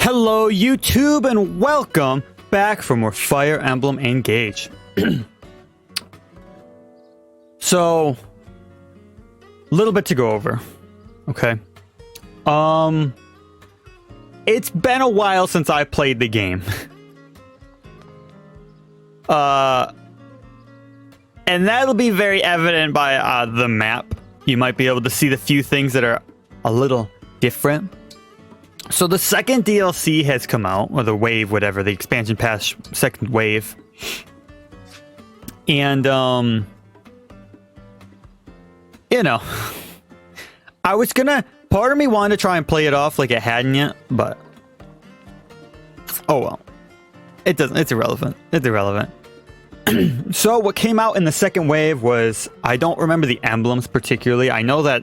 Hello YouTube and welcome back for more Fire Emblem Engage. So, a little bit to go over. Okay. It's been a while since I played the game. And that'll be very evident by the map. You might be able to see the few things that are a little different. So the second DLC has come out, or the wave, whatever, the expansion pass second wave. And, you know, I was gonna, part of me wanted to try and play it off like it hadn't yet, but, oh well. It doesn't, it's irrelevant. It's irrelevant. So what came out in the second wave was, I don't remember the emblems particularly. I know that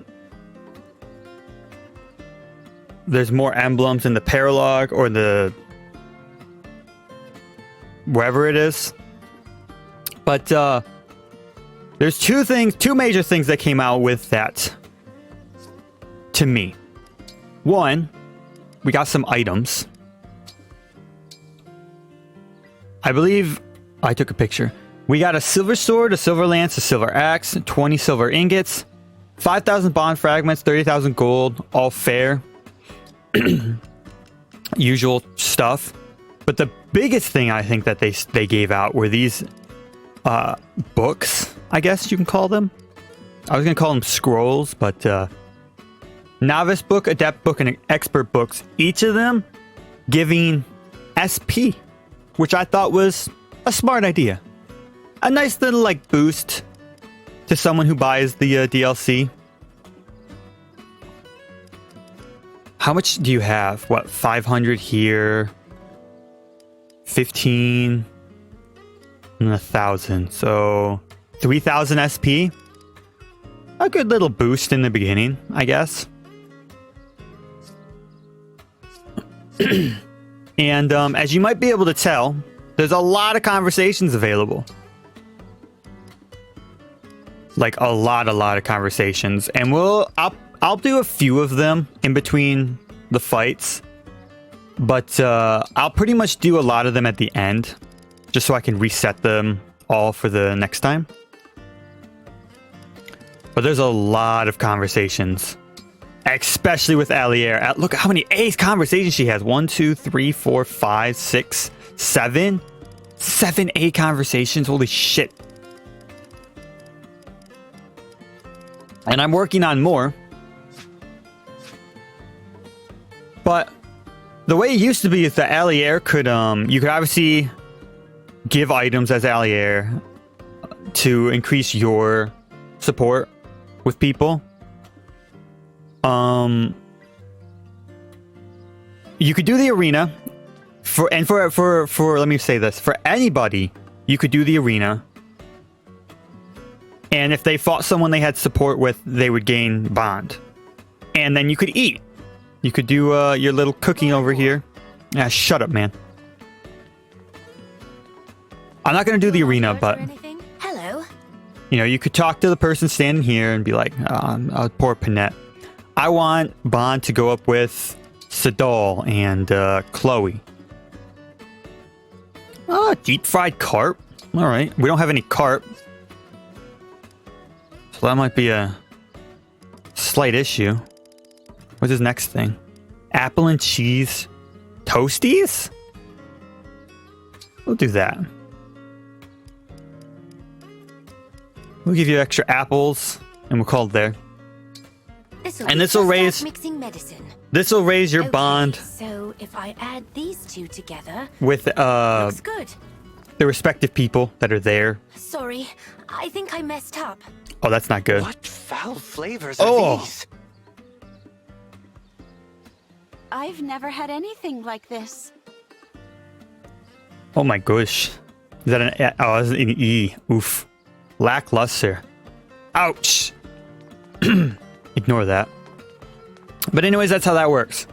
there's more emblems in the paralog or the wherever it is. But there's two major things that came out with that to me. One, we got some items. I believe I took a picture. We got a silver sword, a silver lance, a silver axe, 20 silver ingots, 5,000 bond fragments, 30,000 gold, all fair. Usual stuff. But the biggest thing I think that they gave out were these books, I guess you can call them. I was gonna call them scrolls, but novice book, adept book, and expert books, each of them giving SP, which I thought was a smart idea. A nice little like boost to someone who buys the DLC. How much do you have? What, 500 here, 15, and 1,000. So 3,000 SP. A good little boost in the beginning, I guess. And as you might be able to tell, there's a lot of conversations available. Like a lot of conversations. And I'll do a few of them in between the fights. But I'll pretty much do a lot of them at the end. Just so I can reset them all for the next time. But there's a lot of conversations. Especially with Allier. Look at how many A's conversations she has. 1, 2, 3, 4, 5, 6, 7. 7 A conversations. Holy shit. And I'm working on more. But the way it used to be is that Allier could, you could obviously give items as Allier to increase your support with people. You could do the arena for let me say this, for anybody, you could do the arena. And if they fought someone they had support with, they would gain bond. And then you could eat. You could do your little cooking over here. Ah, shut up, man. I'm not going to do the arena, but hello. You know, you could talk to the person standing here and be like, poor Panette. I want bond to go up with Sadal and Chloe. Oh, deep fried carp. All right, we don't have any carp. So that might be a slight issue. What's his next thing? Apple and cheese toasties? We'll do that. We'll give you extra apples, and we'll call it there. And this will raise mixing medicine. This will raise your bond. So if I add these two together, with looks good. The respective people that are there. Sorry, I think I messed up. Oh, that's not good. What foul flavors are these? I've never had anything like this. Oh my gosh. Is that an oh, that's an E. Oof. Lackluster. Ouch. Ignore that. But anyways, that's how that works.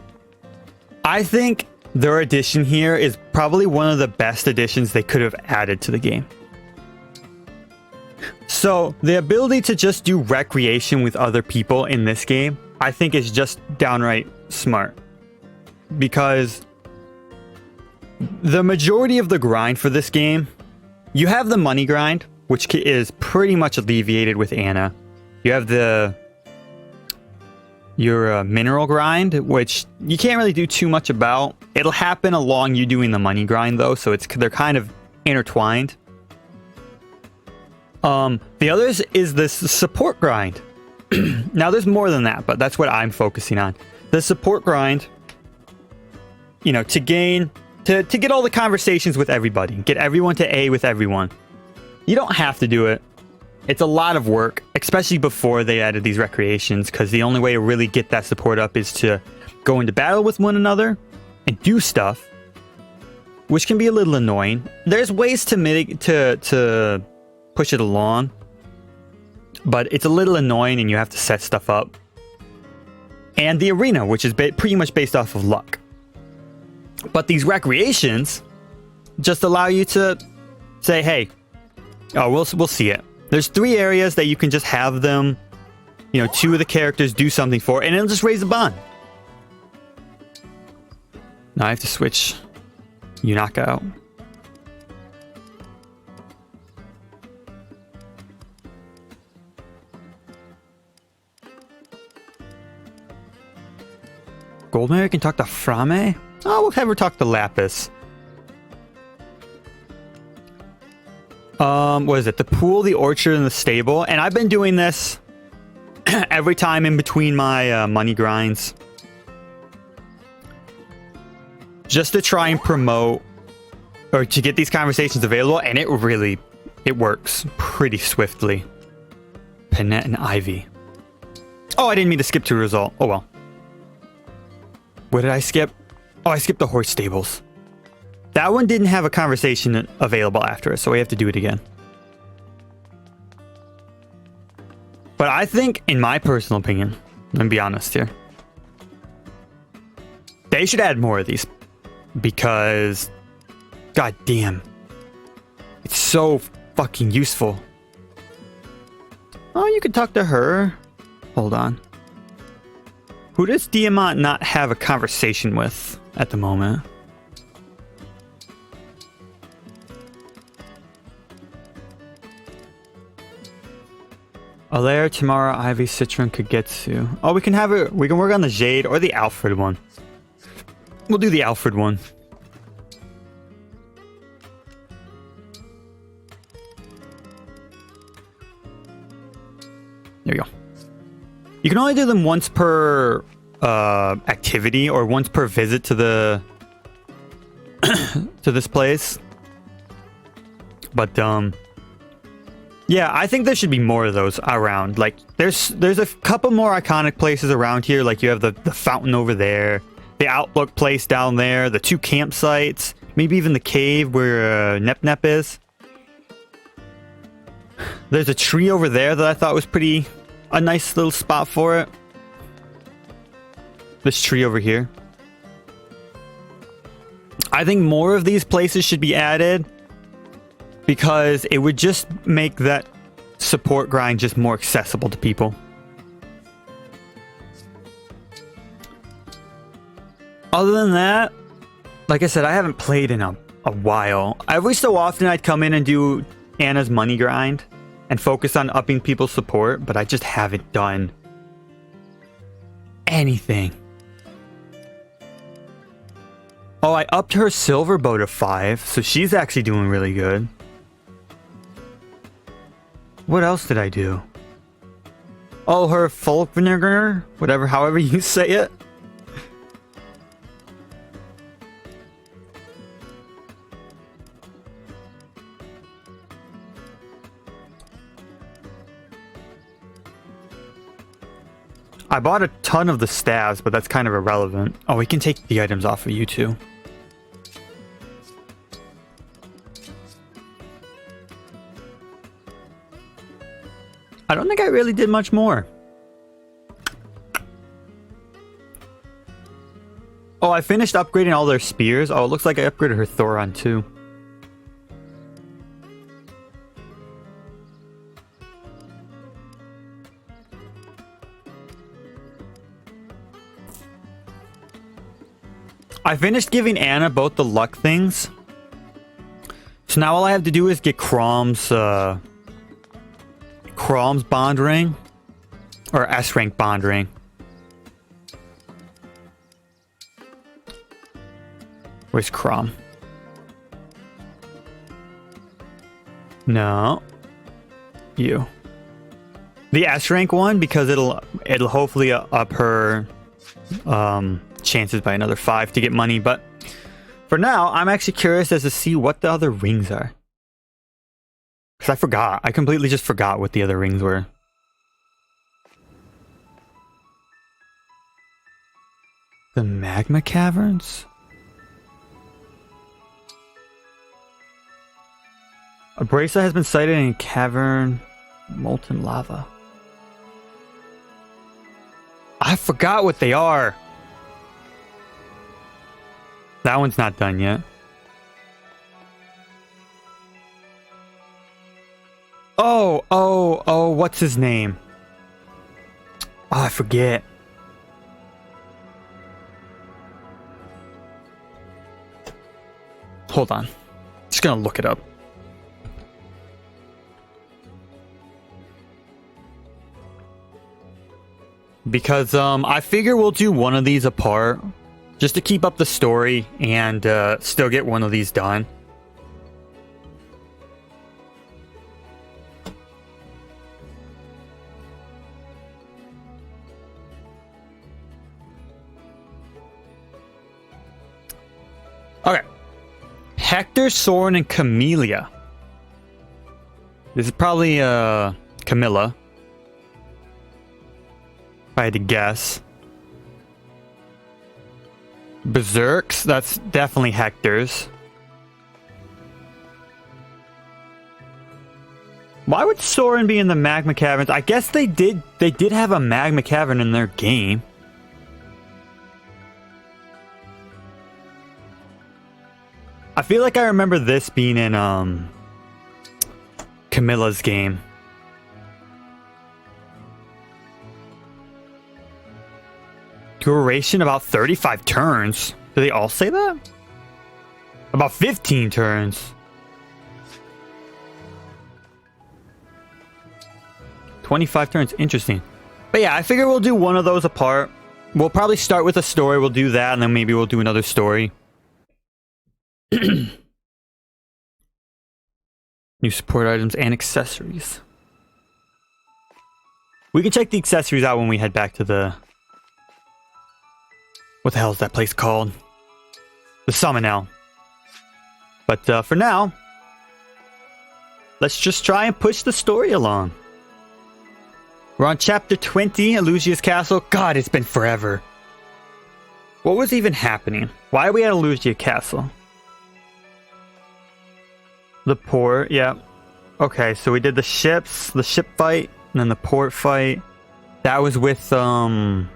I think their addition here is probably one of the best additions they could have added to the game. So, the ability to just do recreation with other people in this game, I think is just downright smart. Because the majority of the grind for this game, you have the money grind, which is pretty much alleviated with Anna. You have your mineral grind, which you can't really do too much about. It'll happen along you doing the money grind though, so they're kind of intertwined. The others is this support grind. Now there's more than that, but that's what I'm focusing on. The support grind, you know, to get all the conversations with everybody, get everyone to A with everyone. You don't have to do it. It's a lot of work, especially before they added these recreations, because the only way to really get that support up is to go into battle with one another and do stuff, which can be a little annoying. There's ways to push it along, but it's a little annoying and you have to set stuff up. And the arena, which is pretty much based off of luck. But these recreations just allow you to say, hey, we'll see it. There's 3 areas that you can just have them, you know, 2 of the characters do something for, and it'll just raise the bond. Now I have to switch Yunaka out. Goldmary can talk to Frame? Oh, we'll have her talk to Lapis. What is it? The pool, the orchard, and the stable. And I've been doing this every time in between my money grinds. Just to try and promote, or to get these conversations available, and it works pretty swiftly. Panette and Ivy. Oh, I didn't mean to skip to a result. Oh well. What did I skip? Oh, I skipped the horse stables. That one didn't have a conversation available after it, so we have to do it again. But I think, in my personal opinion, I'm gonna be honest here, they should add more of these. Because, god damn, it's so fucking useful. Oh, you could talk to her. Hold on. Who does Diamant not have a conversation with at the moment? Alaire, Tamara, Ivy, Citron, Kagetsu. Oh, we can have it. We can work on the Jade or the Alfred one. We'll do the Alfred one. There we go. You can only do them once per activity or once per visit to the to this place. But yeah, I think there should be more of those around. Like there's a couple more iconic places around here. Like you have the fountain over there, the Outlook place down there, the 2 campsites, maybe even the cave where Nep Nep is. There's a tree over there that I thought was a nice little spot for it. This tree over here. I think more of these places should be added because it would just make that support grind just more accessible to people. Other than that, like I said, I haven't played in a while. Every so often I'd come in and do Anna's money grind and focus on upping people's support, but I just haven't done anything. Oh, I upped her silver bow to 5, so she's actually doing really good. What else did I do? Oh, her folk vinegar, whatever, however you say it. I bought a ton of the staves, but that's kind of irrelevant. Oh, we can take the items off of you too. I don't think I really did much more. Oh, I finished upgrading all their spears. Oh, it looks like I upgraded her Thoron too. I finished giving Anna both the luck things. So now all I have to do is get Crom's bond ring. Or S rank bond ring. Where's Crom? No. You. The S rank one, because it'll hopefully up her chances by another 5 to get money, but for now I'm actually curious as to see what the other rings are. Because I forgot. I completely just forgot what the other rings were. The magma caverns? A bracelet has been sighted in a cavern. Molten lava. I forgot what they are. That one's not done yet. Oh, what's his name? Oh, I forget. Hold on. Just gonna look it up. Because I figure we'll do one of these apart just to keep up the story and still get one of these done. Okay. Hector, Soren, and Camellia. This is probably Camilla. If I had to guess. Berserks, that's definitely Hector's. Why would Soren be in the magma caverns? I guess they did have a magma cavern in their game. I feel like I remember this being in Camilla's game. Duration about 35 turns. Do they all say that? About 15 turns. 25 turns. Interesting. But yeah, I figure we'll do one of those apart. We'll probably start with a story. We'll do that, and then maybe we'll do another story. New support items and accessories. We can check the accessories out when we head back to the... What the hell is that place called? The Summonel. But for now, let's just try and push the story along. We're on chapter 20, Elusia's Castle. God, it's been forever. What was even happening? Why are we at Elusia Castle? The port, yeah. Okay, so we did the ships, the ship fight, and then the port fight. That was with 2 of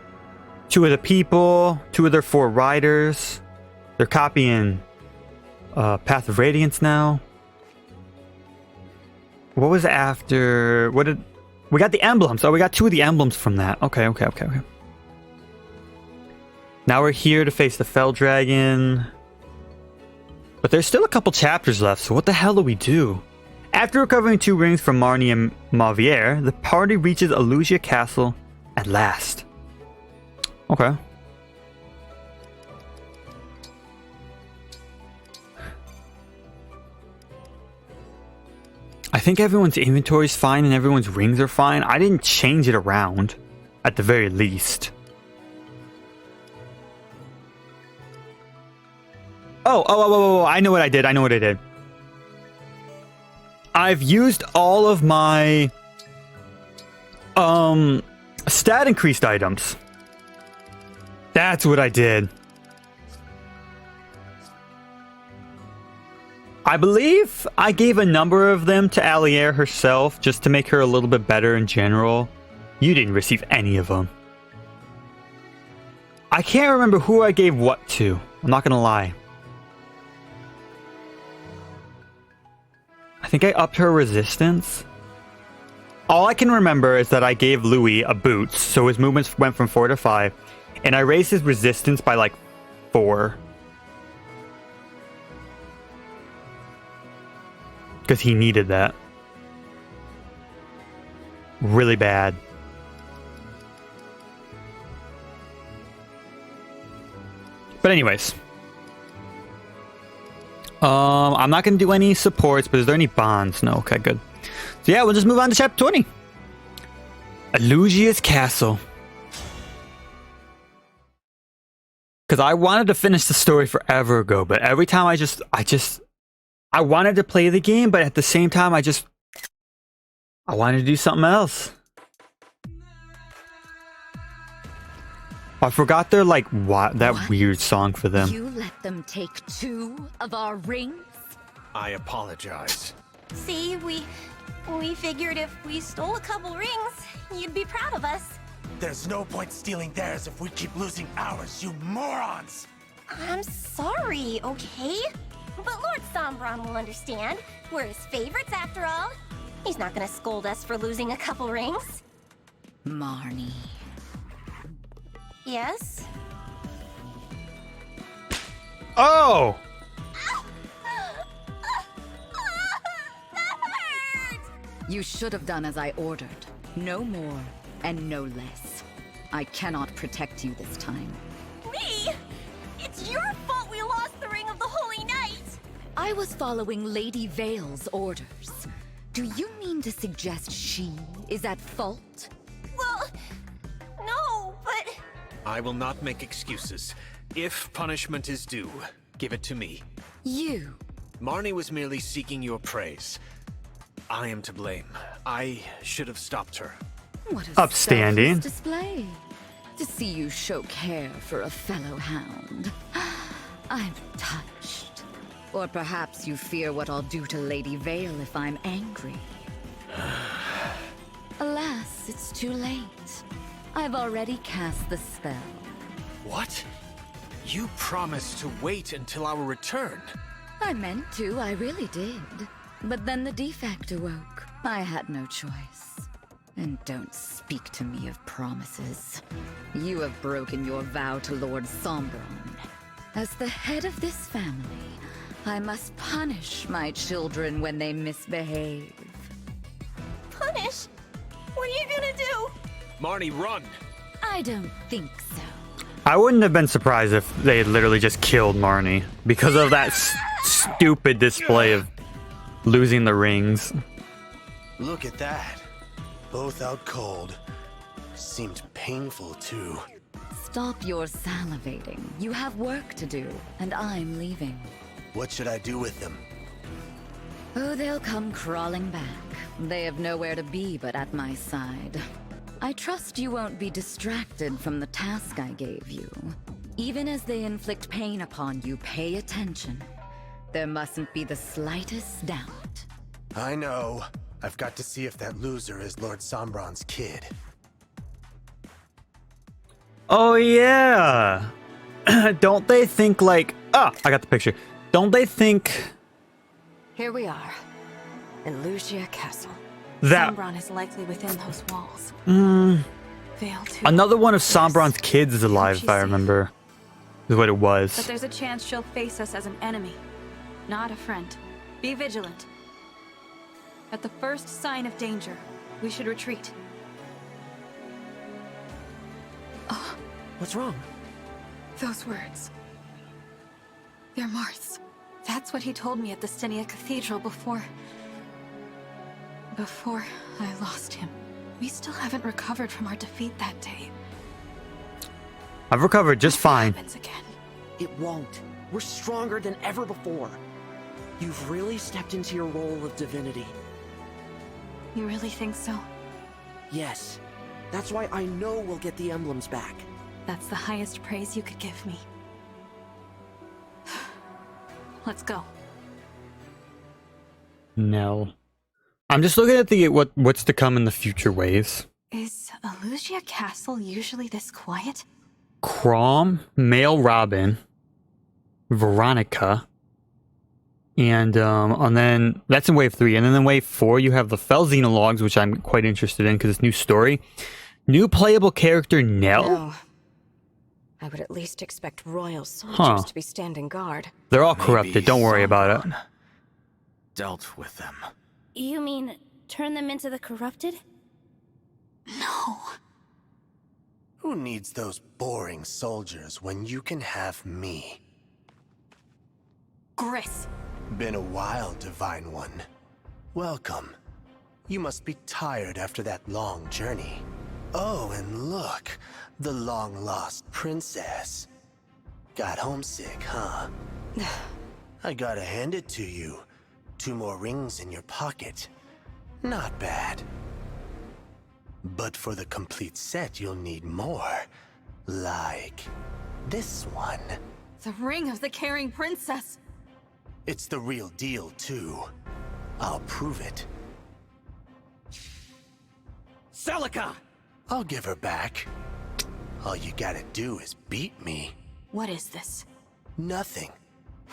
the people, 2 of their 4 riders. They're copying Path of Radiance now. What was after? What did we got? The emblems. Oh, we got 2 of the emblems from that. Okay. Now we're here to face the Fell Dragon. But there's still a couple chapters left, so what the hell do we do? After recovering 2 rings from Marnie and Mavier, the party reaches Elusia Castle at last. Okay. I think everyone's inventory is fine and everyone's rings are fine. I didn't change it around, at the very least. Oh, I know what I did. I've used all of my stat increased items. That's what I did. I believe I gave a number of them to Allier herself just to make her a little bit better in general. You didn't receive any of them. I can't remember who I gave what to. I'm not gonna lie. I think I upped her resistance. All I can remember is that I gave Louis a boots, so his movements went from 4 to 5, and I raised his resistance by like 4 because he needed that really bad. But anyways, I'm not gonna do any supports, but is there any bonds? No. Okay, good. So yeah, we'll just move on to chapter 20. Elusia's Castle. Because I wanted to finish the story forever ago, but every time I wanted to play the game, but at the same time, I wanted to do something else. I forgot their that What? weird song for them. You let them take 2 of our rings? I apologize. See, we figured if we stole a couple rings, you'd be proud of us. There's no point stealing theirs if we keep losing ours, you morons! I'm sorry, okay? But Lord Sombron will understand. We're his favorites after all. He's not gonna scold us for losing a couple rings. Marnie. Yes? Oh! That hurt! You should have done as I ordered. No more and no less. I cannot protect you this time. Me? It's your fault we lost the Ring of the Holy Knight! I was following Lady Vale's orders. Do you mean to suggest she is at fault? Well, no, but... I will not make excuses. If punishment is due, give it to me. You. Marnie was merely seeking your praise. I am to blame. I should have stopped her. What a Upstanding. selfless display. To see you show care for a fellow hound. I'm touched. Or perhaps you fear what I'll do to Lady Vale if I'm angry. Alas, it's too late. I've already cast the spell. What? You promised to wait until our return. I meant to, I really did. But then the defect awoke. I had no choice. And don't speak to me of promises. You have broken your vow to Lord Sombron. As the head of this family, I must punish my children when they misbehave. Punish? What are you gonna do? Marnie, run! I don't think so. I wouldn't have been surprised if they had literally just killed Marnie because of that stupid display of losing the rings. Look at that. Both out cold. Seemed painful, too. Stop your salivating. You have work to do, and I'm leaving. What should I do with them? Oh, they'll come crawling back. They have nowhere to be but at my side. I trust you won't be distracted from the task I gave you. Even as they inflict pain upon you, pay attention. There mustn't be the slightest doubt. I know. I've got to see if that loser is Lord Sombron's kid. Oh yeah. Don't they think like, I got the picture. Don't they think Here we are, in Lucia Castle. that Sombron is likely within those walls. Vale too. another one of Yes. Sombron's kids is alive, if I She's safe. remember? Is what it But was. there's a chance she'll face us as an enemy, not a friend. Be vigilant. At the first sign of danger, we should retreat. What's wrong? Those words. They're Mars. That's what he told me at the Stynia Cathedral before I lost him. We still haven't recovered from our defeat that day. I've recovered just What fine. happens again? It won't. We're stronger than ever before. You've really stepped into your role of divinity. You really think so? Yes. That's why I know we'll get the emblems back. That's the highest praise you could give me. Let's go. No. I'm just looking at the what's to come in the future waves. Is Elusia Castle usually this quiet? Crom, Male Robin, Veronica, and then that's in wave 3. And then in wave 4 you have the Fel Xenologues, which I'm quite interested in because it's new story. New playable character Nell. No. I would at least expect royal soldiers Huh. to be standing guard. They're all corrupted, don't worry about it. dealt with them. You mean turn them into the corrupted? No. Who needs those boring soldiers when you can have me? Gris. Been a while, Divine One. Welcome. You must be tired after that long journey. Oh, and look, the long-lost princess. Got homesick, huh? I gotta hand it to you. 2 more rings in your pocket. Not bad. But for the complete set, you'll need more. Like this one. The ring of the caring princess. It's the real deal, too. I'll prove it. Celica! I'll give her back. All you gotta do is beat me. What is this? Nothing.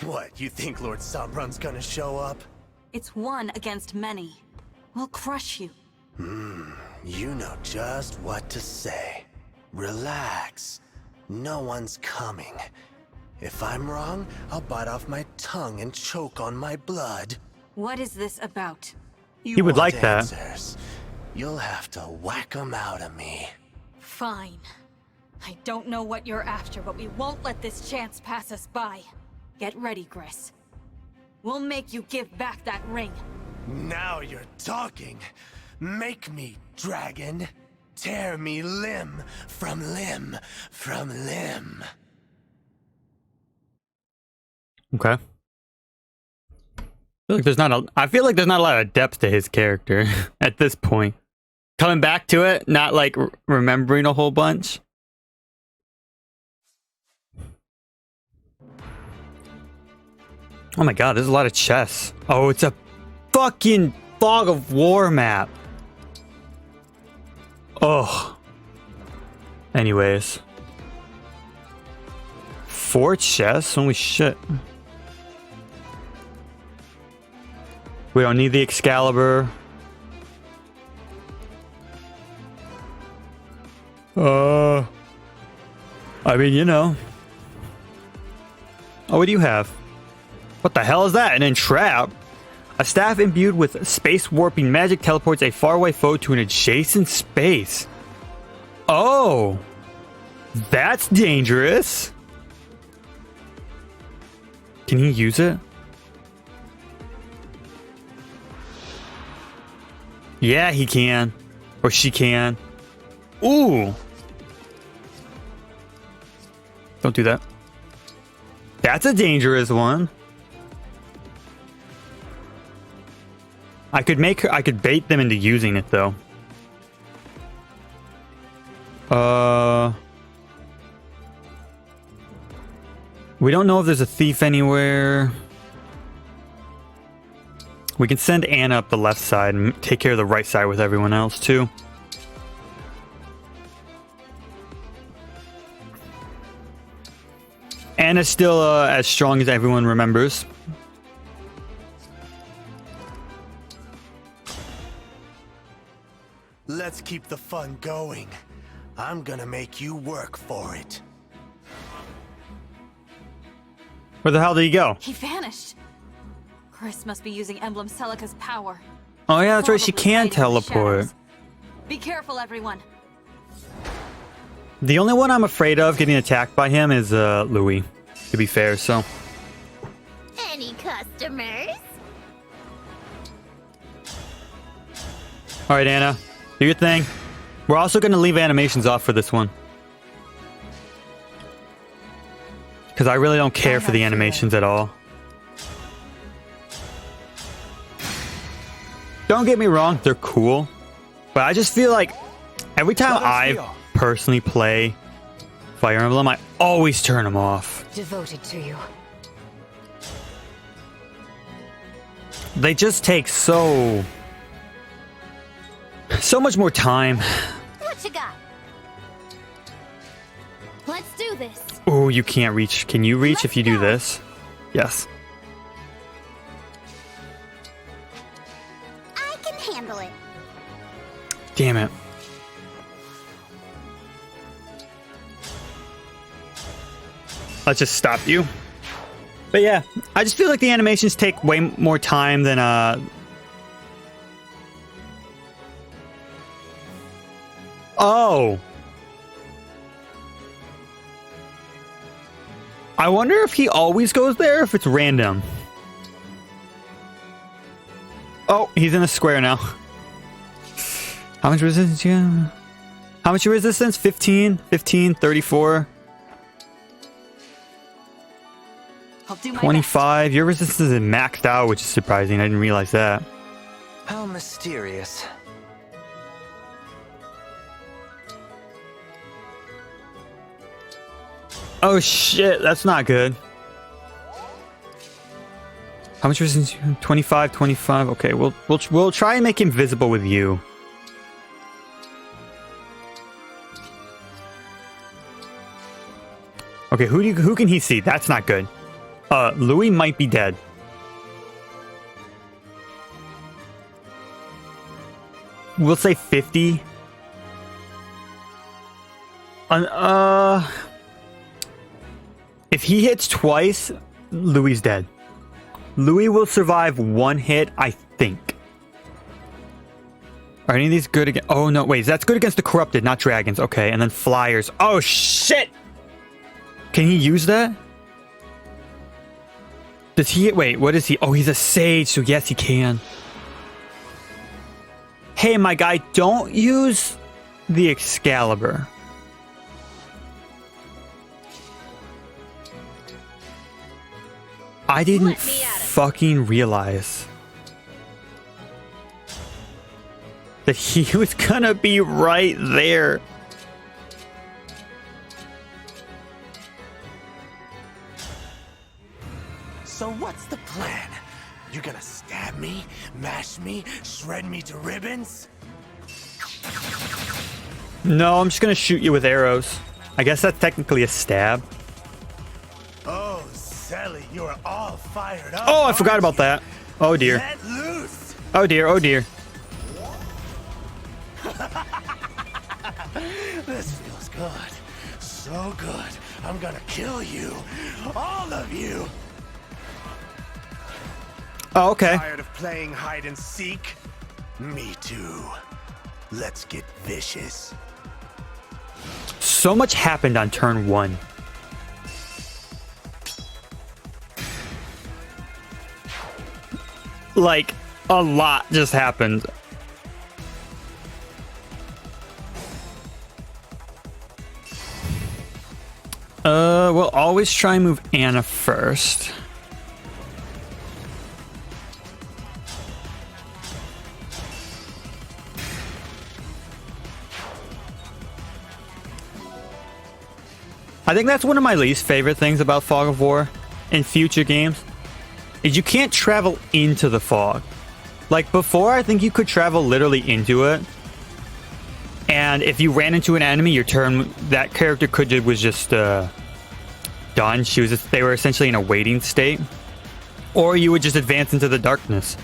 What, you think Lord Sombron's gonna show up? It's one against many. We'll crush you. You know just what to say. Relax. No one's coming. If I'm wrong, I'll bite off my tongue and choke on my blood. What is this about? You He would want like that. answers. You'll have to whack 'em out of me. Fine. I don't know what you're after, but we won't let this chance pass us by. Get ready, Gris. We'll make you give back that ring. Now you're talking. Make me, dragon. Tear me limb from limb from limb. Okay. I feel like there's not a lot of depth to his character at this point. Coming back to it, not like remembering a whole bunch. Oh my god, there's a lot of chests. Oh, it's a fucking Fog of War map. Oh. Anyways. 4 chests? Holy shit. We don't need the Excalibur. I mean, you know. Oh, what do you have? What the hell is that? An entrap? A staff imbued with space warping magic teleports a faraway foe to an adjacent space. Oh. That's dangerous. Can he use it? Yeah, he can. Or she can. Ooh. Don't do that. That's a dangerous one. I could bait them into using it though. We don't know if there's a thief anywhere. We can send Anna up the left side and take care of the right side with everyone else too. Anna's still as strong as everyone remembers. Let's keep the fun going. I'm gonna make you work for it. Where the hell did he go? He vanished. Gris must be using Emblem Celica's power. Oh yeah, that's right. She Probably can hiding in the teleport. shadows. Be careful, everyone. The only one I'm afraid of getting attacked by him is Louis, to be fair, so. Any customers? Alright, Anna. Do your thing. We're also going to leave animations off for this one. Because I really don't care for the animations at all. Don't get me wrong, they're cool. But I just feel like every time I personally play Fire Emblem, I always turn them off. Devoted to you. They just take so much more time. What you got? Let's do this. Oh, you can't reach. Can you reach if you do this? Yes. I can handle it. Damn it. Let's just stop you. But yeah, I just feel like the animations take way more time than Oh. I wonder if he always goes there or if it's random. Oh, he's in a square now. How much resistance you have? How much resistance? 15, 15, 34. I'll do my 25. Your resistance is maxed out, which is surprising. I didn't realize that. How mysterious. Oh shit, that's not good. How much resistance? 25, 25. Okay, we'll try and make him visible with you. Okay, who can he see? That's not good. Louis might be dead. We'll say 50. If he hits twice, Louis dead. Louis will survive one hit, I think. Are any of these good against... Oh, no, wait. That's good against the corrupted, not dragons. Okay, and then flyers. Oh, shit! Can he use that? Does he... Wait, what is he? Oh, he's a sage, so yes, he can. Hey, my guy, don't use the Excalibur. I didn't fucking realize that he was gonna be right there. So what's the plan? You gonna stab me, mash me, shred me to ribbons? No, I'm just gonna shoot you with arrows. I guess that's technically a stab. Oh, Sally, you are all fired up. Oh, I forgot about that. Oh dear. Let loose. Oh dear, oh dear. This feels good. So good. I'm gonna kill you. All of you. Oh, okay. Tired of playing hide and seek? Me too. Let's get vicious. So much happened on turn 1. Like, a lot just happened. We'll always try and move Anna first. I think that's one of my least favorite things about Fog of War in future games, is you can't travel into the fog. Like before, I think you could travel literally into it. And if you ran into an enemy, your turn, that character was just done. They were essentially in a waiting state. Or you would just advance into the darkness.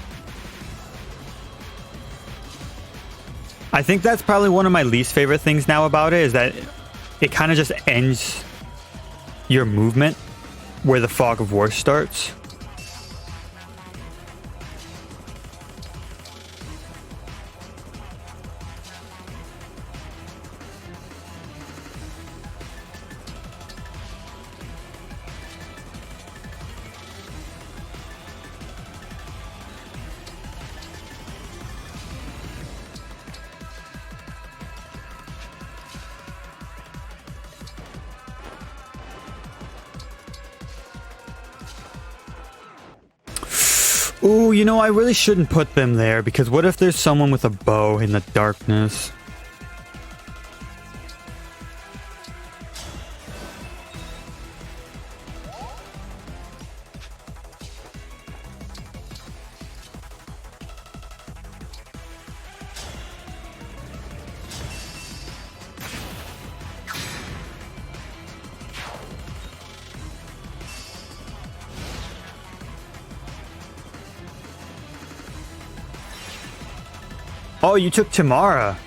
I think that's probably one of my least favorite things now about it, is that it kind of just ends your movement where the Fog of War starts. Ooh, you know, I really shouldn't put them there, because what if there's someone with a bow in the darkness? Oh, you took Tamara.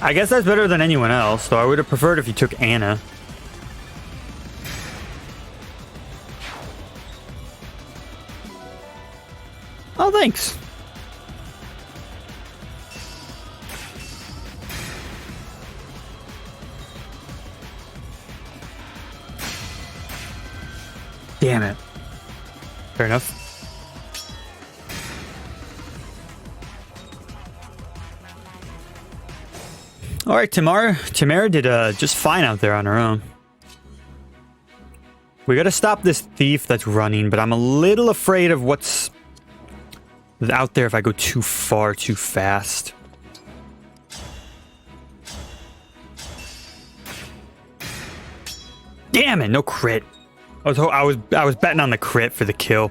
I guess that's better than anyone else, though I would have preferred if you took Anna. Oh, thanks. Damn it. Fair enough. All right, Tamara did just fine out there on her own. We gotta stop this thief that's running, but I'm a little afraid of what's out there if I go too far too fast. Damn it, no crit. I was betting on the crit for the kill.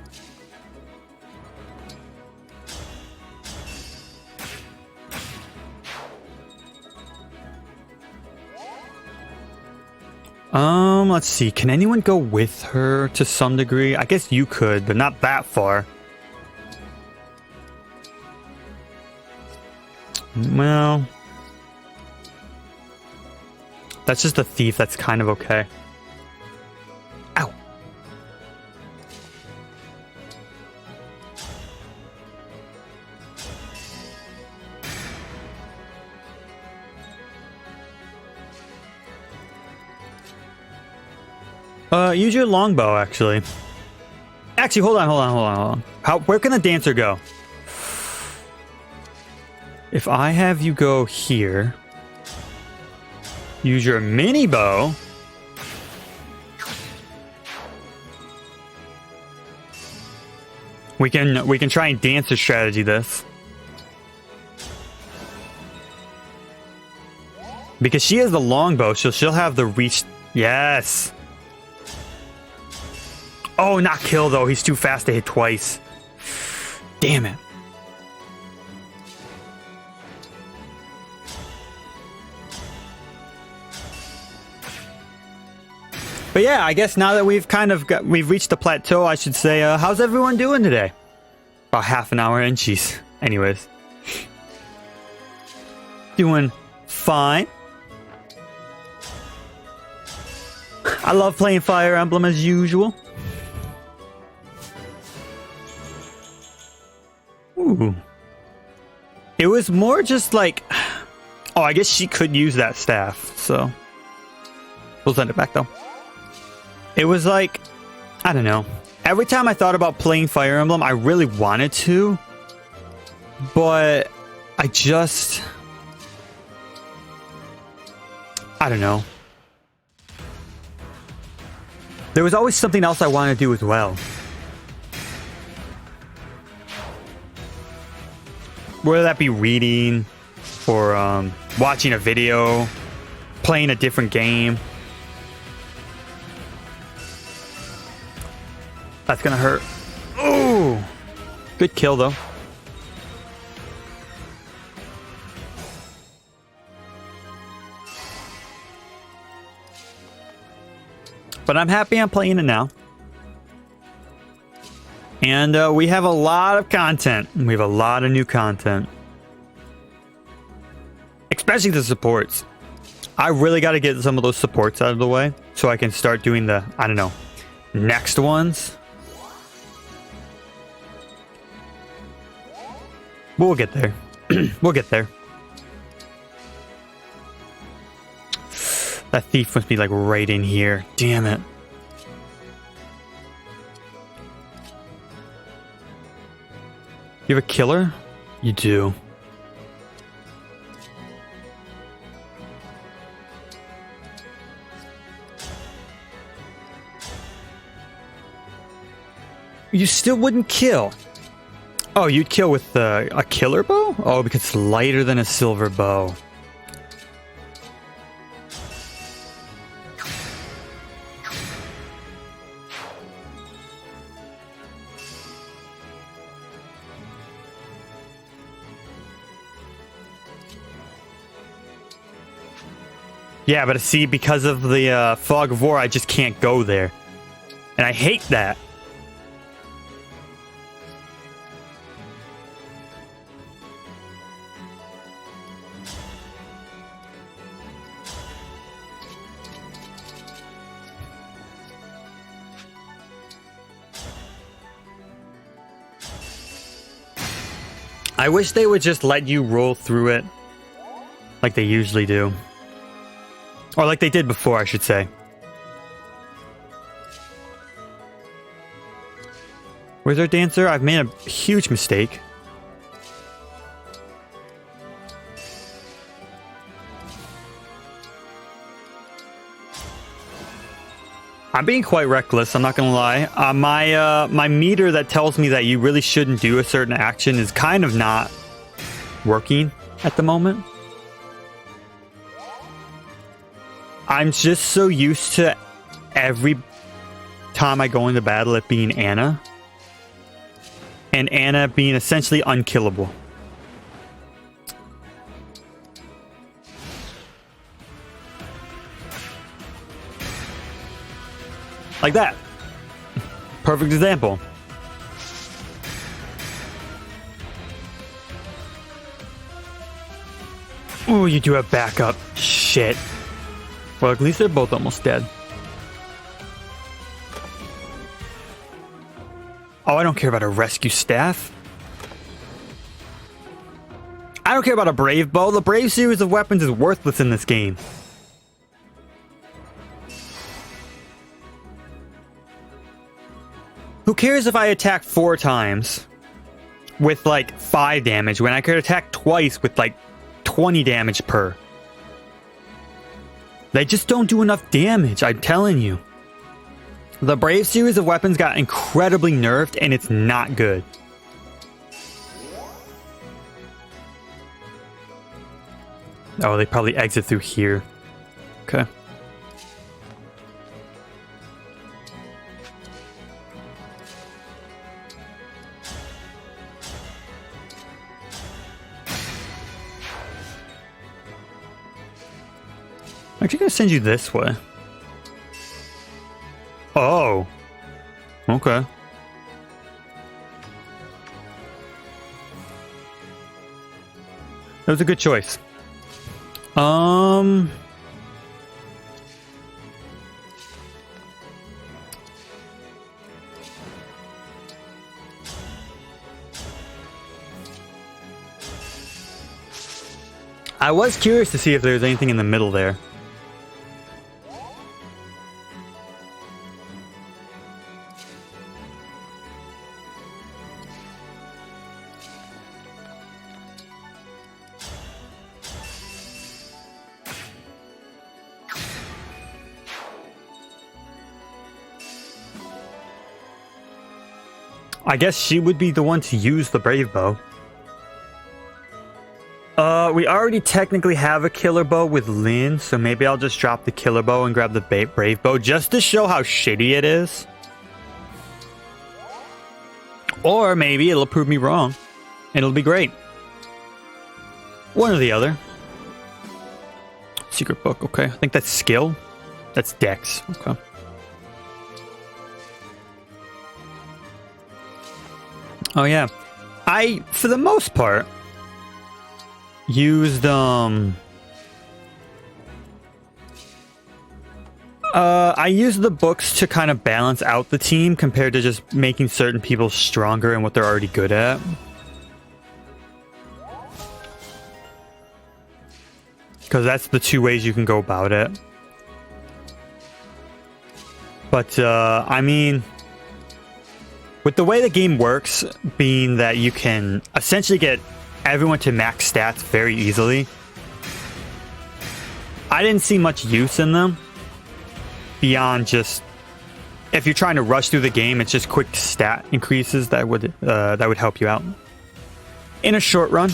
Let's see. Can anyone go with her to some degree? I guess you could, but not that far. Well, that's just a thief. That's kind of okay. Ow. Use your longbow, actually. Actually, hold on. Where can the dancer go? If I have you go here, use your mini bow. We can try and dancer strategy this. Because she has the longbow, she'll have the reach. Yes. Oh, not kill though. He's too fast to hit twice. Damn it. But yeah, I guess now that we've reached the plateau, I should say, how's everyone doing today? About half an hour in, jeez. Anyways. Doing fine. I love playing Fire Emblem as usual. Ooh. It was more just like... Oh, I guess she could use that staff, so... We'll send it back, though. It was like... I don't know. Every time I thought about playing Fire Emblem, I really wanted to. But... I just... I don't know. There was always something else I wanted to do as well. Whether that be reading, or watching a video, playing a different game. That's gonna hurt. Ooh! Good kill, though. But I'm happy I'm playing it now. And we have a lot of content. We have a lot of new content. Especially the supports. I really got to get some of those supports out of the way so I can start doing the, I don't know, next ones. We'll get there. We'll get there. That thief must be like right in here. Damn it. You have a killer? You do. You still wouldn't kill. Oh, you'd kill with a killer bow? Oh, because it's lighter than a silver bow. Yeah, but see, because of the Fog of War, I just can't go there. And I hate that. I wish they would just let you roll through it like they usually do. Or like they did before, I should say. Wizard Dancer, I've made a huge mistake. I'm being quite reckless, I'm not gonna lie. My meter that tells me that you really shouldn't do a certain action is kind of not working at the moment. I'm just so used to every time I go into battle it being Anna. And Anna being essentially unkillable. Like that. Perfect example. Oh, you do have backup. Shit. Well, at least they're both almost dead. Oh, I don't care about a rescue staff. I don't care about a brave bow. The brave series of weapons is worthless in this game. Who cares if I attack 4 times with like 5 damage when I could attack twice with like 20 damage per? They just don't do enough damage, I'm telling you. The Brave series of weapons got incredibly nerfed and it's not good. Oh, they probably exit through here. Okay. I'm actually gonna send you this way. Oh. Okay. That was a good choice. I was curious to see if there's anything in the middle there. I guess she would be the one to use the Brave Bow. We already technically have a Killer Bow with Lynn, so maybe I'll just drop the Killer Bow and grab the Brave Bow just to show how shitty it is. Or maybe it'll prove me wrong, and it'll be great. One or the other. Secret book, okay. I think that's skill. That's dex, okay. Oh yeah, I, for the most part, used, I used the books to kind of balance out the team compared to just making certain people stronger in what they're already good at. Because that's the 2 ways you can go about it. But, I mean, with the way the game works, being that you can essentially get everyone to max stats very easily, I didn't see much use in them beyond just, if you're trying to rush through the game, it's just quick stat increases that would help you out in a short run.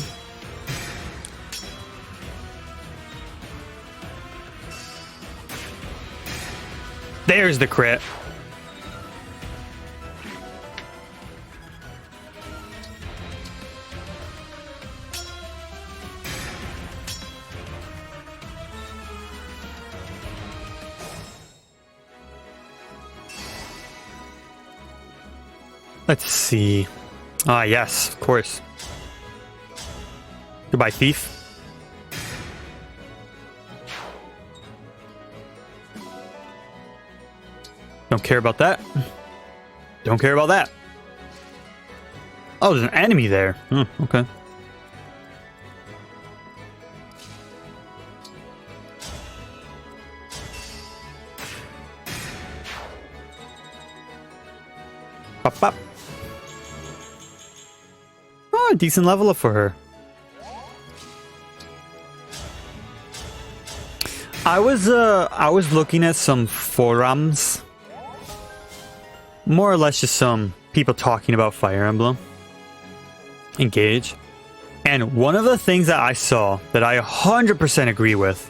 There's the crit. Let's see. Ah, yes, of course. Goodbye, thief. Don't care about that. Don't care about that. Oh, there's an enemy there. Okay. Pop, pop. Oh, a decent level up for her. I was looking at some forums. More or less just some people talking about Fire Emblem Engage. And one of the things that I saw that I 100% agree with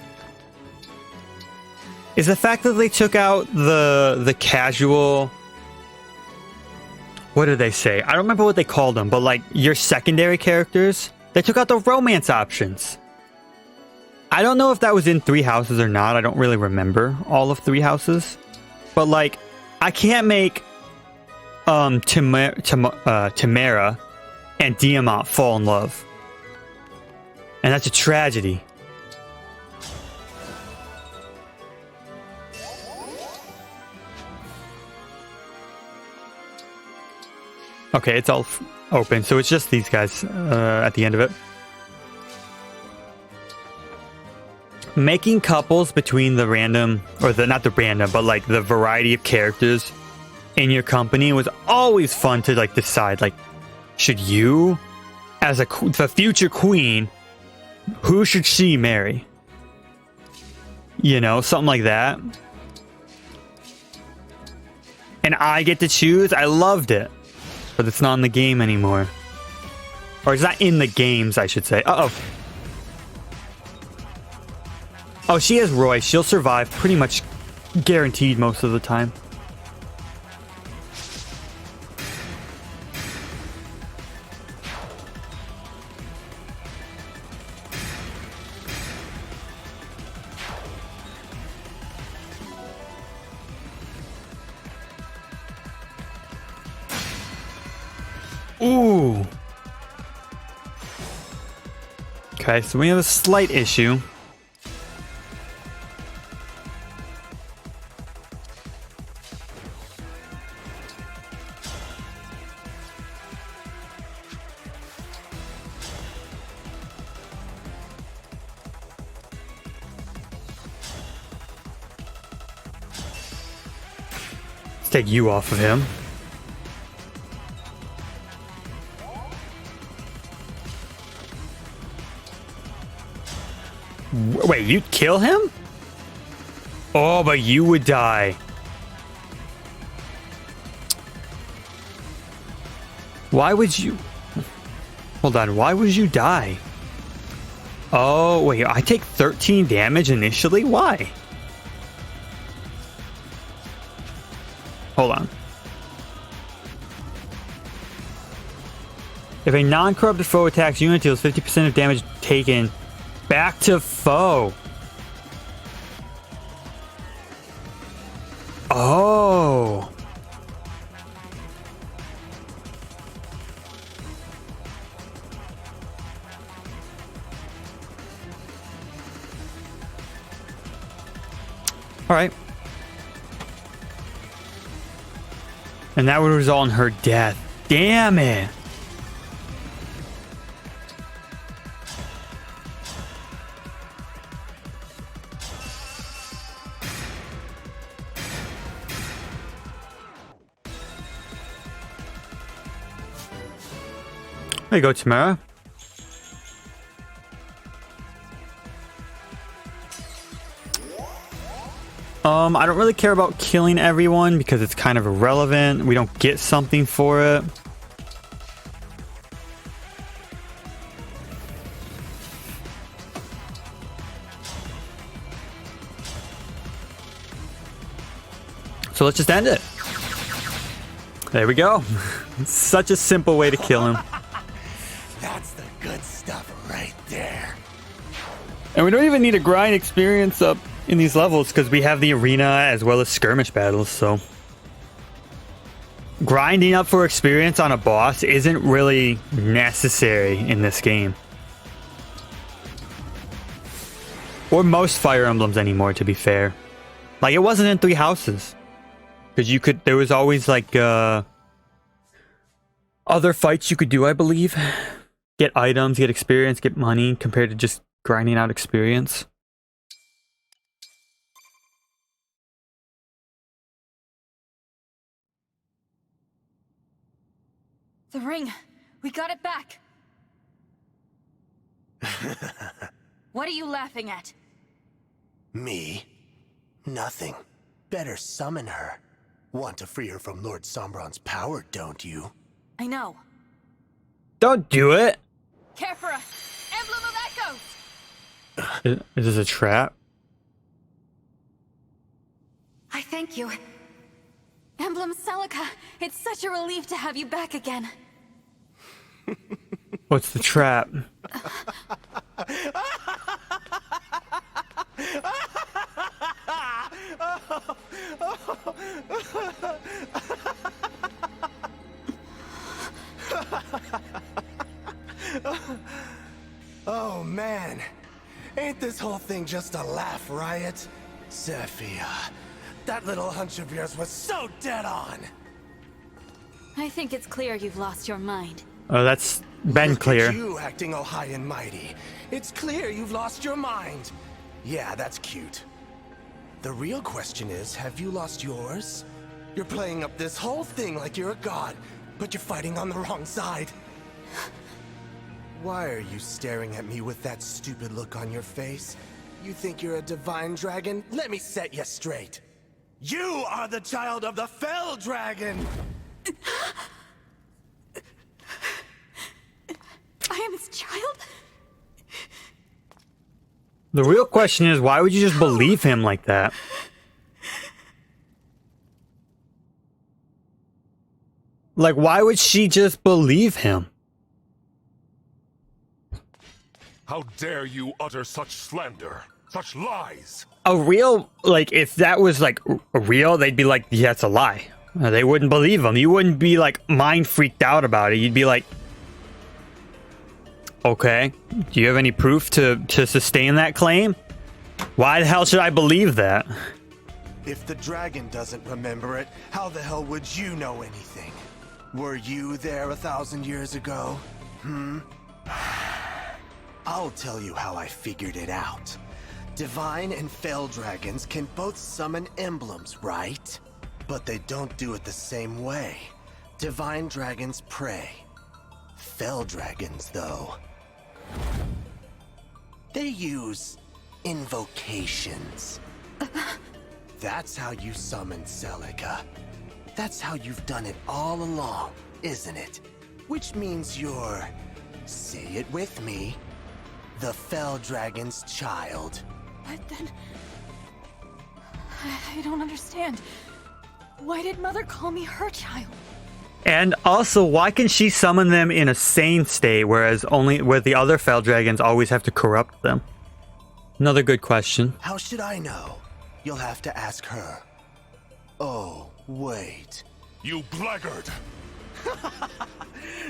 is the fact that they took out the casual... What did they say? I don't remember what they called them, but like your secondary characters, they took out the romance options. I don't know if that was in Three Houses or not. I don't really remember all of Three Houses. But like, I can't make Tamara and Diamant fall in love. And that's a tragedy. Okay, it's all open, so it's just these guys at the end of it. Making couples between the random, or the not the random, but like the variety of characters in your company was always fun to like decide, like, should you, as the future queen, who should she marry? You know, something like that. And I get to choose. I loved it. But it's not in the game anymore. Or it's not in the games, I should say. Uh-oh. Oh, she has Roy. She'll survive pretty much guaranteed most of the time. Ooh. Okay, so we have a slight issue. Let's take you off of him. Wait, you'd kill him? Oh, but you would die. Why would you... Hold on, why would you die? Oh, wait, I take 13 damage initially? Why? Hold on. If a non-corrupted foe attacks unit, deals 50% of damage taken back to foe. Oh. All right. And that would result in her death. Damn it. There you go, Tamara. I don't really care about killing everyone because it's kind of irrelevant. We don't get something for it. So let's just end it. There we go. Such a simple way to kill him. That's the good stuff right there. And we don't even need to grind experience up in these levels because we have the arena as well as skirmish battles, so grinding up for experience on a boss isn't really necessary in this game. Or most Fire Emblems anymore, to be fair. Like, it wasn't in Three Houses. Because there was always like other fights you could do, I believe. Get items, get experience, get money, compared to just grinding out experience. The ring. We got it back. What are you laughing at? Me? Nothing. Better summon her. Want to free her from Lord Sombron's power, don't you? I know. Don't do it. Carefura! Emblem of Echoes! Is this a trap? I thank you. Emblem Celica, it's such a relief to have you back again. What's the trap? Oh man, ain't this whole thing just a laugh riot? Zephyr, that little hunch of yours was so dead on! I think it's clear you've lost your mind. Oh, that's been Look clear. at you acting all high and mighty. It's clear you've lost your mind. Yeah, that's cute. The real question is, have you lost yours? You're playing up this whole thing like you're a god, but you're fighting on the wrong side. Why are you staring at me with that stupid look on your face? You think you're a divine dragon? Let me set you straight. You are the child of the Fell Dragon! I am his child? The real question is, why would you just believe him like that? Like, why would she just believe him? How dare you utter such slander, such lies? A real, like, if that was, like, real, they'd be like, yeah, it's a lie. They wouldn't believe him. You wouldn't be, like, mind freaked out about it. You'd be like, okay, do you have any proof to sustain that claim? Why the hell should I believe that? If the dragon doesn't remember it, how the hell would you know anything? Were you there 1,000 years ago? I'll tell you how I figured it out. Divine and Fell Dragons can both summon emblems, right? But they don't do it the same way. Divine Dragons pray. Fell Dragons, though, they use invocations. That's how you summon Celica. That's how you've done it all along, isn't it? Which means you're, say it with me, the Fell Dragon's child. But then... I don't understand. Why did Mother call me her child? And also, why can she summon them in a sane state, whereas where the other Fell Dragons always have to corrupt them? Another good question. How should I know? You'll have to ask her. Oh, wait. You blackguard!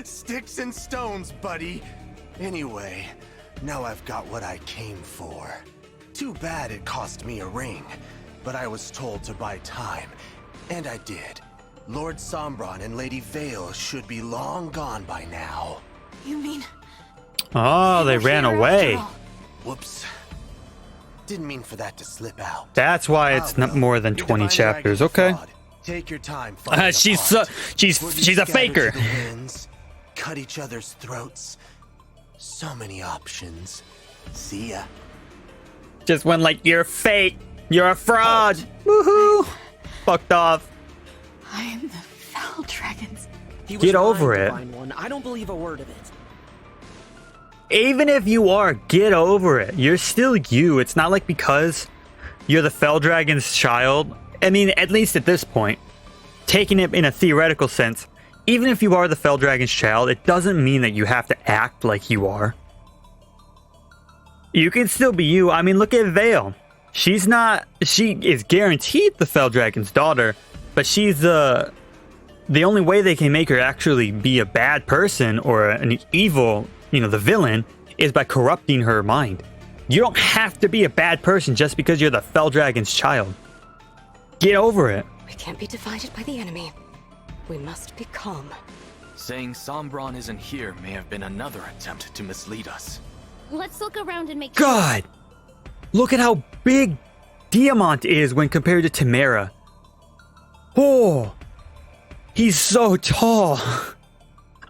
Sticks and stones, buddy. Anyway, now I've got what I came for. Too bad it cost me a ring, but I was told to buy time, and I did. Lord Sombron and Lady Vale should be long gone by now. You mean... Oh, they ran away. Whoops. Didn't mean for that to slip out. That's why it's not more than 20 chapters. Okay. Take your time. She's a faker. Cut each other's throats. So many options. See ya. Just went like, you're fake. You're a fraud. Woohoo. Fucked off. I am the Fell Dragons. Get over it. One. I don't believe a word of it. Even if you are, get over it. You're still you. It's not like because you're the Fell Dragon's child. I mean, at least at this point, taking it in a theoretical sense, even if you are the Fell Dragon's child, it doesn't mean that you have to act like you are. You can still be you. I mean, look at Vale. She is guaranteed the Fell Dragon's daughter, but she's the only way they can make her actually be a bad person or an evil, the villain, is by corrupting her mind. You don't have to be a bad person just because you're the Fell Dragon's child. Get over it. We can't be divided by the enemy. We must be calm. Saying Sombron isn't here may have been another attempt to mislead us. Let's look around and make God! Look at how big Diamant is when compared to Tamara. Oh! He's so tall.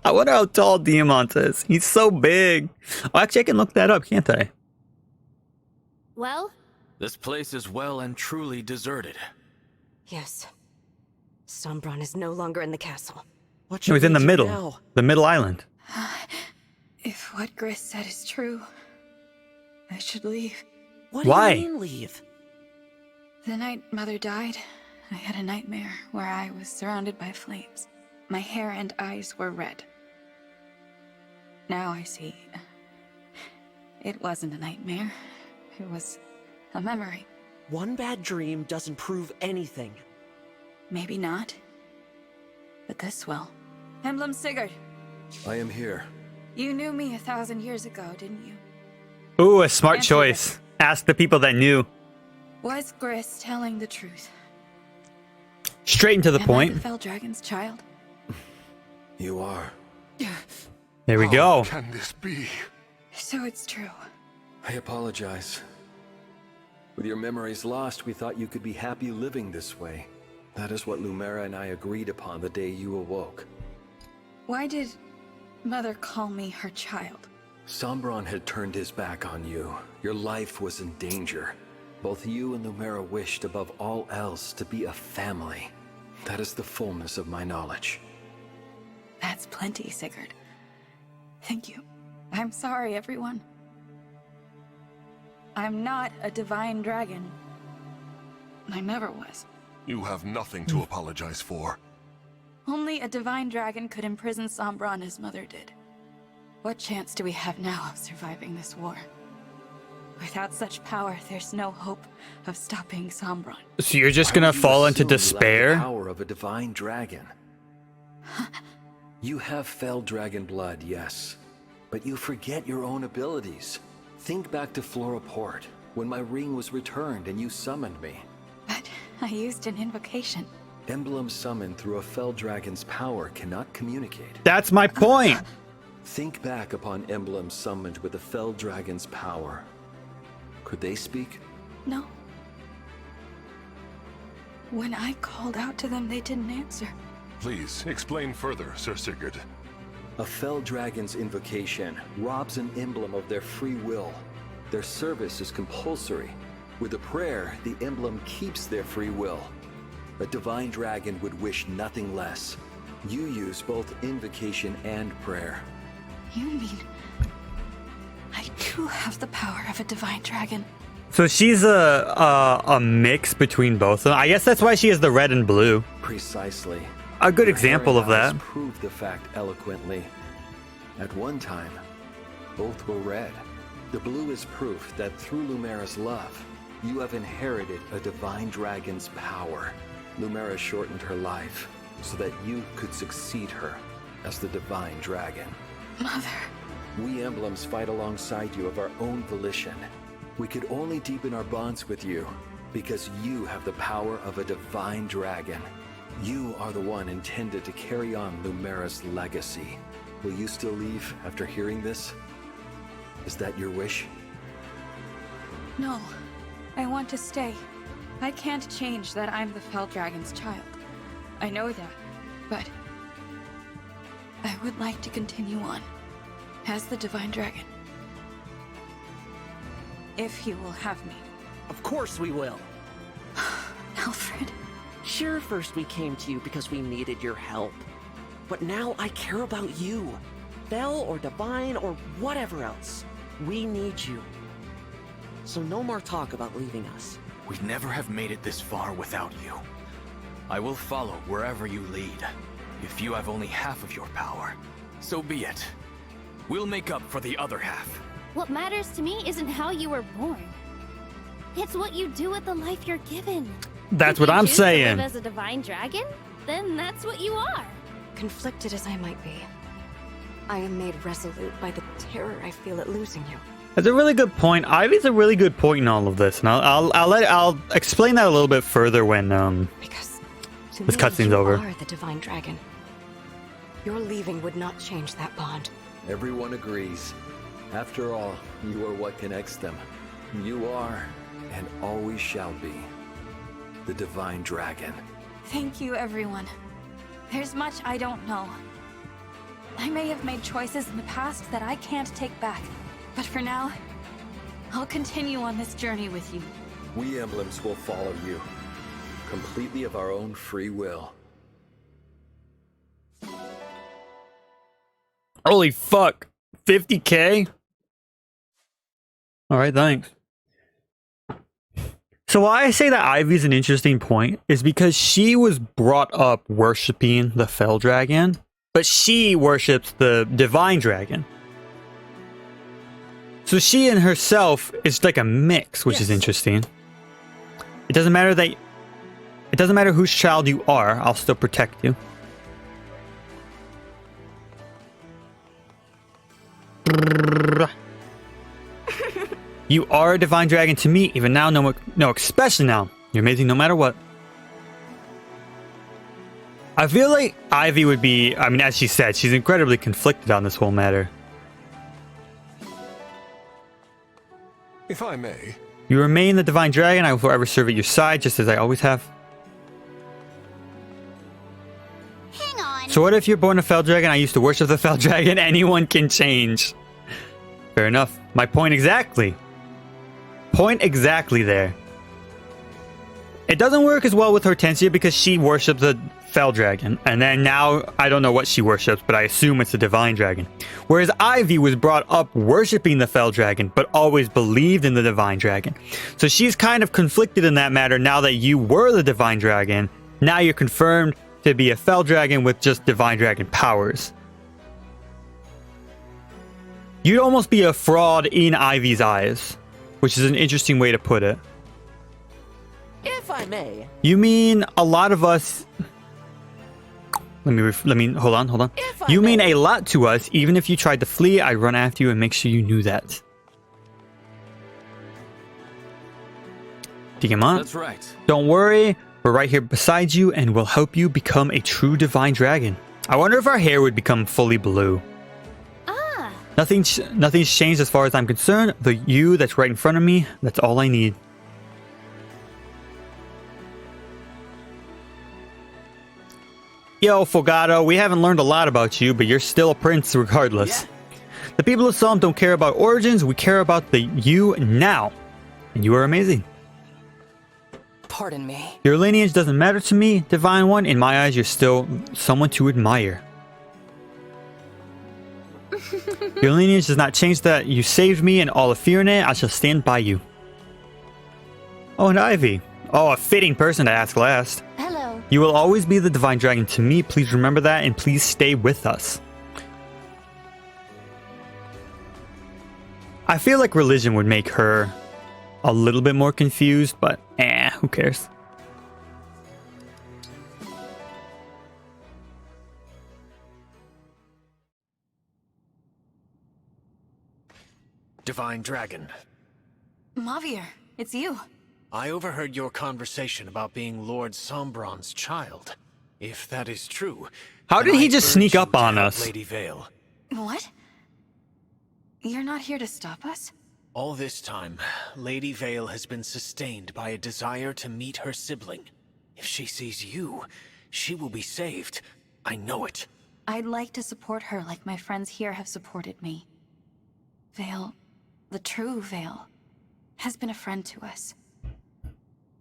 I wonder how tall Diamant is. He's so big. Oh, actually, I can look that up, can't I? Well, This place is well and truly deserted. Yes. Sombron is no longer in the castle. What It was in the we do middle. now? The middle island. If what Gris said is true, I should leave. What Why? do you mean leave? The night Mother died, I had a nightmare where I was surrounded by flames. My hair and eyes were red. Now I see. It wasn't a nightmare. It was a memory. One bad dream doesn't prove anything. Maybe not. But this will. Emblem Sigurd, I am here. you knew me 1,000 years ago, didn't you? Ooh, a smart Answer choice. Ask the people that knew. Was Gris telling the truth? Straight and to the Am I point. the Fell Dragon's child? You are. There we How go. can this be? So it's true. I apologize. With your memories lost, we thought you could be happy living this way. That is what Lumera and I agreed upon the day you awoke. Why did Mother call me her child? Sombron had turned his back on you. Your life was in danger. Both you and Lumera wished above all else to be a family. That is the fullness of my knowledge. That's plenty, Sigurd. Thank you. I'm sorry, everyone. I'm not a divine dragon. I never was. You have nothing to apologize for. Only a divine dragon could imprison Sombron as Mother did. What chance do we have now of surviving this war? Without such power, there's no hope of stopping Sombron. So you're just Why gonna would you fall into assume you lack despair? the power of a divine dragon. You have fell dragon blood, yes, but you forget your own abilities. Think back to Flora Port, when my ring was returned and you summoned me. But I used an invocation. Emblem summoned through a fell dragon's power cannot communicate. That's my point. Think back upon emblems summoned with the fell dragon's power. Could they speak? No. When I called out to them, they didn't answer. Please, explain further, Sir Sigurd. A fell dragon's invocation robs an emblem of their free will. Their service is compulsory. With a prayer, the emblem keeps their free will. A divine dragon would wish nothing less. You use both invocation and prayer. You mean I do have the power of a divine dragon? So she's a mix between both of them. I guess that's why she has the red and blue. Precisely. A good Your example hair of and eyes that. Prove the fact eloquently. At one time, both were red. The blue is proof that through Lumera's love, you have inherited a divine dragon's power. Lumera shortened her life so that you could succeed her as the divine dragon. Mother. We emblems fight alongside you of our own volition. We could only deepen our bonds with you because you have the power of a divine dragon. You are the one intended to carry on Lumera's legacy. Will you still leave after hearing this? Is that your wish? No. I want to stay. I can't change that I'm the Fell Dragon's child. I know that, but I would like to continue on as the Divine Dragon. If you will have me. Of course we will. Alfred. Sure, first we came to you because we needed your help. But now I care about you. Fell or divine or whatever else. We need you. So no more talk about leaving us. We'd never have made it this far without you. I will follow wherever you lead. If you have only half of your power, so be it. We'll make up for the other half. what matters to me isn't how you were born. It's what you do with the life you're given. That's If what you I'm choose to saying. live as a divine dragon, then that's what you are. Conflicted as I might be, I am made resolute by the terror I feel at losing you. That's a really good point. Ivy's a really good point in all of this, and I'll explain that a little bit further when Because to this me, cutscene's you over. are the divine dragon. Your leaving would not change that bond. Everyone agrees. After all, you are what connects them. You are, and always shall be, the divine dragon. Thank you, everyone. There's much I don't know. I may have made choices in the past that I can't take back. But for now, I'll continue on this journey with you. We Emblems will follow you, completely of our own free will. Holy fuck. 50K? Alright, thanks. So why I say that Ivy's an interesting point is because she was brought up worshipping the Fell Dragon, but she worships the Divine Dragon. So she and herself is like a mix, which is interesting. It doesn't matter whose child you are, I'll still protect you. You are a divine dragon to me, even now, no, especially now. You're amazing no matter what. I feel like Ivy would be, I mean, as she said, she's incredibly conflicted on this whole matter. If I may. You remain the divine dragon, I will forever serve at your side, just as I always have. Hang on. So what if you're born a Fell Dragon? I used to worship the Fell Dragon. Anyone can change. Fair enough. My point exactly. Point exactly there. It doesn't work as well with Hortensia because she worships the Fell Dragon. And then now, I don't know what she worships, but I assume it's the Divine Dragon. Whereas Ivy was brought up worshipping the Fell Dragon, but always believed in the Divine Dragon. So she's kind of conflicted in that matter now that you were the Divine Dragon. Now you're confirmed to be a Fell Dragon with just Divine Dragon powers. You'd almost be a fraud in Ivy's eyes, which is an interesting way to put it. If I may. You mean a lot of us... Let me hold on. You mean a lot to us. Even if you tried to flee, I'd run after you and make sure you knew that. Digimon? That's right. Don't worry, we're right here beside you and we'll help you become a true divine dragon. I wonder if our hair would become fully blue. Nothing's changed as far as I'm concerned. The you that's right in front of me, that's all I need. Yo, Fogado, we haven't learned a lot about you, but you're still a prince regardless. Yeah. The people of Psalm don't care about origins, we care about the you now. And you are amazing. Pardon me. Your lineage doesn't matter to me, Divine One. In my eyes, you're still someone to admire. Your lineage does not change that. You saved me and all of Firne. I shall stand by you. Oh, and Ivy. Oh, a fitting person to ask last. Hello. You will always be the divine dragon to me. Please remember that and please stay with us. I feel like religion would make her a little bit more confused, but who cares? Divine Dragon. Mavir, it's you. I overheard your conversation about being Lord Sombron's child. If that is true... How did he just sneak up on us? Lady Vale. What? You're not here to stop us? All this time, Lady Vale has been sustained by a desire to meet her sibling. If she sees you, she will be saved. I know it. I'd like to support her like my friends here have supported me. Vale, the true Vale, has been a friend to us.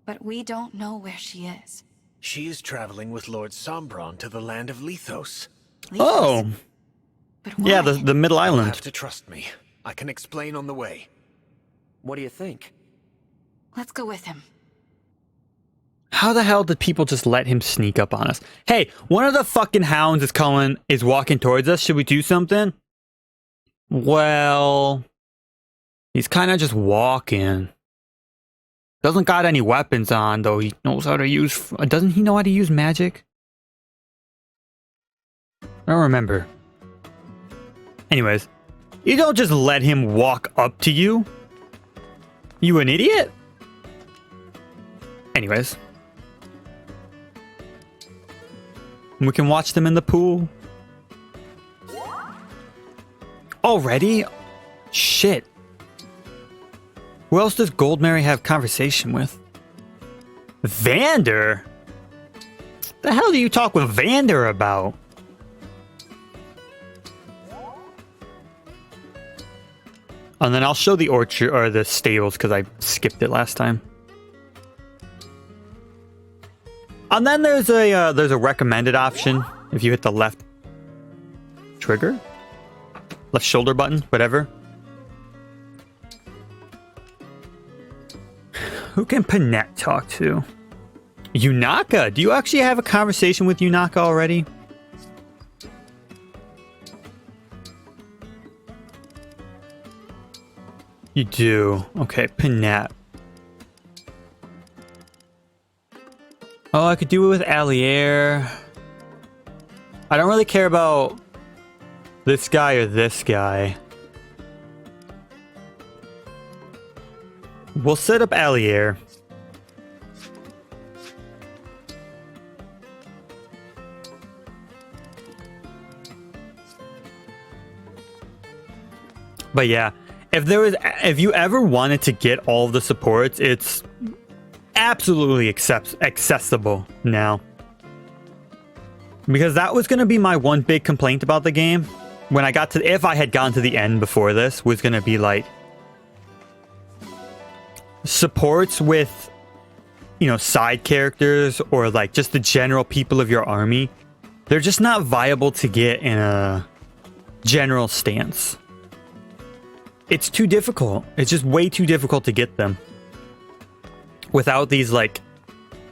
But we don't know where she is. She is traveling with Lord Sombron to the land of Lethos. Oh! But why? Yeah, the middle island. You'll have to trust me. I can explain on the way. What do you think? Let's go with him. How the hell did people just let him sneak up on us? Hey, one of the fucking hounds is walking towards us. Should we do something? Well, he's kind of just walking. Doesn't got any weapons on, though. He knows how to use... Doesn't he know how to use magic? I don't remember. Anyways, you don't just let him walk up to you. You an idiot? Anyways. We can watch them in the pool. Already? Shit. Who else does Goldmary have conversation with? Vander? The hell do you talk with Vander about? And then I'll show the orchard or the stables because I skipped it last time. And then there's a recommended option if you hit the left trigger, left shoulder button, whatever. Who can Panette talk to? Yunaka? Do you actually have a conversation with Yunaka already? You do. Okay, Panette. Oh, I could do it with Allier. I don't really care about this guy or this guy. We'll set up Allier. But yeah, if you ever wanted to get all of the supports, it's absolutely accessible now. Because that was going to be my one big complaint about the game when I got to, if I had gone to the end before this, was going to be like supports with, you know, side characters or like just the general people of your army. They're just not viable to get in a general stance. It's too difficult. It's just way too difficult to get them without these like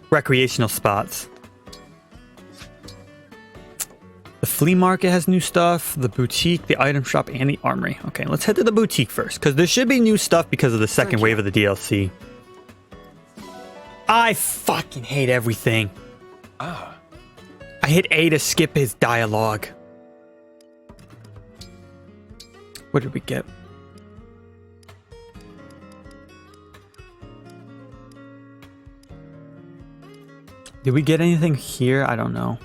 recreational spots. The flea market has new stuff, the boutique, the item shop, and the armory. Okay, let's head to the boutique first, because there should be new stuff because of the second wave of the DLC. I fucking hate everything. I hit A to skip his dialogue. What did we get? Did we get anything here? I don't know.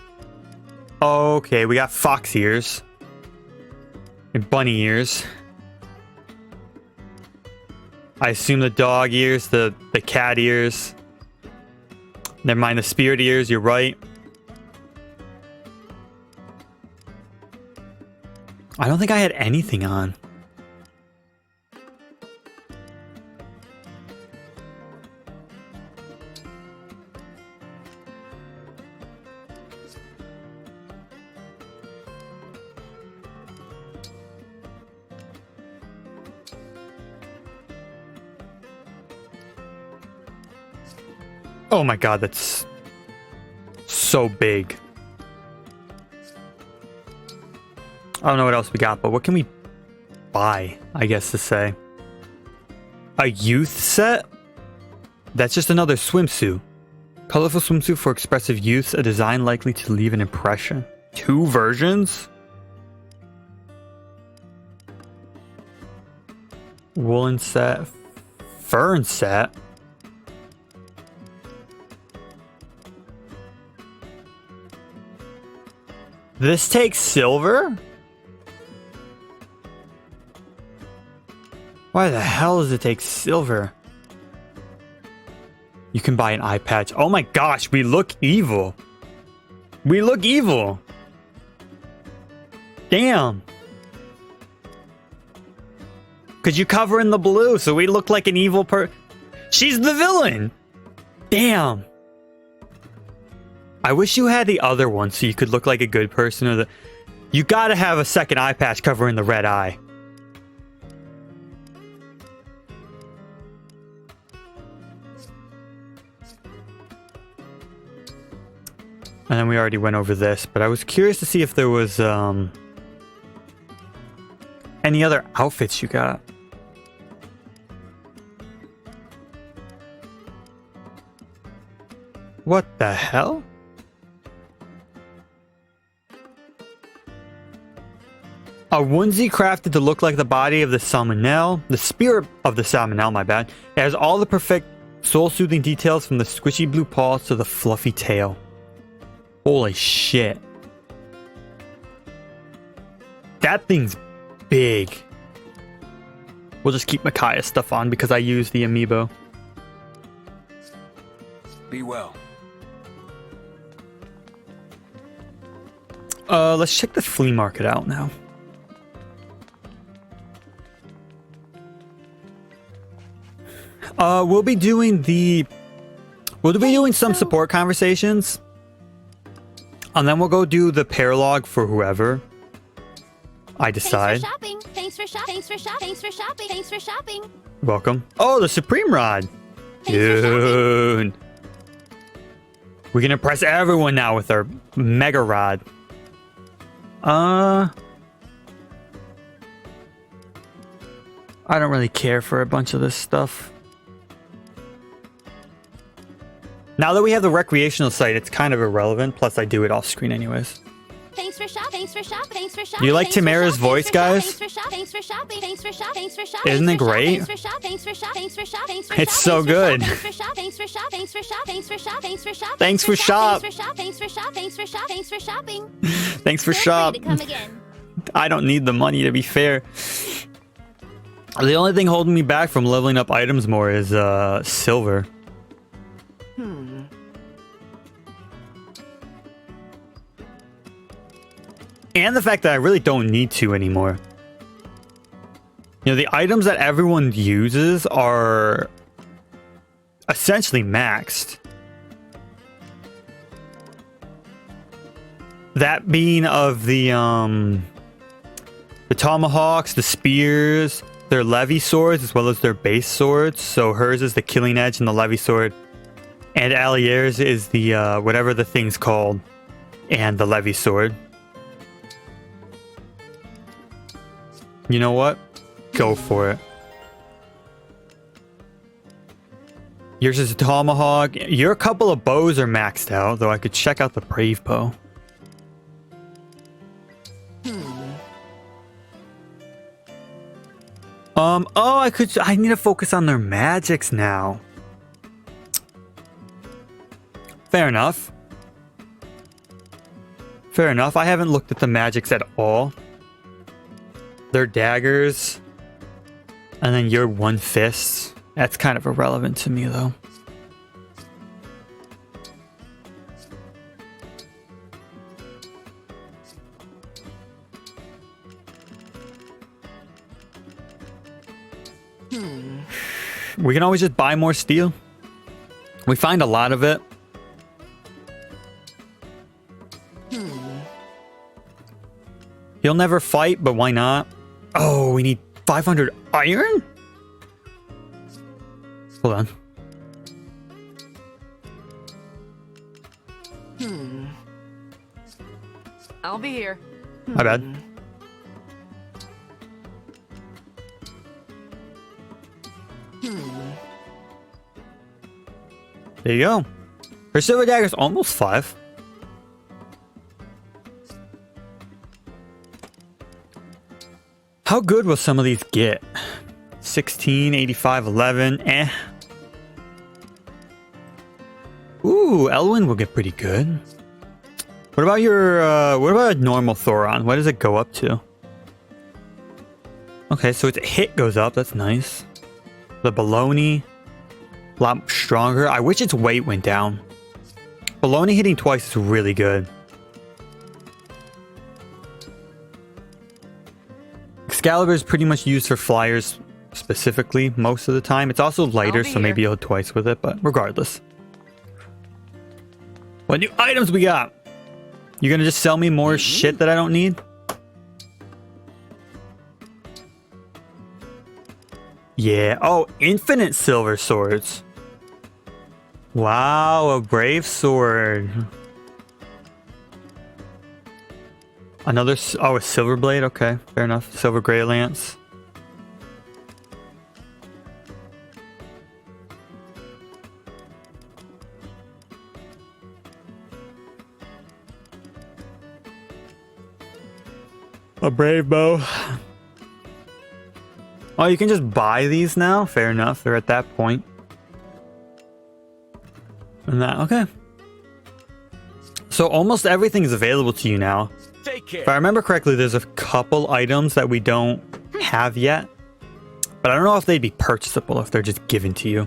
Okay, we got fox ears. And bunny ears. I assume the dog ears, the cat ears. Never mind, the spirit ears, you're right. I don't think I had anything on. Oh my god, that's so big. I don't know what else we got, but what can we buy, I guess to say? A youth set? That's just another swimsuit. Colorful swimsuit for expressive youths, a design likely to leave an impression. 2 versions? Woolen set. Fern set. This takes silver? Why the hell does it take silver? You can buy an eye patch. Oh my gosh, we look evil. We look evil. Damn. Could you cover in the blue so we look like an evil She's the villain. Damn. I wish you had the other one so you could look like a good person. Or you gotta have a second eye patch covering the red eye. And then we already went over this, but I was curious to see if there was any other outfits you got. What the hell? A onesie crafted to look like the body of the salmonelle. The spirit of the salmonelle, my bad. It has all the perfect soul-soothing details from the squishy blue paws to the fluffy tail. Holy shit. That thing's big. We'll just keep Micaiah's stuff on because I use the amiibo. Be well. Let's check the flea market out now. We'll be doing some support conversations. And then we'll go do the paralog for whoever I decide. Thanks for shopping. Thanks for shopping. Welcome. Oh, the Supreme Rod. Dude. We can impress everyone now with our Mega Rod. I don't really care for a bunch of this stuff. Now that we have the recreational site, it's kind of irrelevant. Plus, I do it off screen anyways. Thanks for shopping. You like Tamara's voice, guys? Isn't it great? It's so good. Thanks for shop. Thanks for shop. I don't need the money, to be fair. The only thing holding me back from leveling up items more is silver. And the fact that I really don't need to anymore. You know, the items that everyone uses are essentially maxed. That being of the tomahawks, the spears, their levy swords, as well as their base swords. So hers is the killing edge and the levy sword. And Alier's is the, whatever the thing's called, and the levy sword. You know what? Go for it. Yours is a tomahawk. Your couple of bows are maxed out, though I could check out the brave bow. Oh, I need to focus on their magics now. Fair enough. Fair enough. I haven't looked at the magics at all. Their daggers. And then your one fist. That's kind of irrelevant to me, though. We can always just buy more steel. We find a lot of it. He'll never fight, but why not? Oh, we need 500 iron? Hold on. I'll be here. My bad. There you go. Her silver dagger's almost 5. How good will some of these get? 16, 85, 11, eh. Ooh, Elwyn will get pretty good. What about your, what about a normal Thoron? What does it go up to? Okay, so its hit goes up, that's nice. The Baloney, a lot stronger. I wish its weight went down. Baloney hitting twice is really good. Excalibur is pretty much used for flyers specifically most of the time. It's also lighter, so maybe you'll hit twice with it, but regardless. What new items we got? You're gonna just sell me more shit that I don't need? Yeah. Oh, infinite silver swords. Wow, a brave sword. Another, oh, a silver blade. Okay, fair enough. Silver gray lance. A brave bow. Oh, you can just buy these now? Fair enough. They're at that point. And that, okay. So almost everything is available to you now. Take care. If I remember correctly, there's a couple items that we don't have yet. But I don't know if they'd be purchasable if they're just given to you.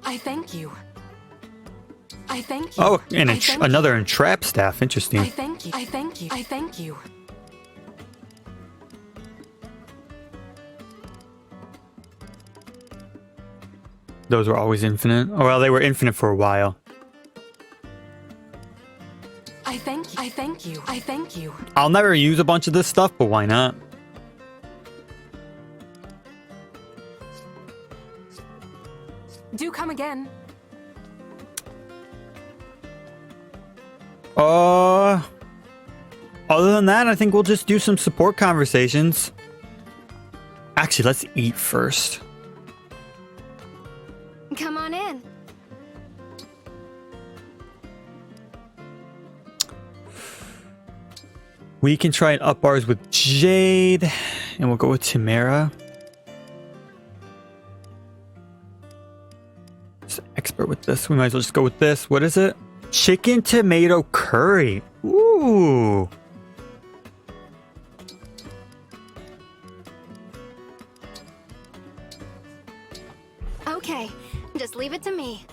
I thank you. I thank you. Oh, and another entrap staff. Interesting. I thank you. I thank you. I thank you. Those were always infinite. Oh, well, they were infinite for a while. I thank you. I thank you. I thank you. I'll never use a bunch of this stuff, but why not? Do come again. Other than that, I think we'll just do some support conversations. Actually, let's eat first. Come on in. We can try and up ours with Jade, and we'll go with Tamara. Just expert with this. We might as well just go with this. What is it? Chicken tomato curry. Ooh. Okay, just leave it to me.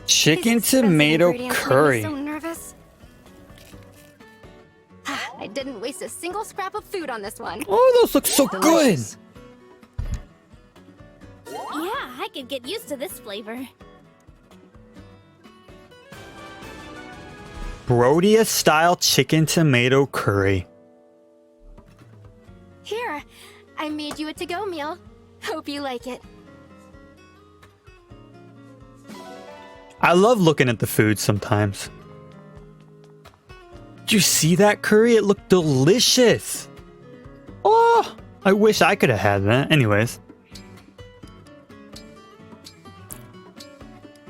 Chicken These expensive tomato ingredients make me curry. so nervous. I didn't waste a single scrap of food on this one. Oh, those look so Delicious. good. Yeah, I could get used to this flavor. Brodia style chicken tomato curry. Here, I made you a to-go meal. Hope you like it. I love looking at the food sometimes. Did you see that curry? It looked delicious. Oh, I wish I could have had that. Anyways.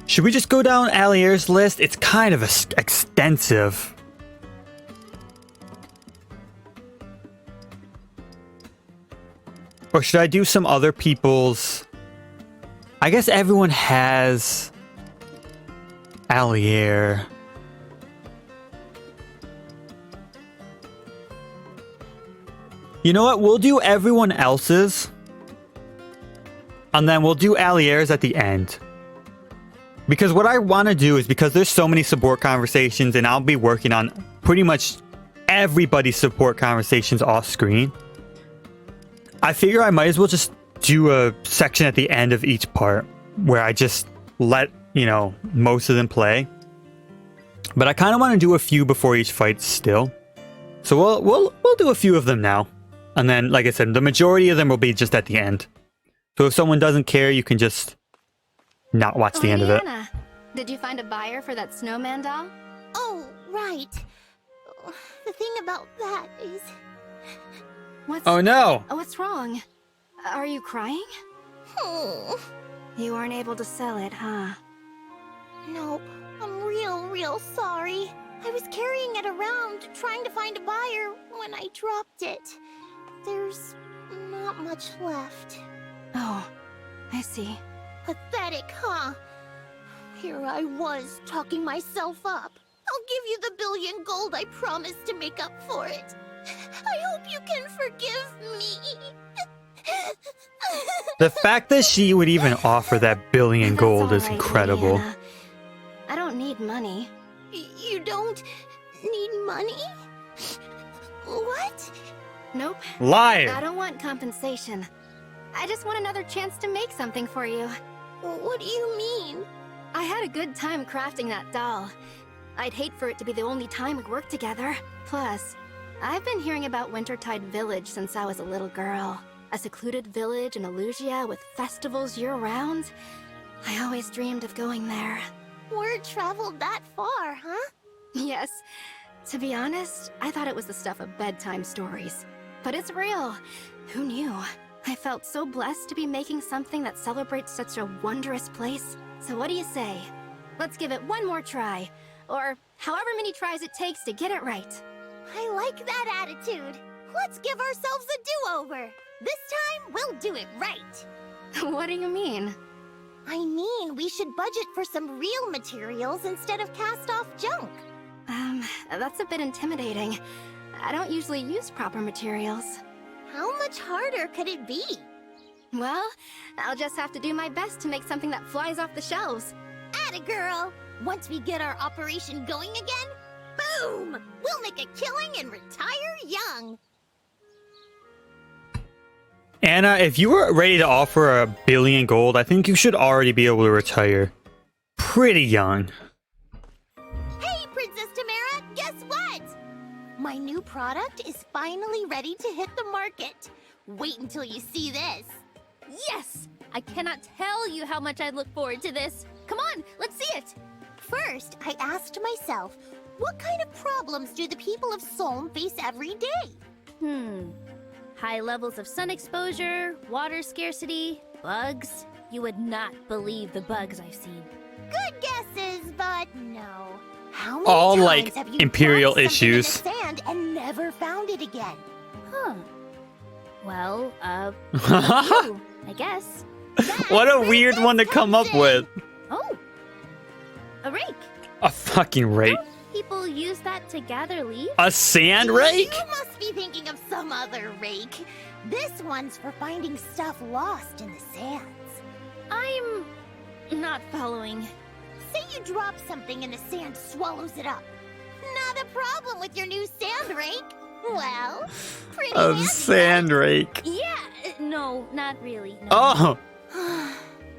Should we just go down Alier's list? It's kind of extensive. Or should I do some other people's? I guess everyone has Alier. You know what? We'll do everyone else's. And then we'll do Alier's at the end. Because what I want to do is, because there's so many support conversations and I'll be working on pretty much everybody's support conversations off screen. I figure I might as well just do a section at the end of each part where I just let, you know, most of them play. But I kind of want to do a few before each fight still. So we'll do a few of them now. And then, like I said, the majority of them will be just at the end. So if someone doesn't care, you can just not watch the end of it. Diana, did you find a buyer for that snowman doll? Oh, right. The thing about that is... Oh no! What's wrong? Are you crying? You weren't able to sell it, huh? Nope. I'm real sorry. I was carrying it around, trying to find a buyer, when I dropped it. There's not much left. Oh, I see. Pathetic, huh? Here I was, talking myself up. I'll give you the billion gold I promised to make up for it. I hope you can forgive me. The fact that she would even offer that billion gold is All right, incredible. Diana. I don't need money. You don't need money? What? Nope. Liar! I don't want compensation. I just want another chance to make something for you. What do you mean? I had a good time crafting that doll. I'd hate for it to be the only time we work together. Plus, I've been hearing about Wintertide Village since I was a little girl. A secluded village in Elusia with festivals year-round. I always dreamed of going there. Word traveled that far, huh? Yes. To be honest, I thought it was the stuff of bedtime stories. But it's real. Who knew? I felt so blessed to be making something that celebrates such a wondrous place. So what do you say? Let's give it one more try. Or however many tries it takes to get it right. I like that attitude. Let's give ourselves a do-over. This time, we'll do it right. What do you mean? I mean, we should budget for some real materials instead of cast-off junk. That's a bit intimidating. I don't usually use proper materials. How much harder could it be? Well, I'll just have to do my best to make something that flies off the shelves. Atta girl! Once we get our operation going again, boom! We'll make a killing and retire young. Anna, if you were ready to offer 1 billion gold, I think you should already be able to retire pretty young. Hey, Princess Tamara, guess what? My new product is finally ready to hit the market. Wait until you see this. Yes! I cannot tell you how much I look forward to this. Come on, let's see it. First, I asked myself, what kind of problems do the people of Solm face every day? High levels of sun exposure, water scarcity, bugs. You would not believe the bugs I've seen. Good guesses, but no. How many All, times like, have you imperial dropped something issues. in the sand and never found it again? Huh. Well, you, I guess. What a weird one to come up with. Oh, a rake. A fucking rake. People use that to gather leaves? A sand rake? You must be thinking of some other rake. This one's for finding stuff lost in the sands. I'm not following. Say you drop something and the sand swallows it up. Not a problem with your new sand rake. Well, pretty A handy, sand rake. Yeah, no, not really. No. Oh!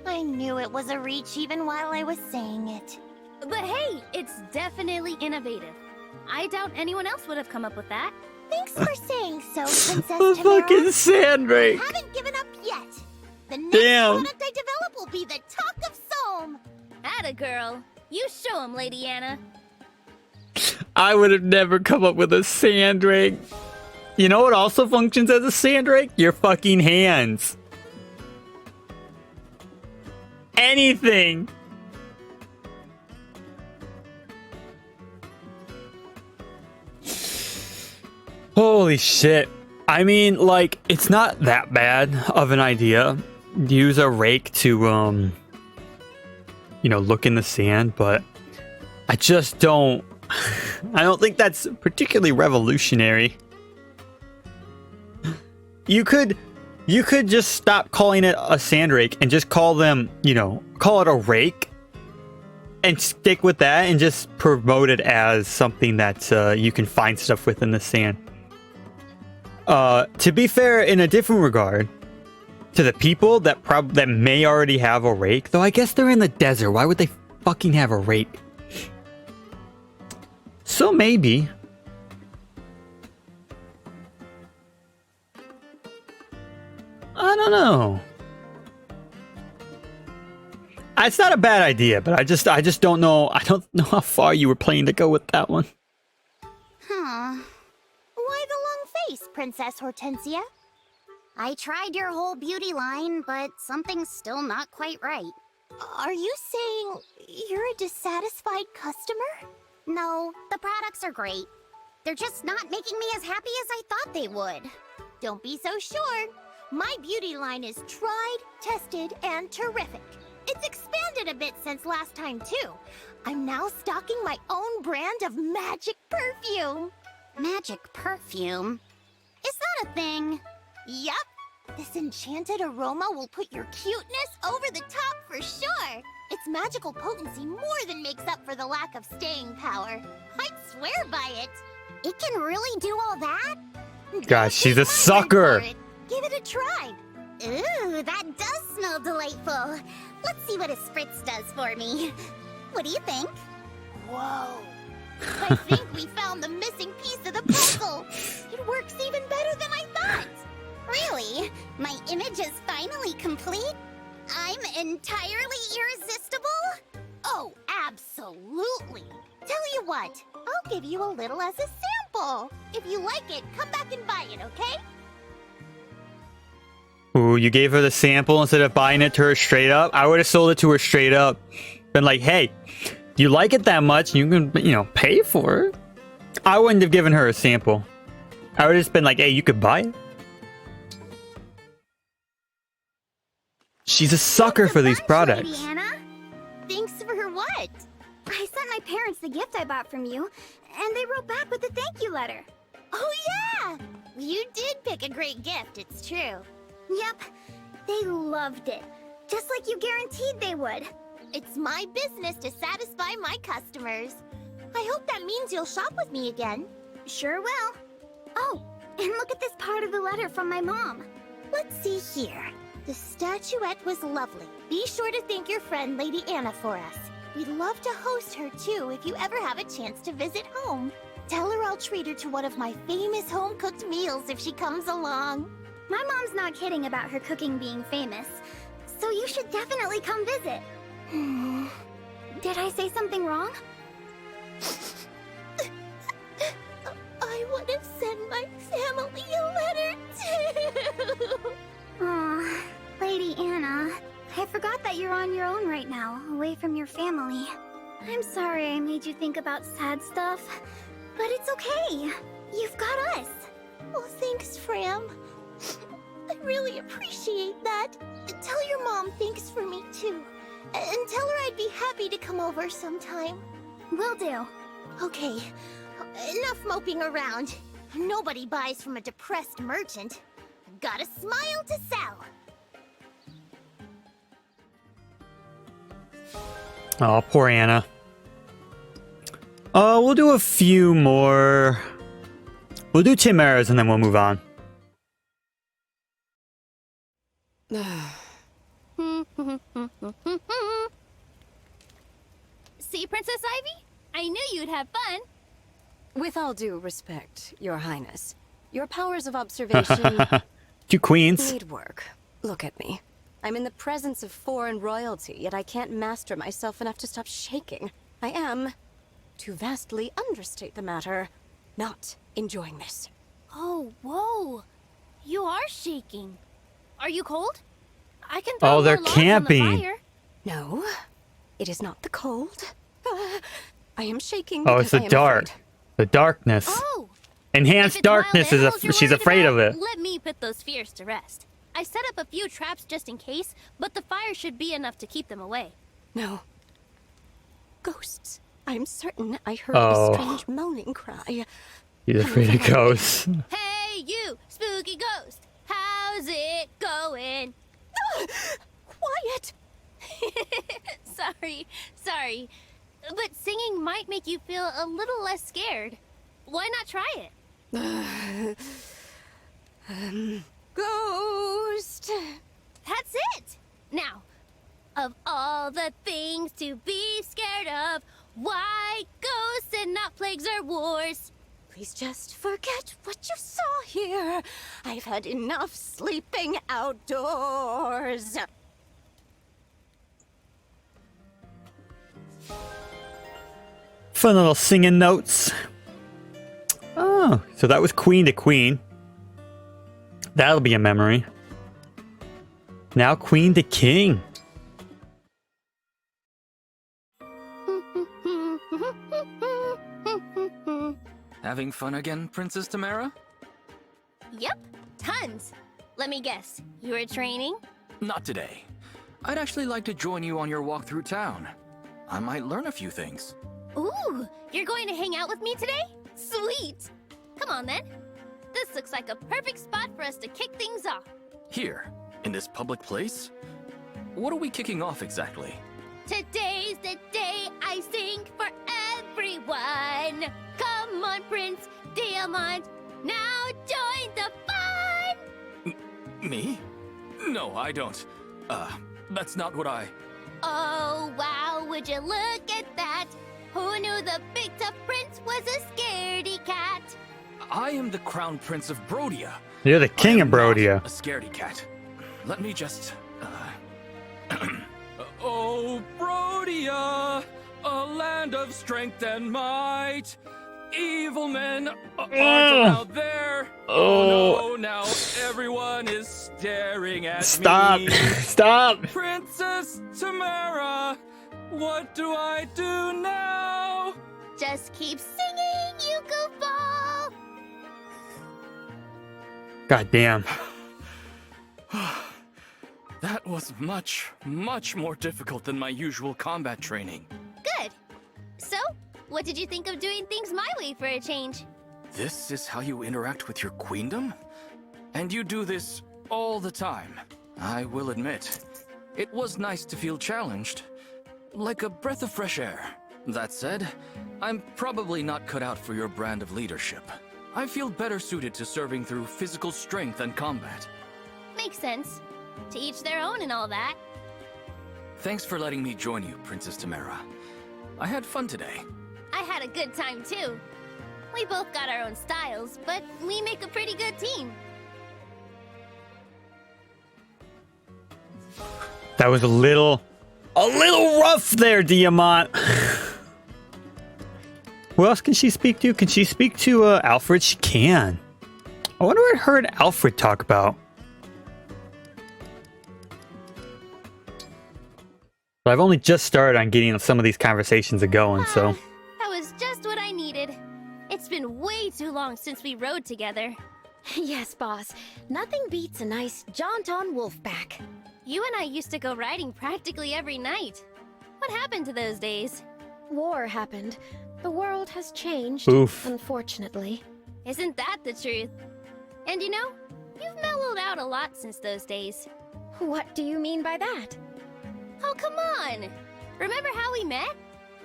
I knew it was a reach even while I was saying it. But hey, it's definitely innovative. I doubt anyone else would have come up with that. Thanks for saying so, Princess A Tamara. fucking sand rake. I haven't given up yet. The next Damn. product I develop will be the talk of Solm. Atta girl. You show him, Lady Anna. I would have never come up with a sand rake. You know what also functions as a sand rake? Your fucking hands. Anything. Holy shit. I mean, like, it's not that bad of an idea. Use a rake to, you know, look in the sand, but I just don't... I don't think that's particularly revolutionary. You could just stop calling it a sand rake and just call them, you know, call it a rake and stick with that and just promote it as something that you can find stuff with in the sand. To be fair, in a different regard, to the people that may already have a rake, though I guess they're in the desert. Why would they fucking have a rake? So maybe. I don't know. It's not a bad idea, but I just don't know. I don't know how far you were planning to go with that one. Huh. Why the long face, Princess Hortensia? I tried your whole beauty line, but something's still not quite right. Are you saying you're a dissatisfied customer? No, the products are great. They're just not making me as happy as I thought they would. Don't be so sure. My beauty line is tried, tested, and terrific. It's expanded a bit since last time, too. I'm now stocking my own brand of magic perfume. Magic perfume? Is that a thing? Yup. This enchanted aroma will put your cuteness over the top for sure. Its magical potency more than makes up for the lack of staying power. I'd swear by it. It can really do all that? Gosh, she's a sucker. Give it a try. Ooh, that does smell delightful. Let's see what a spritz does for me. What do you think? Whoa. I think we found the missing piece of the puzzle. It works even better than I thought. Really? My image is finally complete? I'm entirely irresistible? Oh, absolutely. Tell you what, I'll give you a little as a sample. If you like it, come back and buy it, okay? Ooh, you gave her the sample instead of buying it to her straight up? I would have sold it to her straight up. Been like, hey, you like it that much, you can, you know, pay for it. I wouldn't have given her a sample. I would have just been like, hey, you could buy it. She's a sucker for these products. Lady Anna? Thanks for what? I sent my parents the gift I bought from you, and they wrote back with a thank you letter. Oh yeah! You did pick a great gift, it's true. Yep, they loved it. Just like you guaranteed they would. It's my business to satisfy my customers. I hope that means you'll shop with me again. Sure will. Oh, and look at this part of the letter from my mom. Let's see here. The statuette was lovely. Be sure to thank your friend Lady Anna for us. We'd love to host her too if you ever have a chance to visit home. Tell her I'll treat her to one of my famous home-cooked meals if she comes along. My mom's not kidding about her cooking being famous, so you should definitely come visit. Did I say something wrong? I would have sent my family a letter too. Aw, Lady Anna, I forgot that you're on your own right now, away from your family. I'm sorry I made you think about sad stuff, but it's okay. You've got us. Well, thanks, Fram. I really appreciate that. Tell your mom thanks for me too. And tell her I'd be happy to come over sometime. Will do. Okay, enough moping around. Nobody buys from a depressed merchant. Got a smile to sell. Oh, poor Anna. We'll do a few more. We'll do chimeras and then we'll move on. See, Princess Ivy? I knew you'd have fun. With all due respect, Your Highness, your powers of observation 2 queens. need work. Look at me. I'm in the presence of foreign royalty, yet I can't master myself enough to stop shaking. I am, to vastly understate the matter, not enjoying this. Oh, whoa. You are shaking. Are you cold? I can throw Oh, they're more logs on the camping. fire. No, it is not the cold. I am shaking Oh, because it's the I am dark. afraid. The darkness. Oh, Enhanced if it's wild darkness is animals you're she's worried afraid about, of it. Let me put those fears to rest. I set up a few traps just in case, but the fire should be enough to keep them away. No. Ghosts. I'm certain I heard Oh. a strange moaning cry. He's afraid of ghosts. Hey, you, spooky ghost. How's it going? Quiet! Sorry. But singing might make you feel a little less scared. Why not try it? Ghost! That's it! Now, of all the things to be scared of, why ghosts and not plagues or wars? Please just forget what you saw here. I've had enough sleeping outdoors. Fun little singing notes. Oh, so that was queen to queen. That'll be a memory. Now queen to king. Having fun again, Princess Tamara? Yep, tons. Let me guess, you were training? Not today. I'd actually like to join you on your walk through town. I might learn a few things. Ooh, you're going to hang out with me today? Sweet! Come on then. This looks like a perfect spot for us to kick things off. Here, in this public place? What are we kicking off exactly? Today's the day I sing for everyone. Come on, Prince Diamond. Now join the fun! Me? No, I don't. That's not what I... Oh, wow, would you look at that? Who knew the big tough prince was a scaredy cat? I am the Crown Prince of Brodia. You're the king of Brodia. A scaredy cat. Let me just... Oh, Brodia, a land of strength and might. Evil men aren't allowed there. Oh no, now everyone is staring at me. Stop! Princess Tamara, what do I do now? Just keep singing, you goofball! God damn. That was much, much more difficult than my usual combat training. Good. So, what did you think of doing things my way for a change? This is how you interact with your queendom? And you do this all the time. I will admit, it was nice to feel challenged. Like a breath of fresh air. That said, I'm probably not cut out for your brand of leadership. I feel better suited to serving through physical strength and combat. Makes sense. To each their own and all that. Thanks for letting me join you, Princess Tamara. I had fun today. I had a good time too. We both got our own styles, but we make a pretty good team. That was a little rough there, Diamant. Who else can she speak to? Can she speak to Alfred? She can. I wonder what I heard Alfred talk about. But I've only just started on getting some of these conversations going, so. That was just what I needed. It's been way too long since we rode together. Yes, boss. Nothing beats a nice jaunt on Wolfback. You and I used to go riding practically every night. What happened to those days? War happened. The world has changed, Oof. unfortunately. Isn't that the truth? And you know, you've mellowed out a lot since those days. What do you mean by that? Oh, come on! Remember how we met?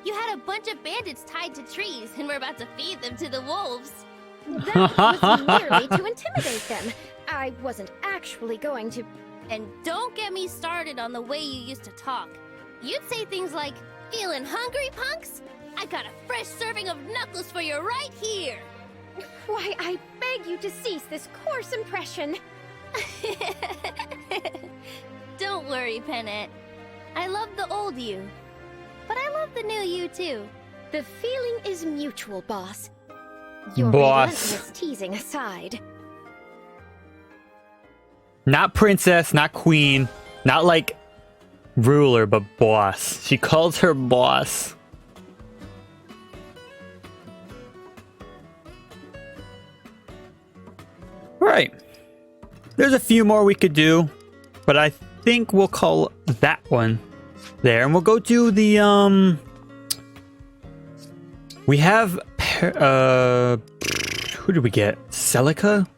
You had a bunch of bandits tied to trees, and we're about to feed them to the wolves. That was merely to intimidate them. I wasn't actually going to... And don't get me started on the way you used to talk. You'd say things like, "Feeling hungry, punks? I got a fresh serving of knuckles for you right here!" Why, I beg you to cease this coarse impression. Don't worry, Pennant. I love the old you. But I love the new you, too. The feeling is mutual, boss. Your Boss. relentless teasing aside. Not princess, not queen, not like ruler, but boss. She calls her boss. Right. There's a few more we could do, but I think we'll call that one there, and we'll go to the we have who did we get? Celica?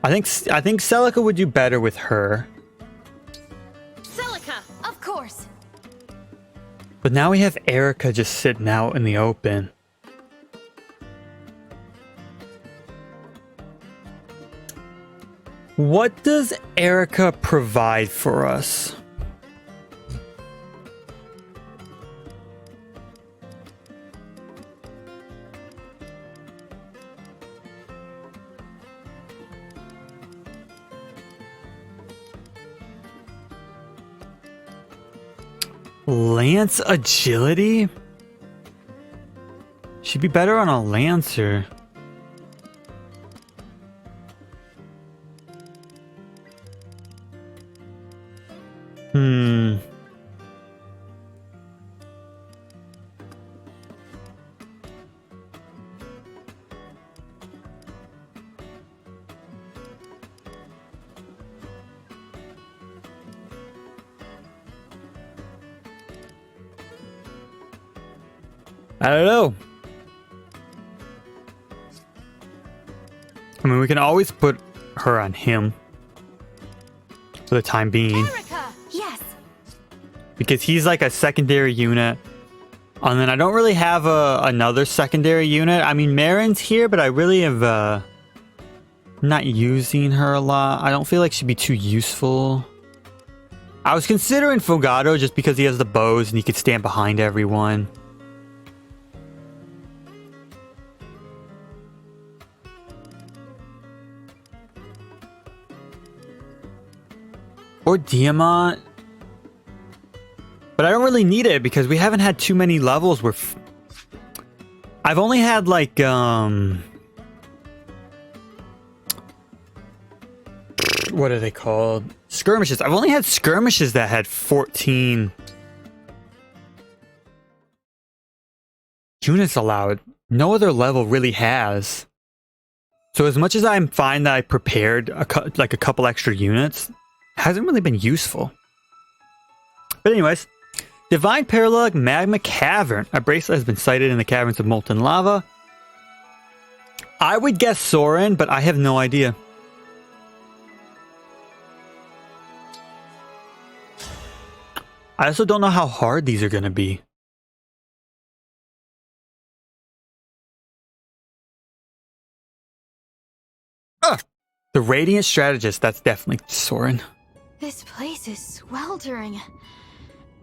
I think Celica would do better with her. Celica, of course. But now we have Erica just sitting out in the open. What does Erica provide for us? Lance agility? She'd be better on a Lancer. I don't know. I mean, we can always put her on him for the time being. Erica! Yes! Because he's like a secondary unit. And then I don't really have another secondary unit. I mean, Marin's here, but I really have not using her a lot. I don't feel like she'd be too useful. I was considering Fogado just because he has the bows and he could stand behind everyone. Or Diamant. But I don't really need it because we haven't had too many levels where... I've only had like, what are they called? Skirmishes. I've only had skirmishes that had 14 units allowed. No other level really has. So as much as I'm fine that I prepared like a couple extra units, hasn't really been useful. But anyways, Divine Paralog Magma Cavern. A bracelet has been sighted in the caverns of molten lava. I would guess Soren, but I have no idea. I also don't know how hard these are going to be. The Radiant Strategist, that's definitely Soren. This place is sweltering.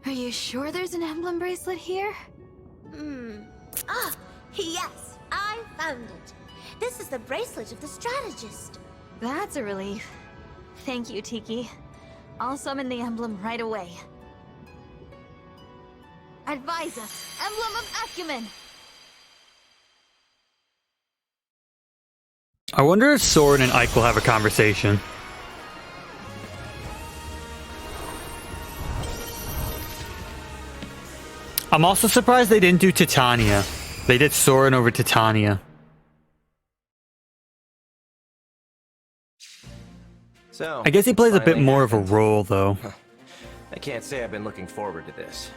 Are you sure there's an emblem bracelet here? Ah, yes, I found it. This is the bracelet of the strategist. That's a relief. Thank you, Tiki. I'll summon the emblem right away. Advise us, Emblem of Acumen! I wonder if Soren and Ike will have a conversation. I'm also surprised they didn't do Titania. They did Soren over Titania. So, I guess he plays a bit finally more of a happened. role, though, I can't say I've been looking forward to this.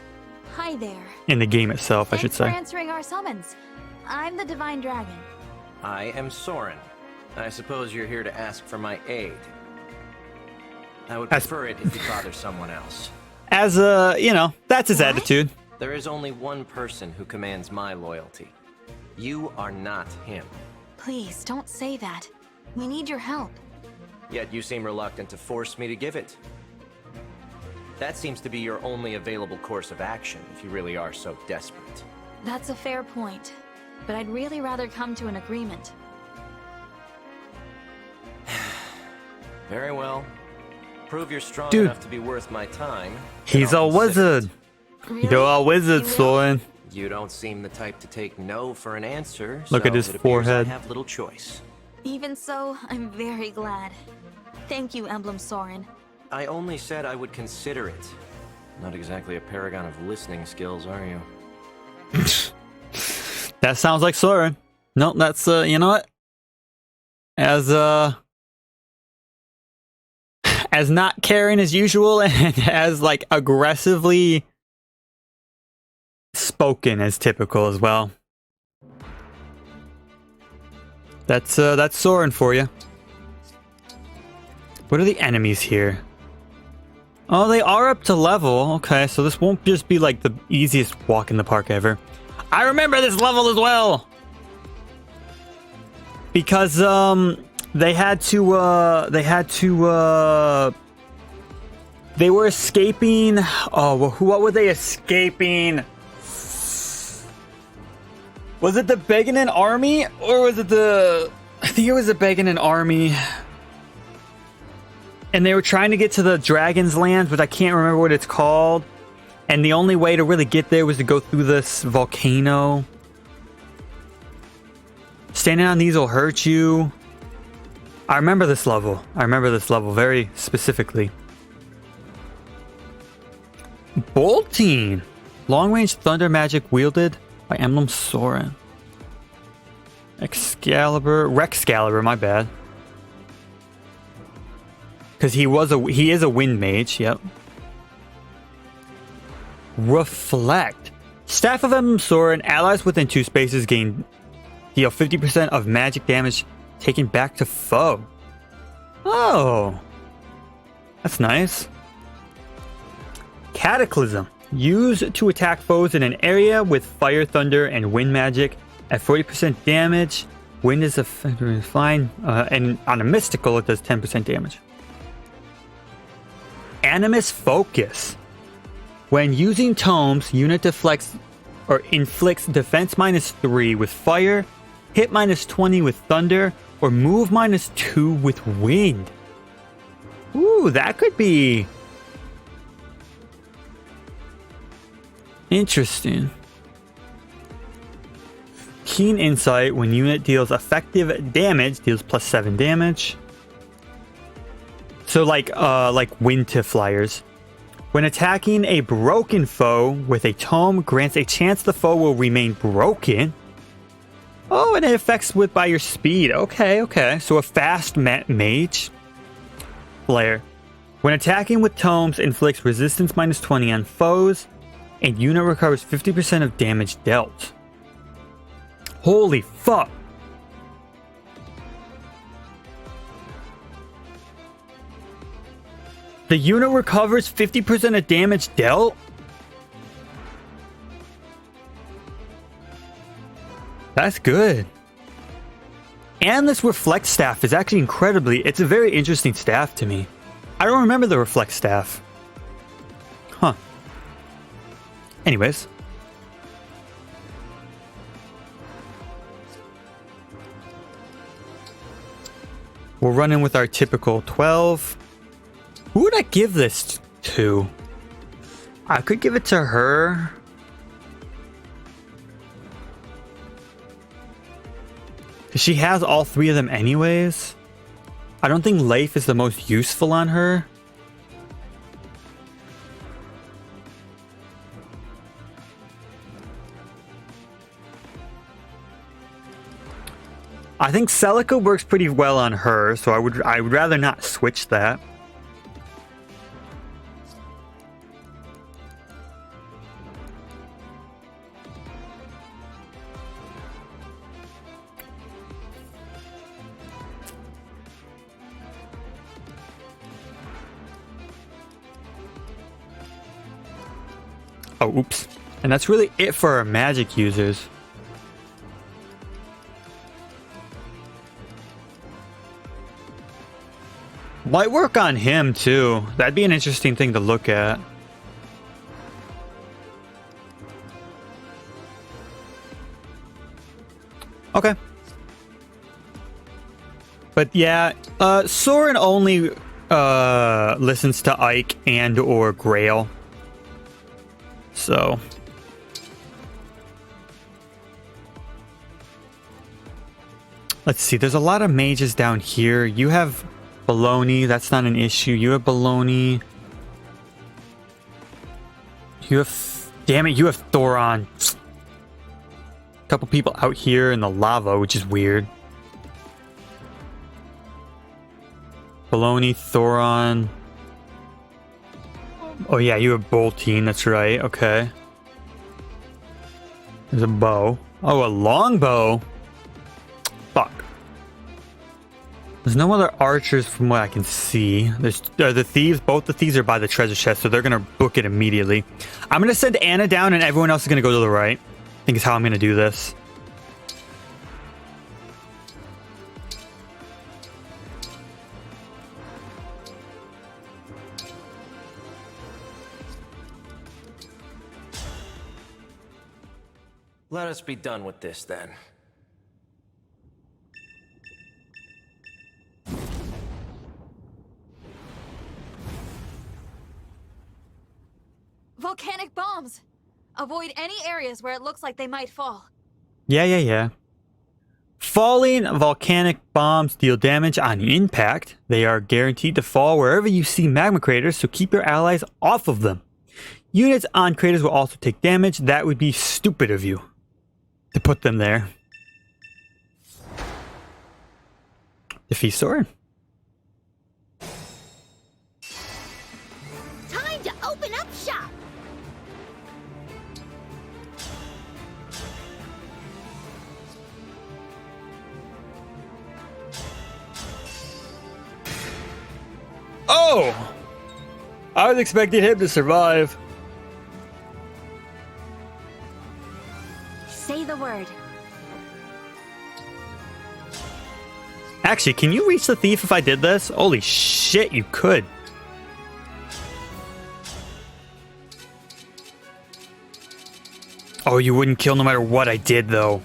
Hi there. in the game itself, I should Thanks for say. answering our summons. I'm the Divine Dragon. I am Soren. I suppose you're here to ask for my aid. I would prefer it if you bother someone else. As you know, that's his attitude. There is only one person who commands my loyalty. You are not him. Please, don't say that. We need your help. Yet you seem reluctant to force me to give it. That seems to be your only available course of action if you really are so desperate. That's a fair point. But I'd really rather come to an agreement. Very well. Prove you're strong Dude. enough to be worth my time. He's a wizard. You're a wizard, Soren. You don't seem the type to take no for an answer. Look at so his it appears forehead. I have little choice. Even so, I'm very glad. Thank you, Emblem Soren. I only said I would consider it. Not exactly a paragon of listening skills, are you? That sounds like Soren. No, that's you know what? As not caring as usual and as like aggressively spoken as typical as well. That's Soren for you. What are the enemies here? Oh, they are up to level. Okay, so this won't just be like the easiest walk in the park ever. I remember this level as well. Because they were escaping. Oh, well, what were they escaping? Was it the Beganin army? Or was it the... I think it was the Beganin army. And they were trying to get to the Dragon's Land, but I can't remember what it's called. And the only way to really get there was to go through this volcano. Standing on these will hurt you. I remember this level. I remember this level very specifically. Bolting. Long-range thunder magic wielded by Emblem Soren. Rexcalibur, my bad. Because he is a wind mage, yep. Reflect. Staff of Emblem Soren, allies within 2 spaces deal 50% of magic damage taken back to foe. Oh. That's nice. Cataclysm. Used to attack foes in an area with fire, thunder, and wind magic at 40% damage. Wind is fine. And on a mystical, it does 10% damage. Animus Focus. When using tomes, unit deflects or inflicts defense -3 with fire, hit -20 with thunder, or move -2 with wind. Ooh, that could be interesting. Keen Insight. When unit deals effective damage, deals +7 damage. So like wind to flyers. When attacking a broken foe with a tome, grants a chance the foe will remain broken. Oh, and it affects by your speed. Okay. So a fast mage. Flare. When attacking with tomes, inflicts resistance -20 on foes, and unit recovers 50% of damage dealt. Holy fuck. The unit recovers 50% of damage dealt? That's good. And this reflect staff is actually it's a very interesting staff to me. I don't remember the reflect staff. Huh. Anyways. We'll run in with our typical 12. Who would I give this to? I could give it to her. She has all 3 of them anyways. I don't think Leif is the most useful on her. I think Celica works pretty well on her, so I would rather not switch that. Oh, oops. And that's really it for our magic users. Might work on him too. That'd be an interesting thing to look at. Okay. But yeah, Soren only listens to Ike and or Grail. So let's see, there's a lot of mages down here. You have Baloney, that's not an issue. You have Baloney. You have, damn it, you have Thoron. A couple people out here in the lava, which is weird. Baloney, Thoron. Oh yeah, you have Boltine, that's right, okay. There's a bow. Oh, a longbow? Fuck. There's no other archers from what I can see. There's the thieves, both the thieves are by the treasure chest, so they're gonna book it immediately. I'm gonna send Anna down and everyone else is gonna go to the right. I think is how I'm gonna do this. Let us be done with this, then. Volcanic bombs! Avoid any areas where it looks like they might fall. Yeah. Falling volcanic bombs deal damage on impact. They are guaranteed to fall wherever you see magma craters, so keep your allies off of them. Units on craters will also take damage. That would be stupid of you to put them there. Defeat Soren. Time to open up shop. Oh! I was expecting him to survive. Say the word. Actually, can you reach the thief if I did this? Holy shit, you could. Oh, you wouldn't kill no matter what I did, though.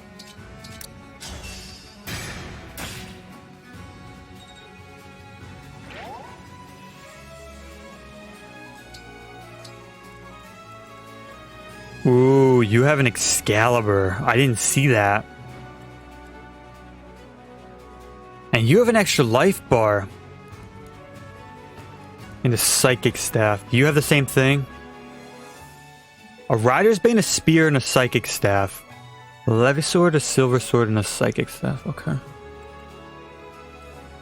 Ooh, you have an Excalibur. I didn't see that. And you have an extra life bar. And a psychic staff. Do you have the same thing? A rider's bane, a spear, and a psychic staff. A levy sword, a silver sword, and a psychic staff. Okay.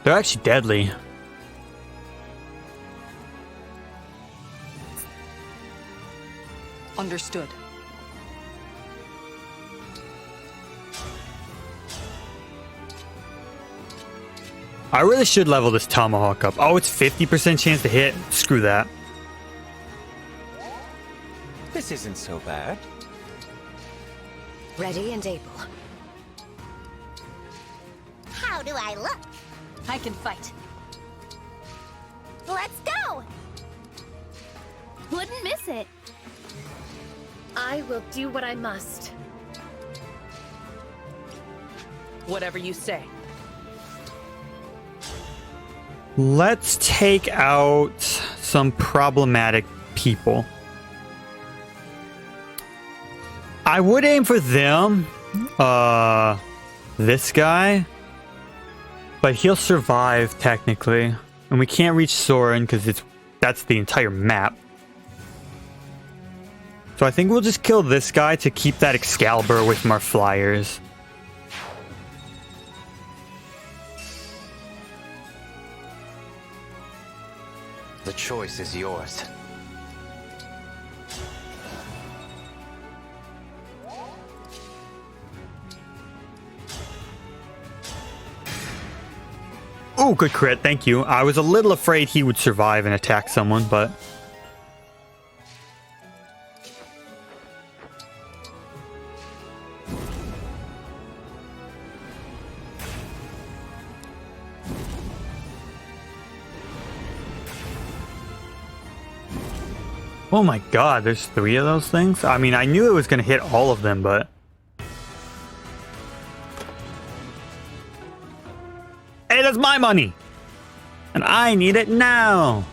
They're actually deadly. Understood. I really should level this tomahawk up. Oh, it's 50% chance to hit. Screw that. This isn't so bad. Ready and able. How How do I look? I can fight. Let's go! Wouldn't miss it. I will do what I must. Whatever you say. Let's take out some problematic people. I would aim for them. This guy. But he'll survive technically. And we can't reach Soren because that's the entire map. So I think we'll just kill this guy to keep that Excalibur away from our flyers. The choice is yours. Oh, good crit, thank you. I was a little afraid he would survive and attack someone, but... Oh my god, there's 3 of those things? I mean, I knew it was going to hit all of them, but... Hey, that's my money! And I need it now!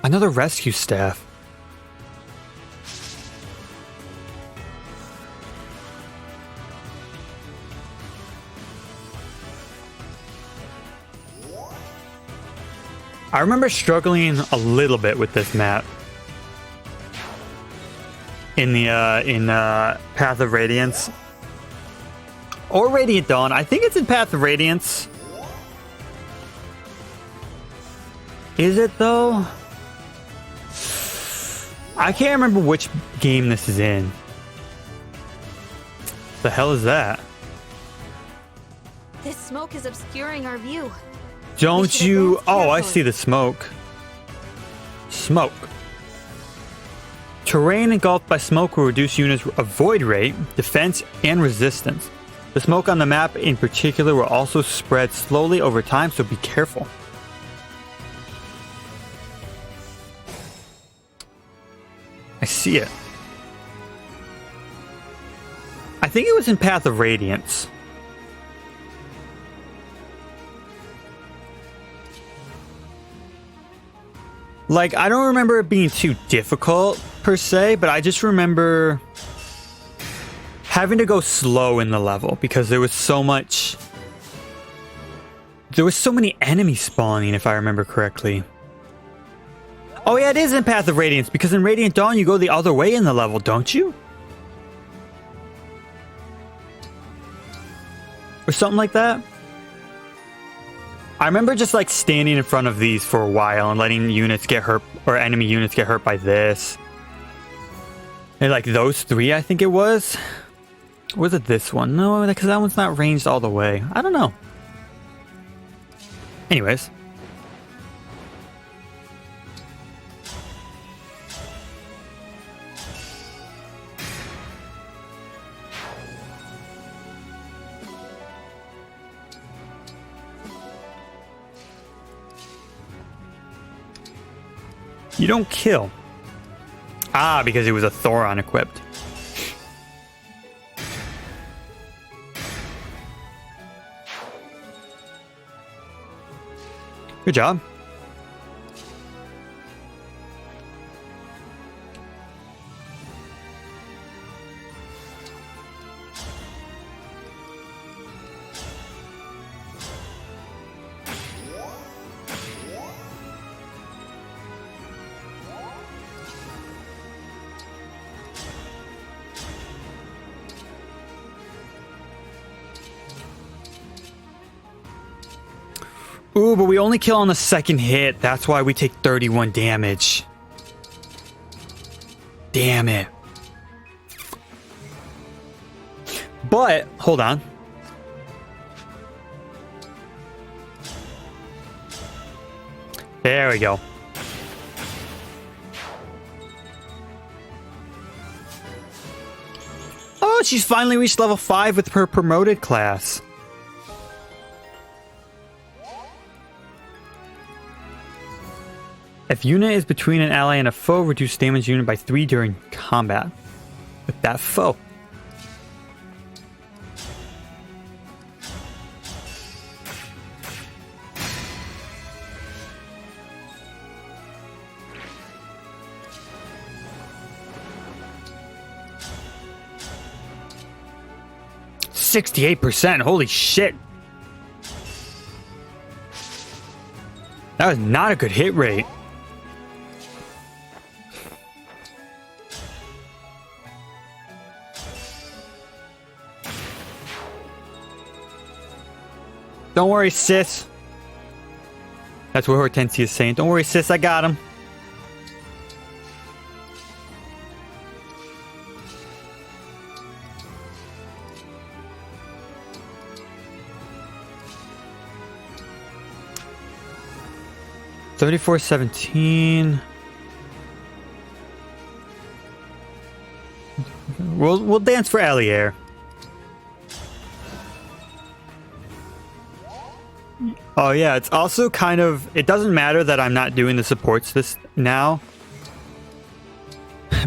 Another rescue staff. I remember struggling a little bit with this map. In the Path of Radiance. Or Radiant Dawn. I think it's in Path of Radiance. Is it though? I can't remember which game this is in. The hell is that? This smoke is obscuring our view. Don't you... Oh, I see the smoke. Smoke. Terrain engulfed by smoke will reduce units' avoid rate, defense, and resistance. The smoke on the map in particular will also spread slowly over time, so be careful. I see it. I think it was in Path of Radiance. Like, I don't remember it being too difficult, per se, but I just remember having to go slow in the level because there was so much... There was so many enemies spawning, if I remember correctly. Oh yeah, it is in Path of Radiance, because in Radiant Dawn you go the other way in the level, don't you? Or something like that? I remember just like standing in front of these for a while and letting units get hurt, or enemy units get hurt by this. And like those 3, I think it was. Or was it this one? No, because that one's not ranged all the way. I don't know. Anyways. You don't kill. Ah, because it was a Thoron equipped. Good job. Ooh, but we only kill on the second hit. That's why we take 31 damage. Damn it. But, hold on. There we go. Oh, she's finally reached level 5 with her promoted class. If unit is between an ally and a foe, reduce damage unit by 3 during combat with that foe. %68. Holy shit. That was not a good hit rate. Don't worry, sis. That's what Hortensia is saying. Don't worry, sis. I got him. $34.17. We'll dance for Allier. Oh yeah, it's also kind of, it doesn't matter that I'm not doing the supports this now,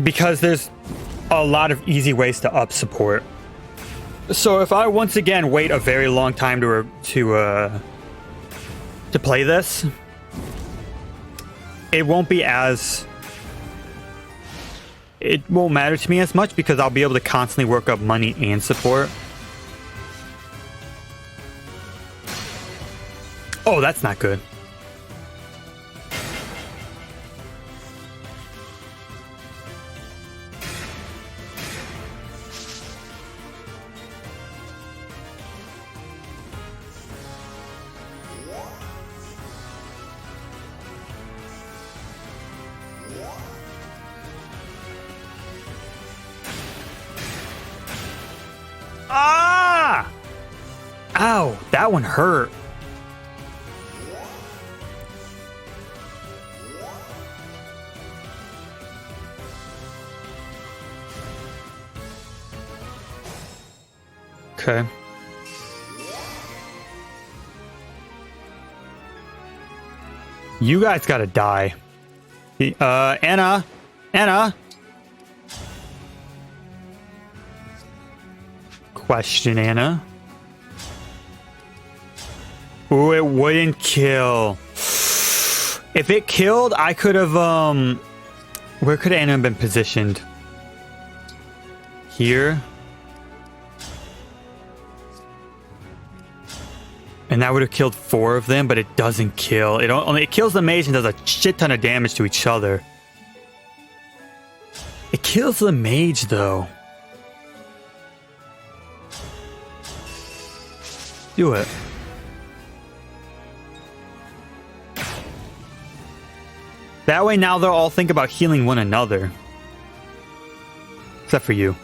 because there's a lot of easy ways to up support. So if I once again wait a very long time to play this, it won't matter to me as much because I'll be able to constantly work up money and support. Oh, that's not good. Ah! Ow, that one hurt. Okay. You guys gotta die. Anna! Question, Anna. Ooh, it wouldn't kill. If it killed, I could have, where could Anna have been positioned? Here? And that would have killed 4 of them, but it doesn't kill. It kills the mage and does a shit ton of damage to each other. It kills the mage, though. Do it. That way now they'll all think about healing one another. Except for you.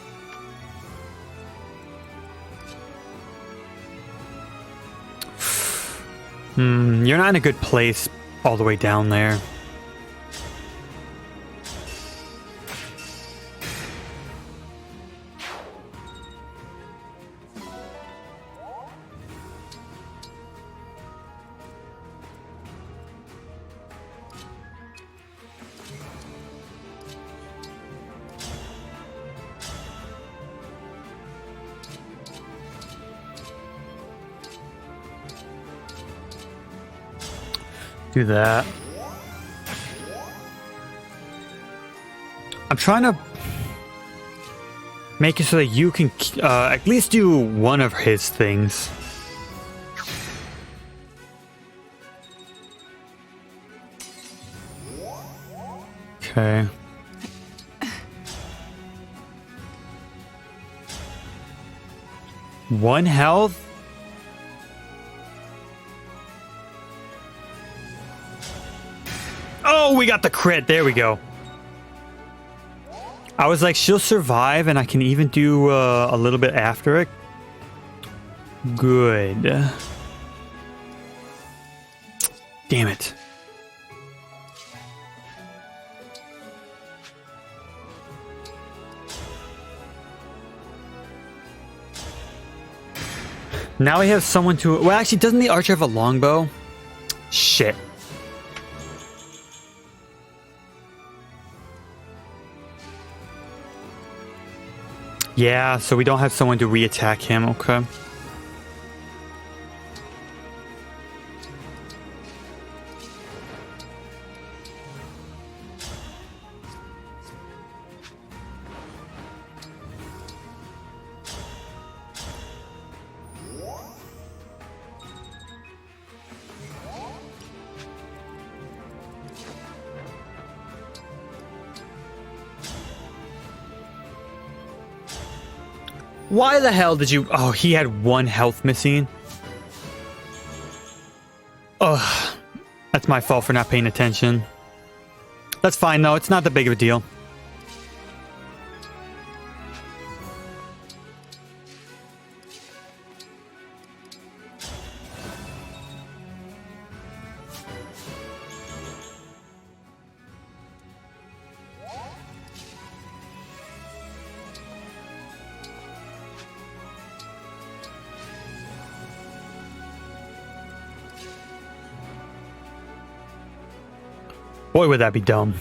You're not in a good place all the way down there. Do that. I'm trying to make it so that you can at least do one of his things. Okay. One health? Oh, we got the crit. There we go. I was like, she'll survive, and I can even do a little bit after it. Good. Damn it. Now we have someone to... Well, actually, doesn't the archer have a longbow? Shit. Yeah, so we don't have someone to re-attack him. Okay. Why the hell did you... Oh, he had 1 health missing. Ugh. That's my fault for not paying attention. That's fine, though. It's not that big of a deal. Boy, would that be dumb.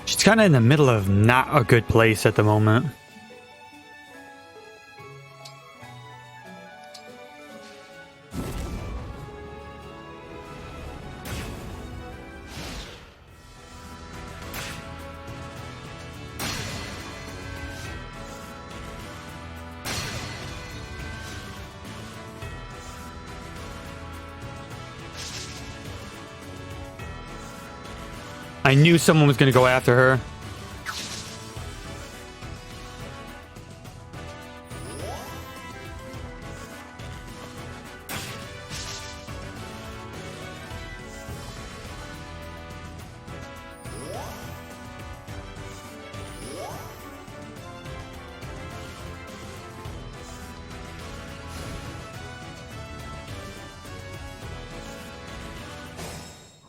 She's kind of in the middle of not a good place at the moment. I knew someone was going to go after her.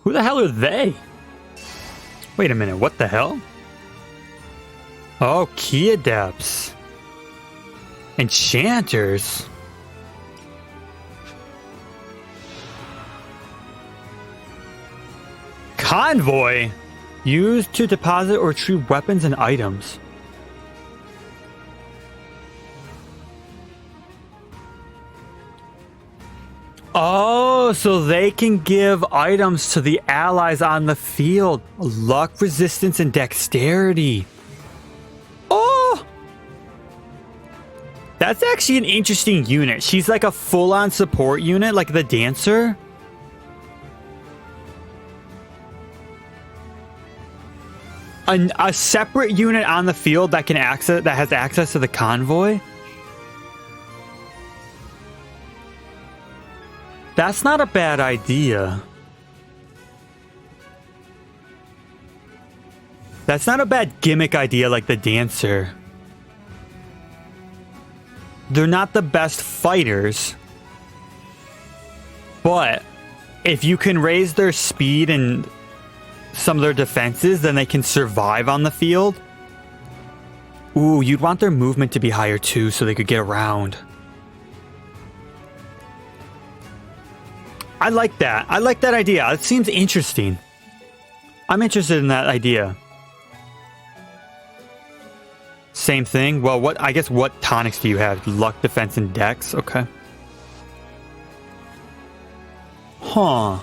Who the hell are they? Wait a minute, what the hell? Oh, key adepts. Enchanters. Convoy. Used to deposit or retrieve weapons and items. Oh, so they can give items to the allies on the field. Luck, resistance, and dexterity. Oh! That's actually an interesting unit. She's like a full-on support unit, like the dancer. A separate unit on the field that has access to the convoy. That's not a bad idea. That's not a bad gimmick idea like the dancer. They're not the best fighters. But if you can raise their speed and some of their defenses, then they can survive on the field. Ooh, you'd want their movement to be higher too so they could get around. I like that. I like that idea. It seems interesting. I'm interested in that idea. Same thing. Well, I guess what tonics do you have? Luck, defense, and dex. Okay. Huh.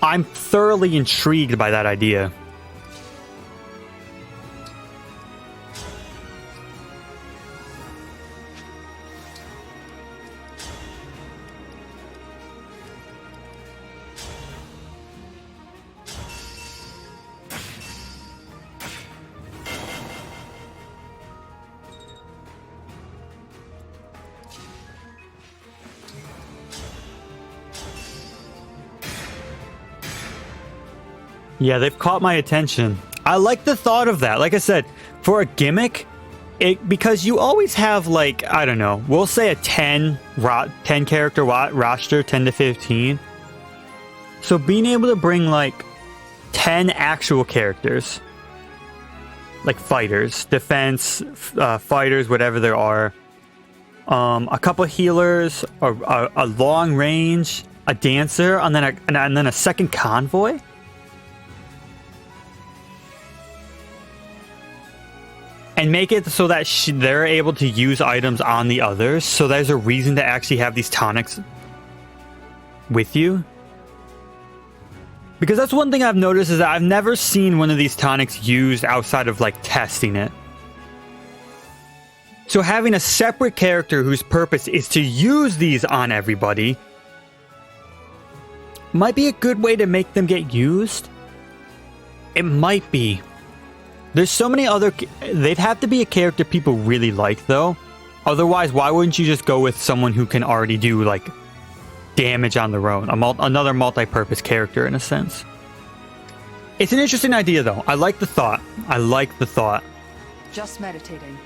I'm thoroughly intrigued by that idea. Yeah, they've caught my attention. I like the thought of that. Like I said, for a gimmick, because you always have, like, I don't know, we'll say a 10 character roster, 10 to 15. So being able to bring like 10 actual characters, like fighters, defense, fighters, whatever there are, a couple healers, a long range, a dancer, and then a second convoy? And make it so that they're able to use items on the others, so there's a reason to actually have these tonics with you. Because that's one thing I've noticed, is that I've never seen one of these tonics used outside of like testing it. So having a separate character whose purpose is to use these on everybody might be a good way to make them get used. It might be. There's so many other... They'd have to be a character people really like, though. Otherwise, why wouldn't you just go with someone who can already do, like, damage on their own? Another multi-purpose character, in a sense. It's an interesting idea, though. I like the thought. I like the thought. Just meditating.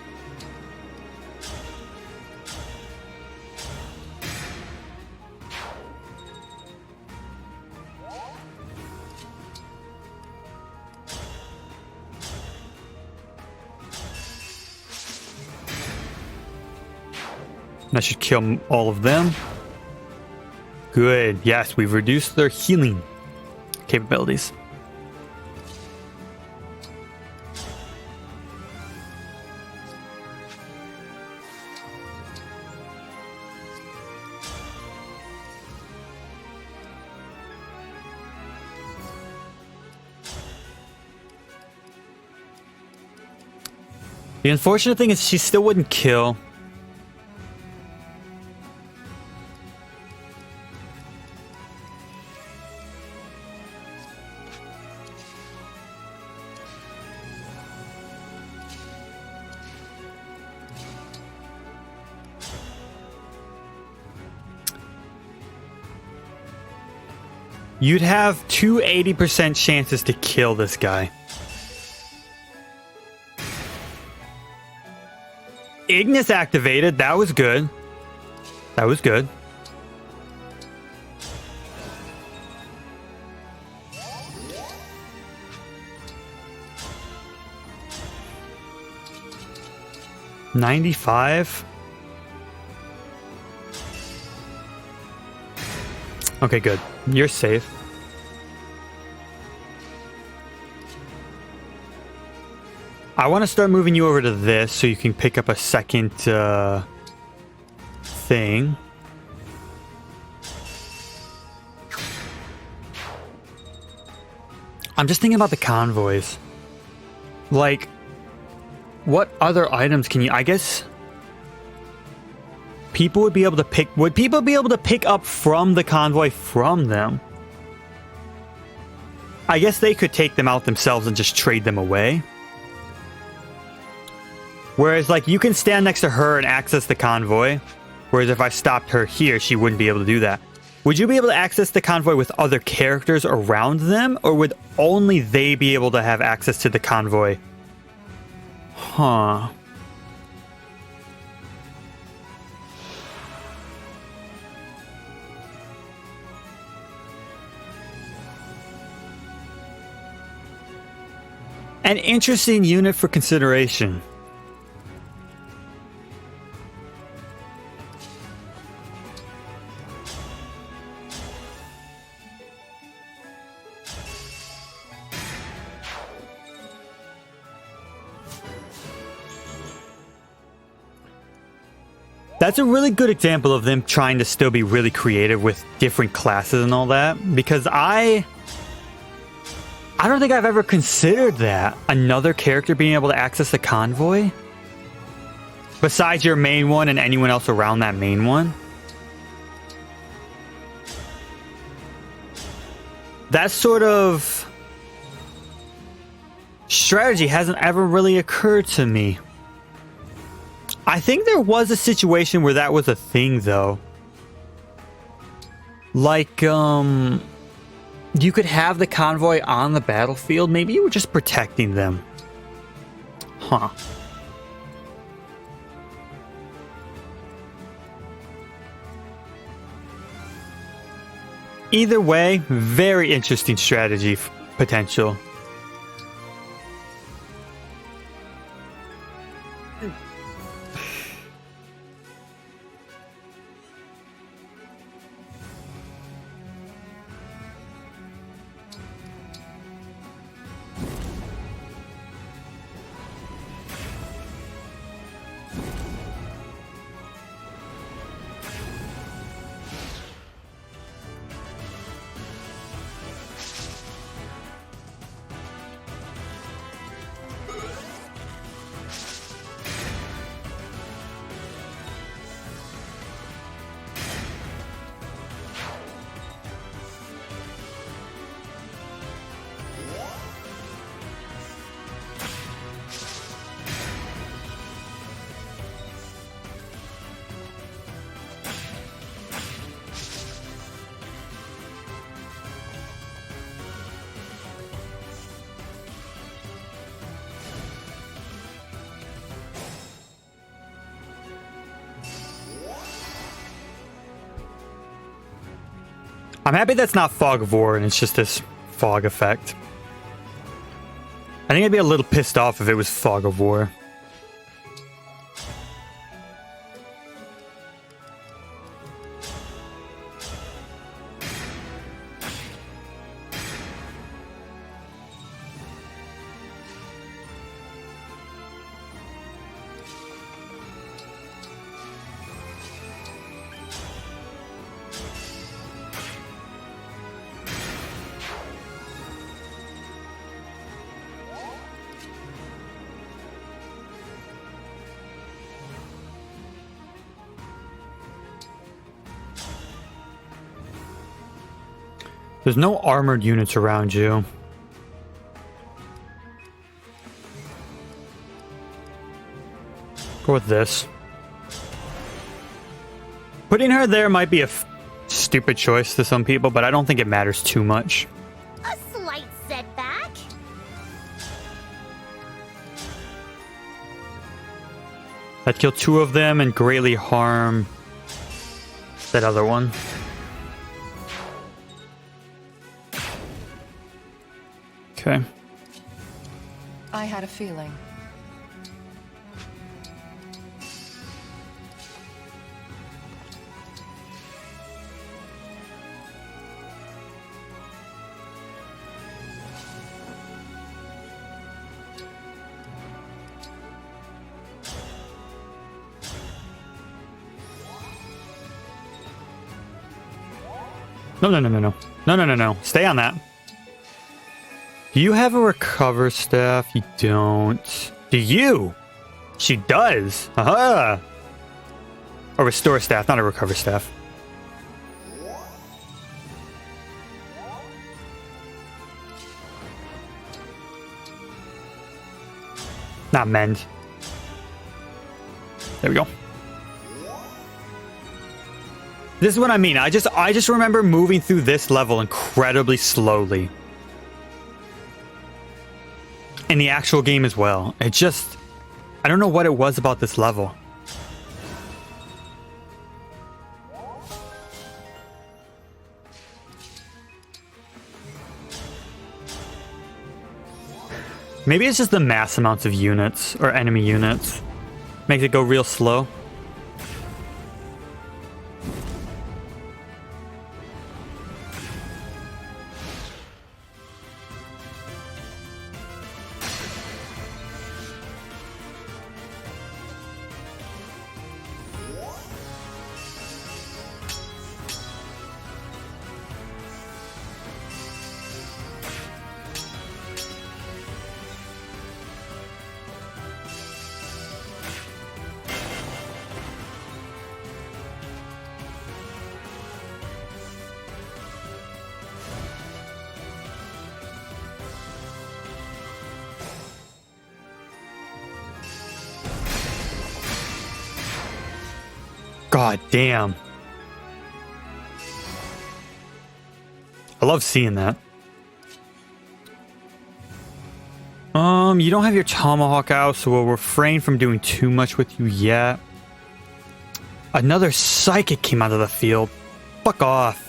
That should kill all of them. Good. Yes, we've reduced their healing capabilities. The unfortunate thing is she still wouldn't kill. You'd have 280% chances to kill this guy. Ignis activated. That was good. That was good. $95. Okay, good. You're safe. I want to start moving you over to this so you can pick up a second thing. I'm just thinking about the convoys. Like, what other items can you... I guess... People would be able to pick... Would people be able to pick up from the convoy from them? I guess they could take them out themselves and just trade them away. Whereas, like, you can stand next to her and access the convoy. Whereas if I stopped her here, she wouldn't be able to do that. Would you be able to access the convoy with other characters around them? Or would only they be able to have access to the convoy? Huh. An interesting unit for consideration. That's a really good example of them trying to still be really creative with different classes and all that, because I don't think I've ever considered that. Another character being able to access the convoy? Besides your main one and anyone else around that main one? That sort of strategy hasn't ever really occurred to me. I think there was a situation where that was a thing, though. Like, you could have the convoy on the battlefield. Maybe you were just protecting them. Huh. Either way, very interesting strategy potential. I'm happy that's not Fog of War and it's just this fog effect. I think I'd be a little pissed off if it was Fog of War. There's no armored units around you. Go with this. Putting her there might be a stupid choice to some people, but I don't think it matters too much. A slight setback. I'd kill 2 of them and greatly harm that other one. Okay. I had a feeling. No. Stay on that. Do you have a recover staff? You don't. Do you? She does. Aha! A restore staff, not a recover staff. Not mend. There we go. This is what I mean. I just remember moving through this level incredibly slowly. In the actual game as well. I don't know what it was about this level. Maybe it's just the mass amounts of units or enemy units. Makes it go real slow. God damn. I love seeing that. You don't have your tomahawk out, so we'll refrain from doing too much with you yet. Another psychic came out of the field. Fuck off.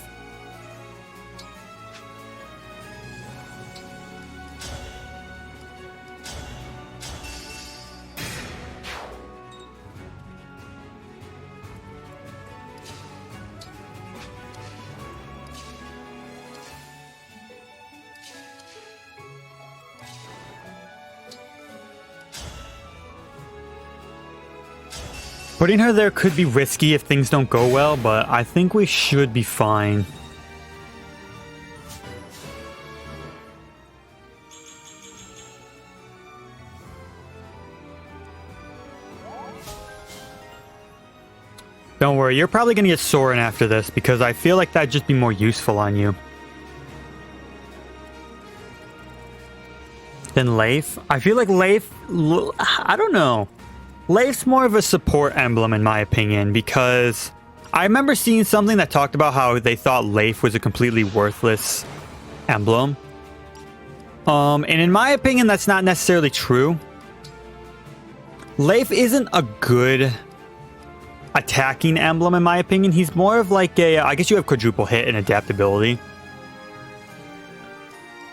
Putting her there could be risky if things don't go well, but I think we should be fine. Don't worry, you're probably going to get Soren after this, because I feel like that'd just be more useful on you. Than Leif? I feel like Leif... I don't know. Leif's more of a support emblem in my opinion, because I remember seeing something that talked about how they thought Leif was a completely worthless emblem. And in my opinion, that's not necessarily true. Leif isn't a good attacking emblem, in my opinion. He's more of like a, I guess you have quadruple hit and adaptability.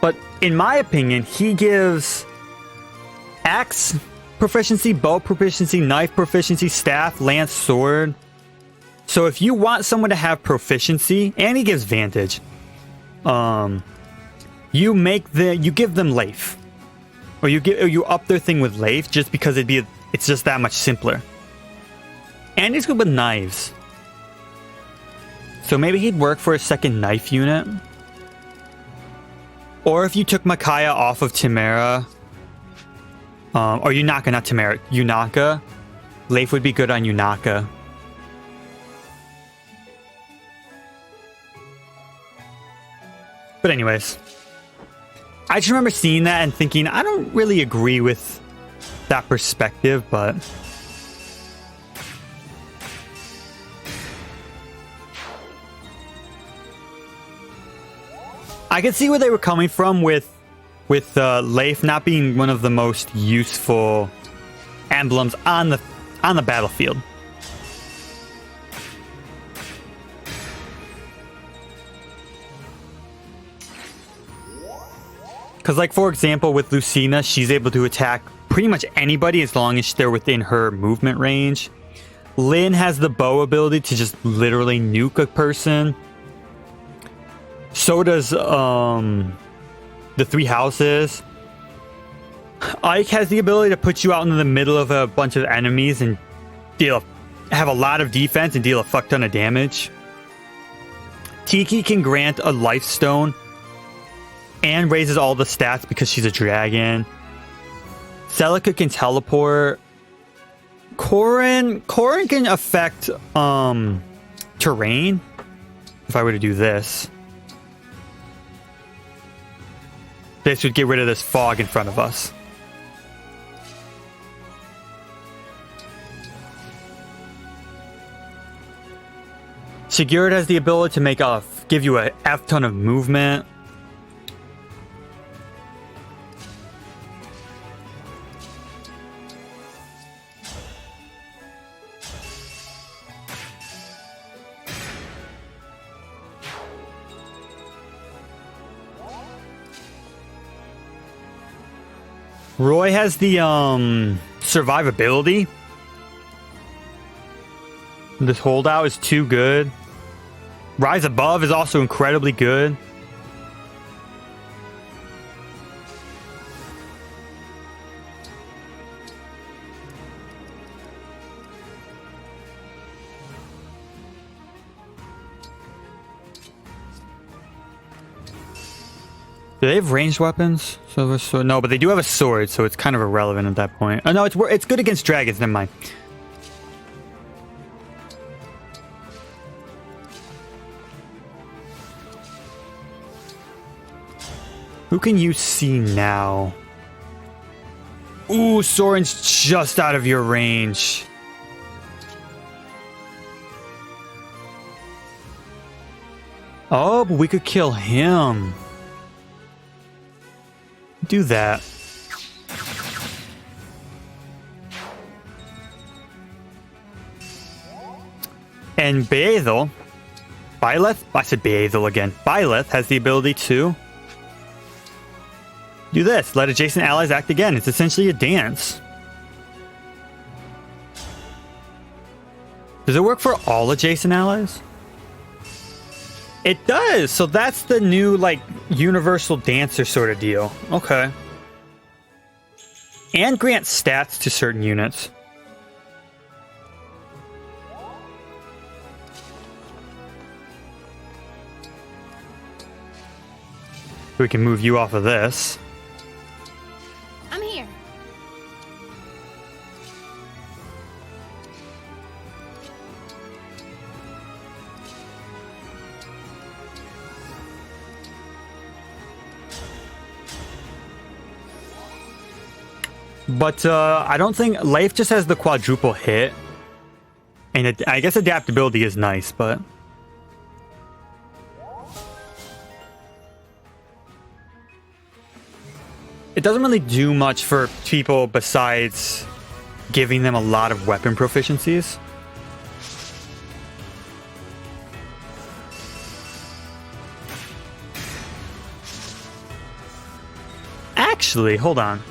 But in my opinion, he gives axe proficiency, bow proficiency, knife proficiency, staff, lance, sword. So if you want someone to have proficiency, and he gives vantage, you give them Leif. Or you up their thing with Leif just because it's just that much simpler. And he's good with knives. So maybe he'd work for a second knife unit. Or if you took Micaiah off of Timera, or Yunaka, not Timera, Yunaka, Leif would be good on Yunaka. But anyways, I just remember seeing that and thinking, I don't really agree with that perspective, but I can see where they were coming from with Leif not being one of the most useful emblems on the battlefield. Because, like, for example, with Lucina, she's able to attack pretty much anybody as long as they're within her movement range. Lynn has the bow ability to just literally nuke a person. So does the Three Houses. Ike has the ability to put you out into the middle of a bunch of enemies and have a lot of defense and deal a fuck ton of damage. Tiki can grant a life stone and raises all the stats because she's a dragon. Celica can teleport. Corin can affect terrain. If I were to do this, this would get rid of this fog in front of us. Sigurd has the ability to give you a F ton of movement. Roy has the survivability. This holdout is too good. Rise Above is also incredibly good. Do they have ranged weapons? So no, but they do have a sword, so it's kind of irrelevant at that point. Oh no, it's good against dragons. Never mind. Who can you see now? Ooh, Soren's just out of your range. Oh, but we could kill him. Do that. And Byleth, I said Byleth again. Byleth has the ability to do this. Let adjacent allies act again. It's essentially a dance. Does it work for all adjacent allies? It does. So that's the new, like, universal dancer sort of deal. Okay. And grant stats to certain units. We can move you off of this. I'm here. But I don't think Leif just has the quadruple hit, and I guess adaptability is nice, but it doesn't really do much for people besides giving them a lot of weapon proficiencies. Actually, hold on.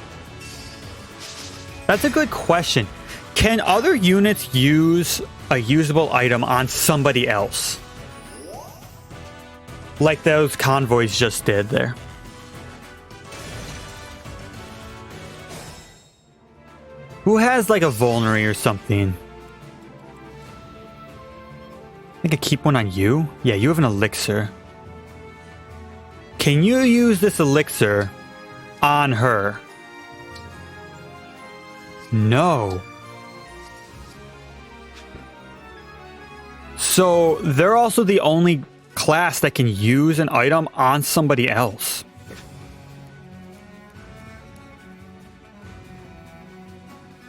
That's a good question. Can other units use a usable item on somebody else? Like those convoys just did there. Who has like a vulnerary or something? I could keep one on you? Yeah, you have an elixir. Can you use this elixir on her? No. So they're also the only class that can use an item on somebody else.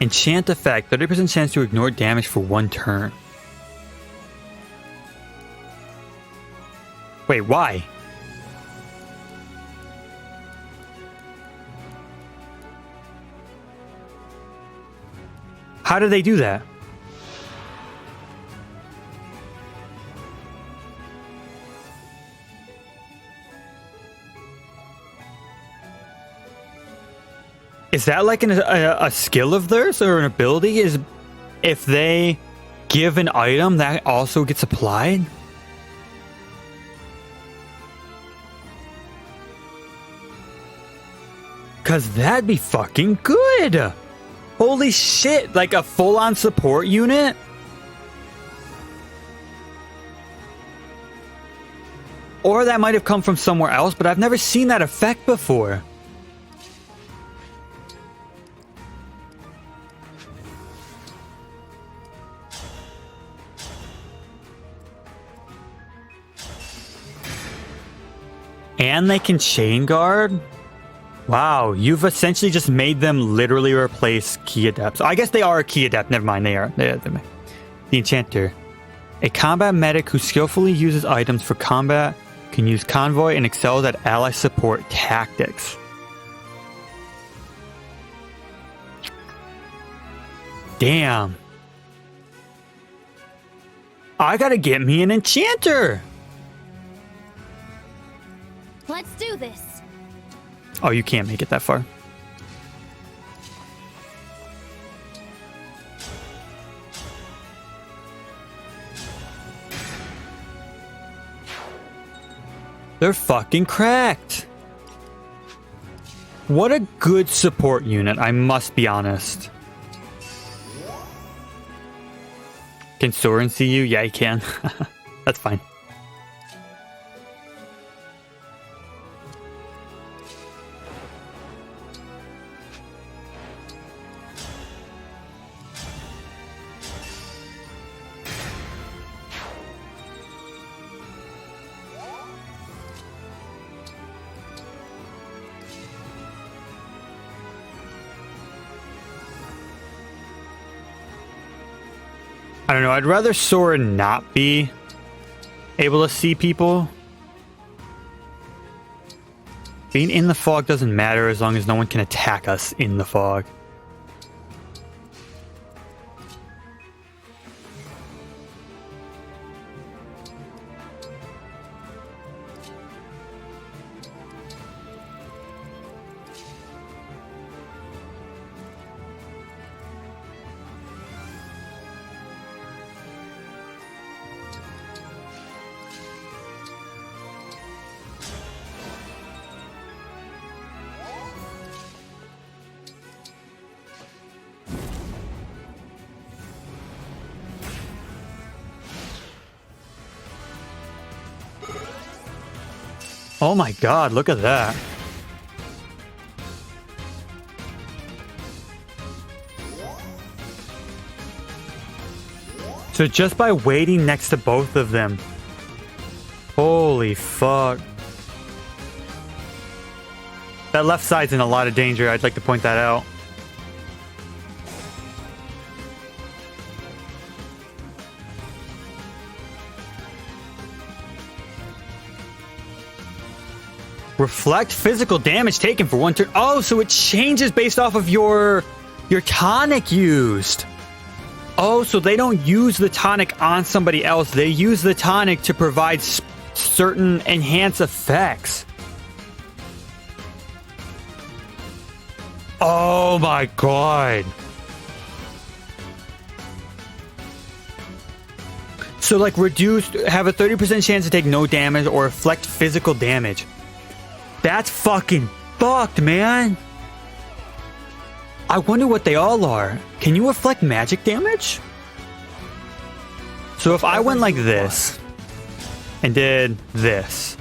Enchant effect, 30% chance to ignore damage for 1 turn. Wait, why? How do they do that? Is that like a skill of theirs or an ability? Is if they give an item that also gets applied? Cause that'd be fucking good. Holy shit, like a full-on support unit? Or that might have come from somewhere else, but I've never seen that effect before. And they can chain guard? Wow, you've essentially just made them literally replace key adepts. I guess they are a key adept. Never mind, they are. The enchanter. A combat medic who skillfully uses items for combat can use convoy and excels at ally support tactics. Damn. I gotta get me an enchanter. Let's do this. Oh, you can't make it that far. They're fucking cracked. What a good support unit, I must be honest. Can Soren see you? Yeah, he can. That's fine. I don't know, I'd rather Soren not be able to see people. Being in the fog doesn't matter as long as no one can attack us in the fog. Oh my god, look at that. So just by waiting next to both of them. Holy fuck. That left side's in a lot of danger, I'd like to point that out. Reflect physical damage taken for 1 turn. Oh, so it changes based off of your tonic used. Oh, so they don't use the tonic on somebody else. They use the tonic to provide certain enhanced effects. Oh my god. So like reduced, have a 30% chance to take no damage or reflect physical damage. That's fucking fucked, man. I wonder what they all are. Can you reflect magic damage? So if I went like this and did this.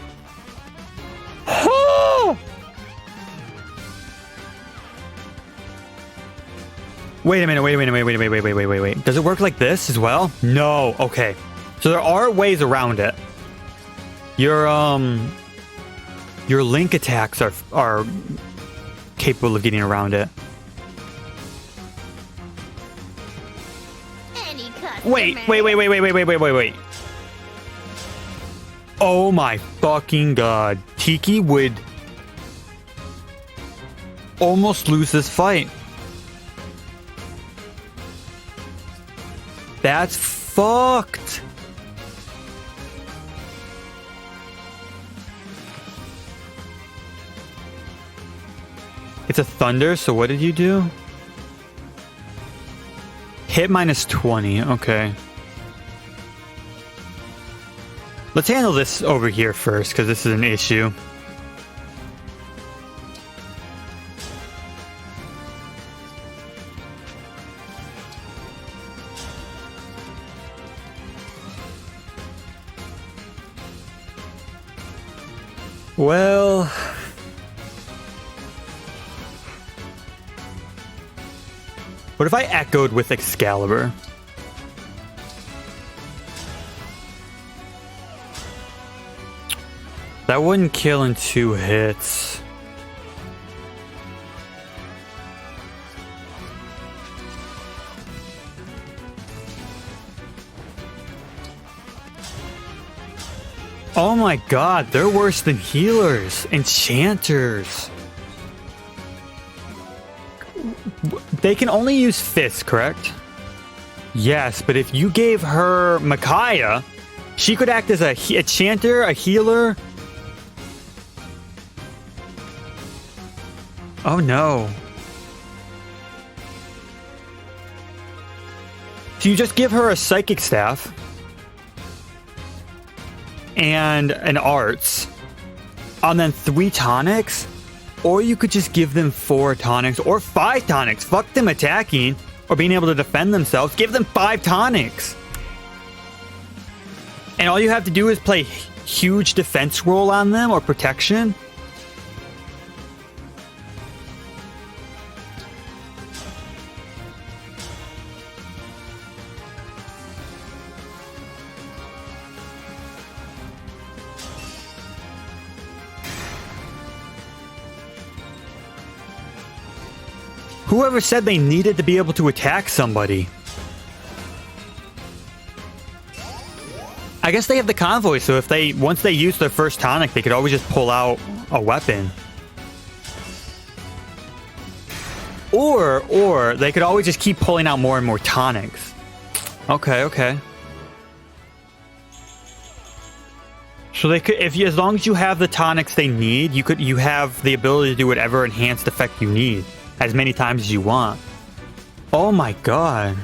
Wait a minute, wait. Does it work like this as well? No, okay. So there are ways around it. Your link attacks are capable of getting around it. Wait. Oh my fucking god. Tiki would almost lose this fight. That's fucked. It's a thunder, so what did you do? Hit minus 20, okay. Let's handle this over here first, because this is an issue. Well... what if I echoed with Excalibur? That wouldn't kill in 2 hits. Oh my god, they're worse than healers. Enchanters. They can only use fists, correct? Yes, but if you gave her Micaiah, she could act as a enchanter, a healer. Oh no. So you just give her a psychic staff and an arts, and then 3 tonics. Or you could just give them 4 tonics or 5 tonics. Fuck them attacking or being able to defend themselves. Give them 5 tonics. And all you have to do is play huge defense roll on them or protection. Whoever said they needed to be able to attack somebody? I guess they have the convoy, so if once they use their first tonic, they could always just pull out a weapon. Or they could always just keep pulling out more and more tonics. Okay. So they could, as long as you have the tonics they need, you have the ability to do whatever enhanced effect you need as many times as you want. Oh my god.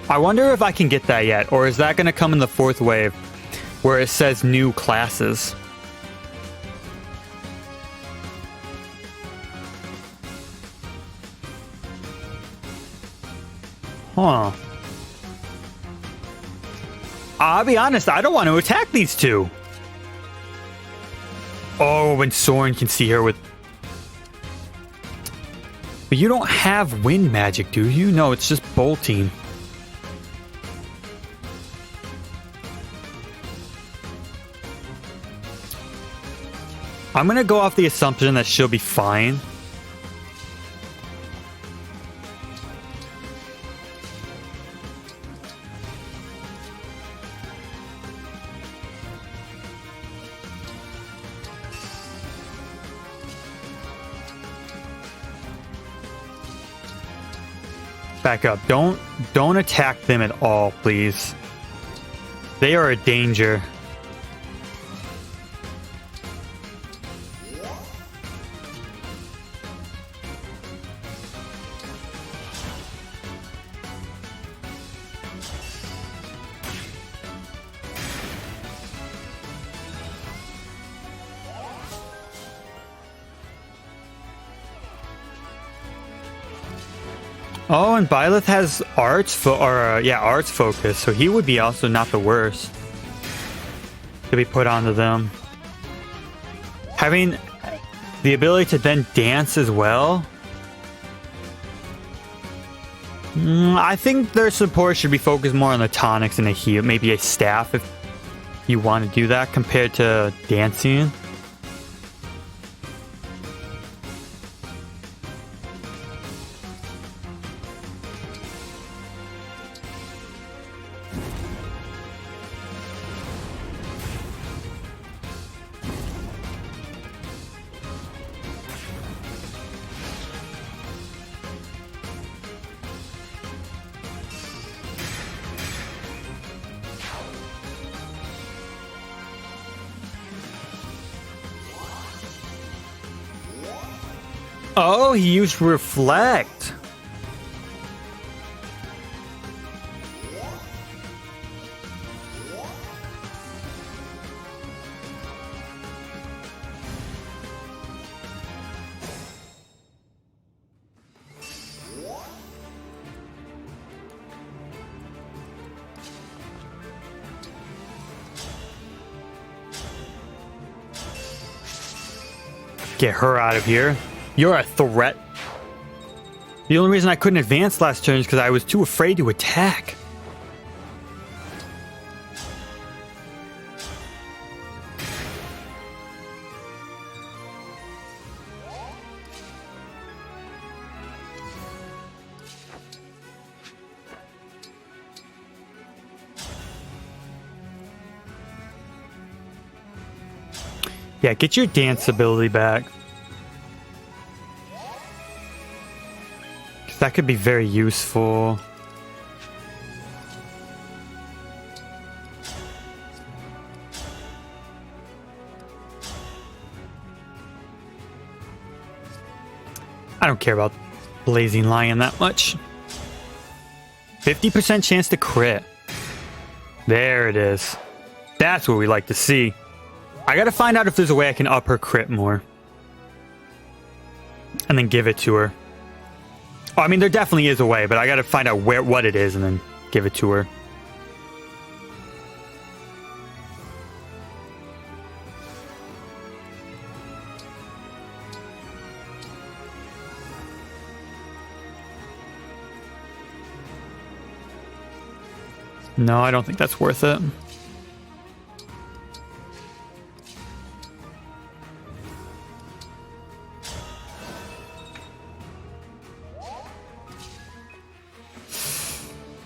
I wonder if I can get that yet, or is that going to come in the 4th wave where it says new classes? Huh. I'll be honest, I don't want to attack these 2. Oh, when Soren can see her with... But you don't have wind magic, do you? No, it's just bolting. I'm gonna go off the assumption that she'll be fine. Back up. Don't attack them at all, please. They are a danger. Oh, and Byleth has arts arts focus, so he would be also not the worst to be put onto them. Having the ability to then dance as well. I think their support should be focused more on the tonics and a heal, maybe a staff if you want to do that compared to dancing. Oh, he used reflect. Get her out of here. You're a threat. The only reason I couldn't advance last turn is because I was too afraid to attack. Yeah, get your dance ability back. That could be very useful. I don't care about Blazing Lion that much. 50% chance to crit. There it is. That's what we like to see. I gotta find out if there's a way I can up her crit more. And then give it to her. Oh, I mean, there definitely is a way, but I gotta find out what it is and then give it to her. No, I don't think that's worth it.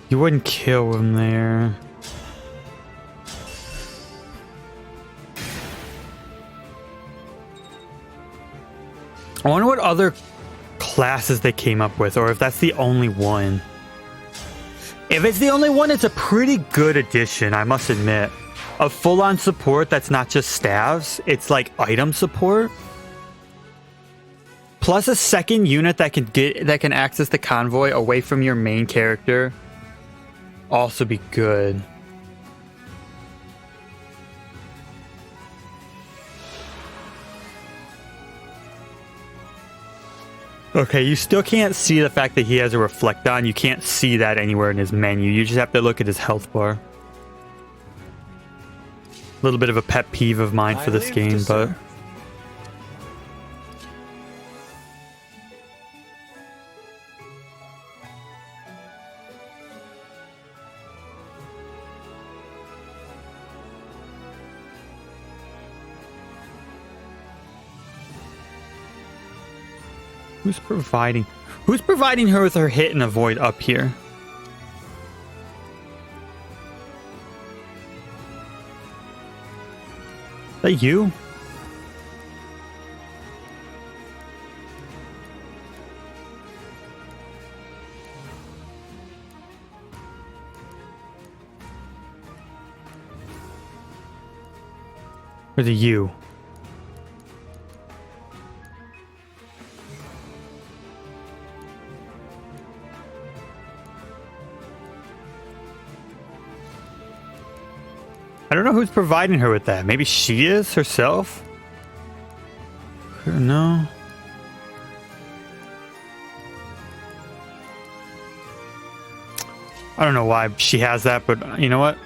You wouldn't kill him there. I wonder what other classes they came up with, or if that's the only one. If it's the only one, it's a pretty good addition, I must admit. A full-on support that's not just staves, it's like item support. Plus a second unit that can access the convoy away from your main character. Also be good. Okay, you still can't see the fact that he has a reflect on. You can't see that anywhere in his menu. You just have to look at his health bar. A little bit of a pet peeve of mine for this game, but... Who's providing her with her hit and avoid up here? Is that you? Or is it you? I don't know who's providing her with that. Maybe she is herself? No. I don't know why she has that, but you know what?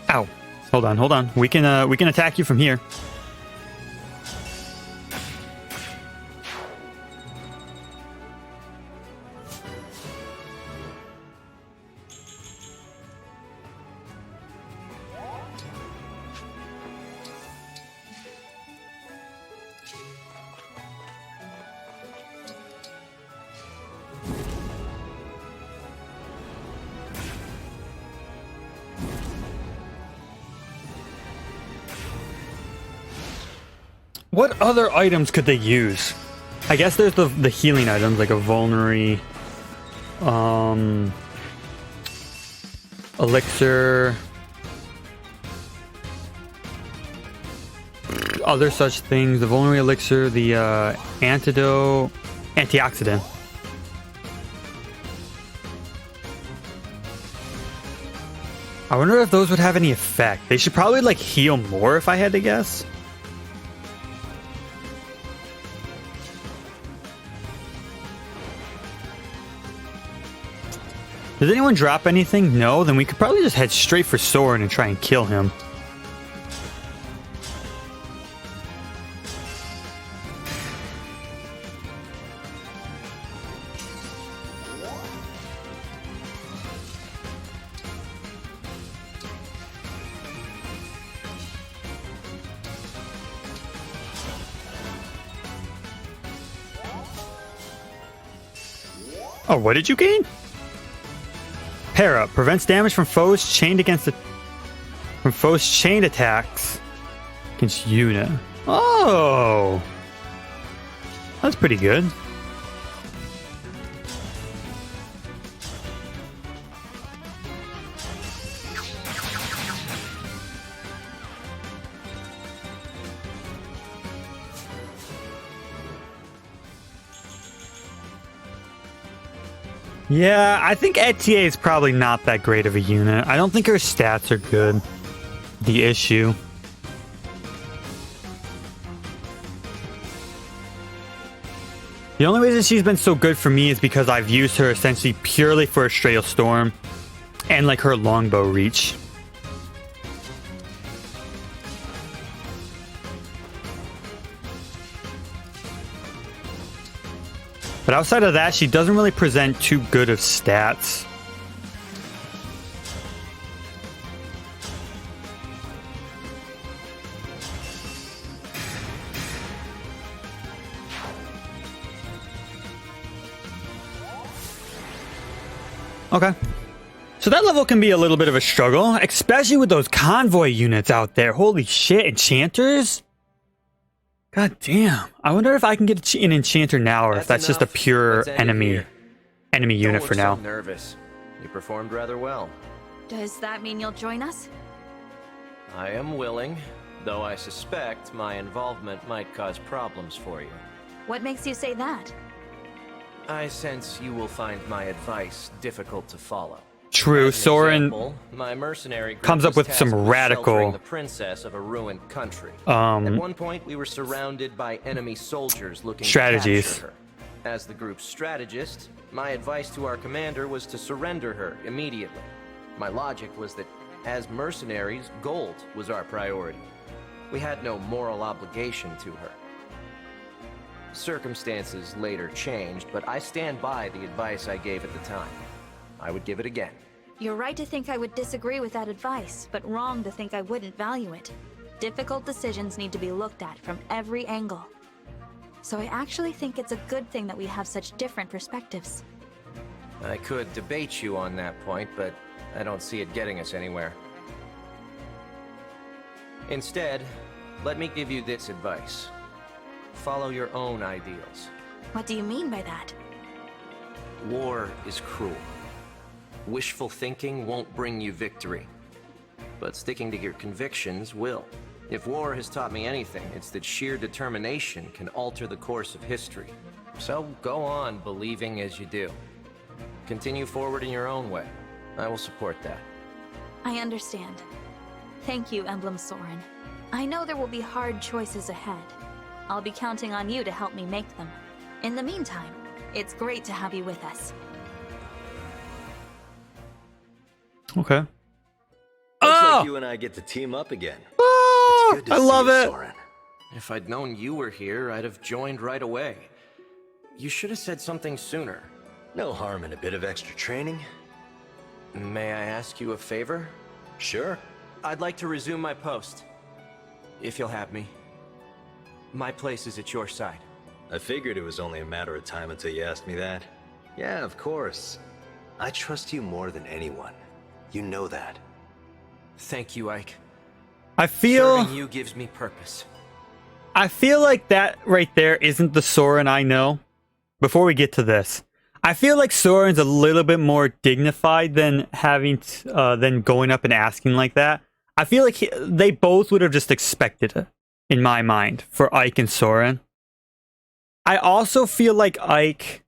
Ow. Hold on. We can attack you from here. What other items could they use? I guess there's the healing items like a vulnerary, elixir, other such things. The vulnerary elixir, the antidote, antioxidant. I wonder if those would have any effect. They should probably like heal more if I had to guess. Does anyone drop anything? No? Then we could probably just head straight for Soren and try and kill him. Oh, what did you gain? Para prevents damage from foes chained attacks against Yuna. Oh, that's pretty good. Yeah, I think Etier is probably not that great of a unit. I don't think her stats are good. The issue. The only reason she's been so good for me is because I've used her essentially purely for Astral Storm and like her longbow reach. But outside of that, she doesn't really present too good of stats. Okay. So that level can be a little bit of a struggle, especially with those convoy units out there. Holy shit, enchanters? God damn. I wonder if I can get an enchanter now or if that's just a pure enemy unit for now. Don't look so nervous. You performed rather well. Does that mean you'll join us? I am willing, though I suspect my involvement might cause problems for you. What makes you say that? I sense you will find my advice difficult to follow. True, Soren my mercenary comes up with some radical the princess of a ruined country. At one point, we were surrounded by enemy soldiers looking strategies. to capture her. As the group's strategist, my advice to our commander was to surrender her immediately. My logic was that, as mercenaries, gold was our priority. We had no moral obligation to her. Circumstances later changed, but I stand by the advice I gave at the time. I would give it again. You're right to think I would disagree with that advice, but wrong to think I wouldn't value it. Difficult decisions need to be looked at from every angle. So I actually think it's a good thing that we have such different perspectives. I could debate you on that point, but I don't see it getting us anywhere. Instead, let me give you this advice. Follow your own ideals. What do you mean by that? War is cruel. Wishful thinking won't bring you victory. but sticking to your convictions will. If war has taught me anything, it's that sheer determination can alter the course of history. So go on believing as you do. Continue forward in your own way. I will support that. I understand. Thank you, Emblem Soren. I know there will be hard choices ahead. I'll be counting on you to help me make them. In the meantime, it's great to have you with us. Okay. Looks like you and I get to team up again. Oh, It's good to I see love you, it. Soren. If I'd known you were here, I'd have joined right away. You should have said something sooner. No harm in a bit of extra training. May I ask you a favor? Sure. I'd like to resume my post. If you'll have me. My place is at your side. I figured it was only a matter of time until you asked me that. Yeah, of course. I trust you more than anyone. You know that. Thank you, Ike. I feel Serving you gives me purpose. I feel like that right there isn't the Soren I know. Before we get to this, I feel like Soren's a little bit more dignified than than going up and asking like that. I feel like they both would have just expected it, in my mind, for Ike and Soren. I also feel like Ike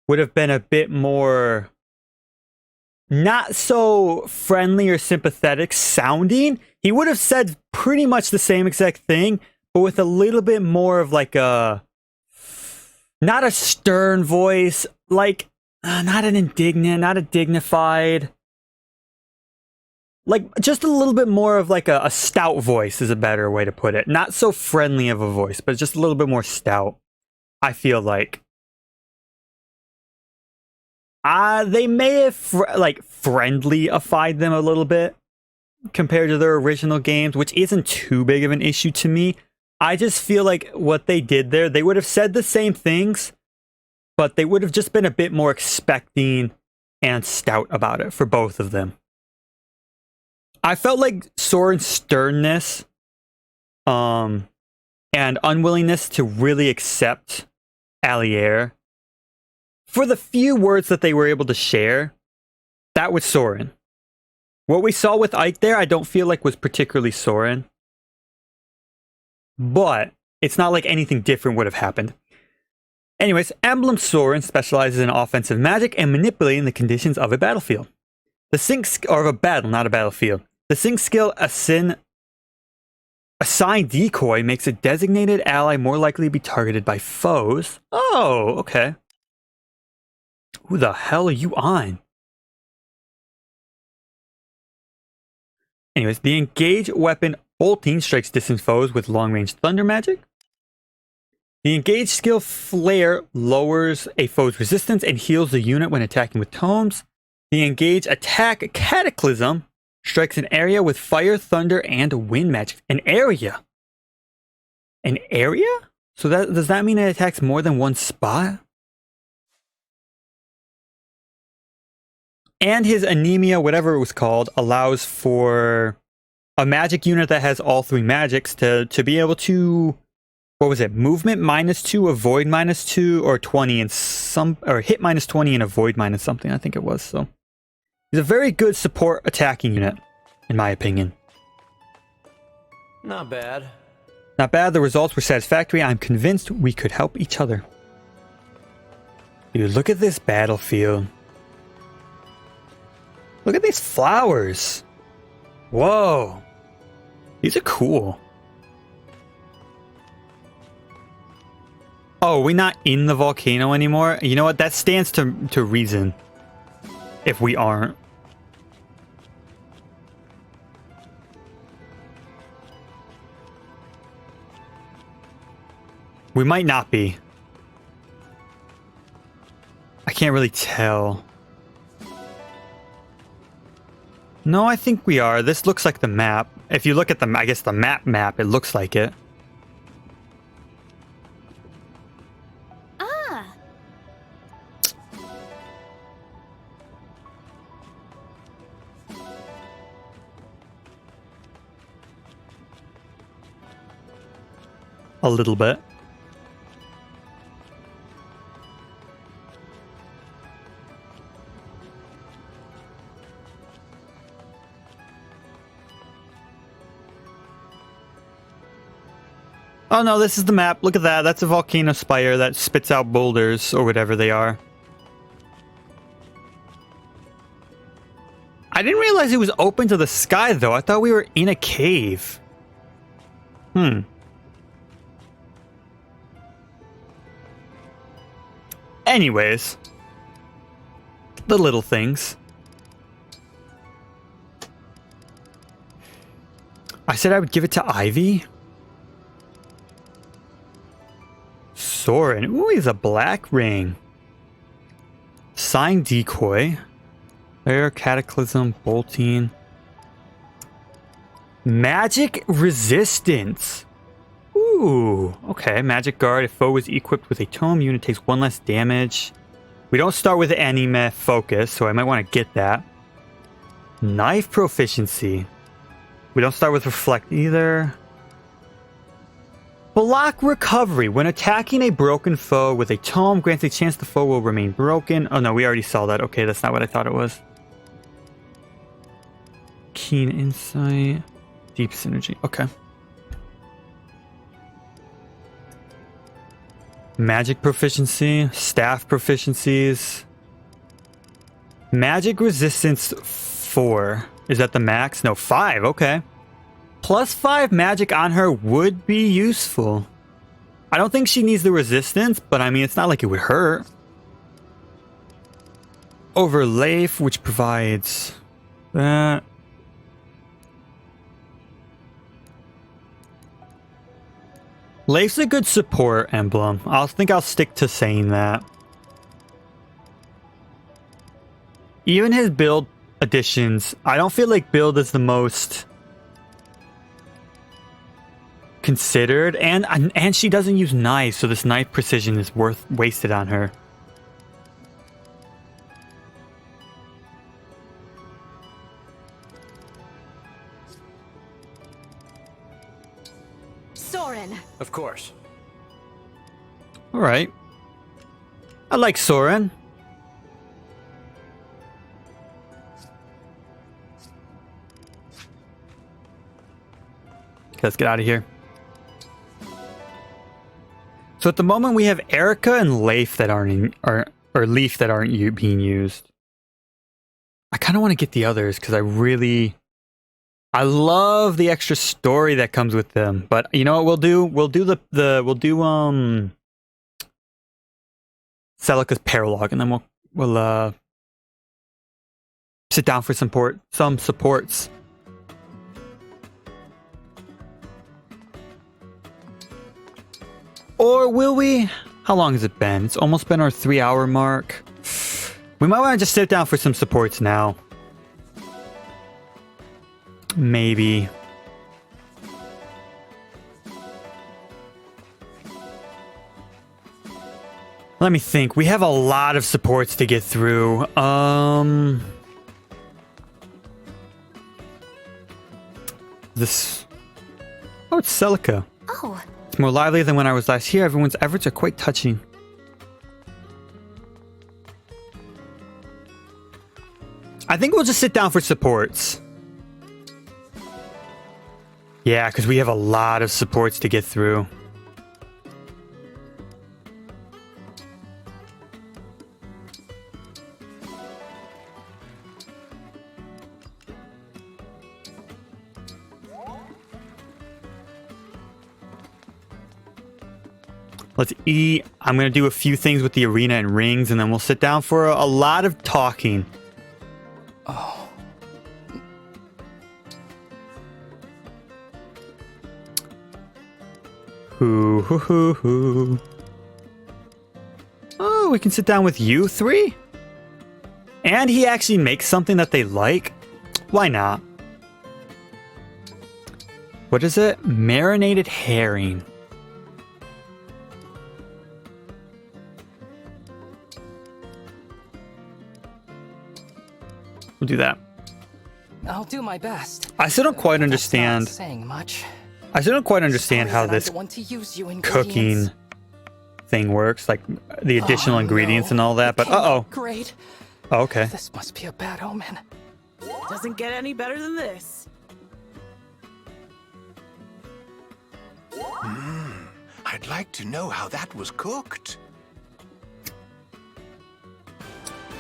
would have been a bit more not so friendly or sympathetic sounding. He would have said pretty much the same exact thing, but with a little bit more of like a, not a stern voice, like not an indignant, not a dignified, like just a little bit more of like a stout voice is a better way to put it. Not so friendly of a voice, but just a little bit more stout, I feel like. They may have friendly-ified them a little bit compared to their original games, which isn't too big of an issue to me. I just feel like what they did there, they would have said the same things, but they would have just been a bit more expecting and stout about it for both of them. I felt like Soren's sternness and unwillingness to really accept Allier, for the few words that they were able to share, that was Soren. What we saw with Ike there, I don't feel like was particularly Soren. But it's not like anything different would have happened. Anyways, Emblem Soren specializes in offensive magic and manipulating the conditions of a battlefield. The sync or of a battle, not a battlefield. The sync skill Assign Decoy makes a designated ally more likely to be targeted by foes. Oh, okay. Who the hell are you on? Anyways, the engage weapon bolting strikes distant foes with long-range thunder magic. The engage skill Flare lowers a foe's resistance and heals the unit when attacking with tomes. The engage attack Cataclysm strikes an area with fire, thunder, and wind magic. An area? An area? So does that mean it attacks more than one spot? And his anemia, whatever it was called, allows for a magic unit that has all three magics to be able to, what was it? Movement -2, avoid -2, or 20 and some, or hit -20 and avoid minus something, I think it was. So he's a very good support attacking unit, in my opinion. Not bad. Not bad. The results were satisfactory. I'm convinced we could help each other. Dude, look at this battlefield. Look at these flowers. Whoa. These are cool. Oh, we're not in the volcano anymore? You know what? That stands to reason. If we aren't. We might not be. I can't really tell. No, I think we are. This looks like the map. If you look at the, I guess the map, it looks like it. Ah. A little bit. Oh no, this is the map. Look at that. That's a volcano spire that spits out boulders or whatever they are. I didn't realize it was open to the sky though. I thought we were in a cave. Anyways. The little things. I said I would give it to Ivy. Soren. Ooh, he's a black ring. Sign decoy. Air, cataclysm, bolting. Magic resistance. Ooh, okay. Magic guard. If foe is equipped with a tome, unit takes 1 less damage. We don't start with anime focus, so I might want to get that. Knife proficiency. We don't start with reflect either. Block recovery. When attacking a broken foe with a tome, grants a chance the foe will remain broken. Oh no, we already saw that. Okay, that's not what I thought it was. Keen insight. Deep synergy. Okay. Magic proficiency. Staff proficiencies. Magic resistance 4. Is that the max? No, 5. Okay. +5 magic on her would be useful. I don't think she needs the resistance, but I mean, it's not like it would hurt. Over Leif, which provides that. Leif's a good support emblem. I think I'll stick to saying that. Even his build additions, I don't feel like build is the most considered, and she doesn't use knives, so this knife precision is wasted on her. Soren. Of course. All right. I like Soren. Okay, let's get out of here. So at the moment we have Erica and Leif that aren't Leaf that aren't being used. I kind of want to get the others because I love the extra story that comes with them. But you know what we'll do? We'll do Celica's paralogue, and then we'll sit down for some supports. Or will we? How long has it been? It's almost been our 3-hour mark. We might want to just sit down for some supports now. Maybe. Let me think. We have a lot of supports to get through. This... Oh, it's Celica. Oh. It's more lively than when I was last here. Everyone's efforts are quite touching. I think we'll just sit down for supports. Yeah, because we have a lot of supports to get through. Let's eat. I'm going to do a few things with the arena and rings, and then we'll sit down for a lot of talking. Oh. Hoo. Oh, we can sit down with you three? And he actually makes something that they like? Why not? What is it? Marinated herring. We'll do that. I'll do my best. I still don't quite understand. That's not saying much. I still don't quite understand how this cooking thing works, like the additional ingredients and all that, but uh-oh. Great. Oh, okay. This must be a bad omen. Doesn't get any better than this. I'd like to know how that was cooked.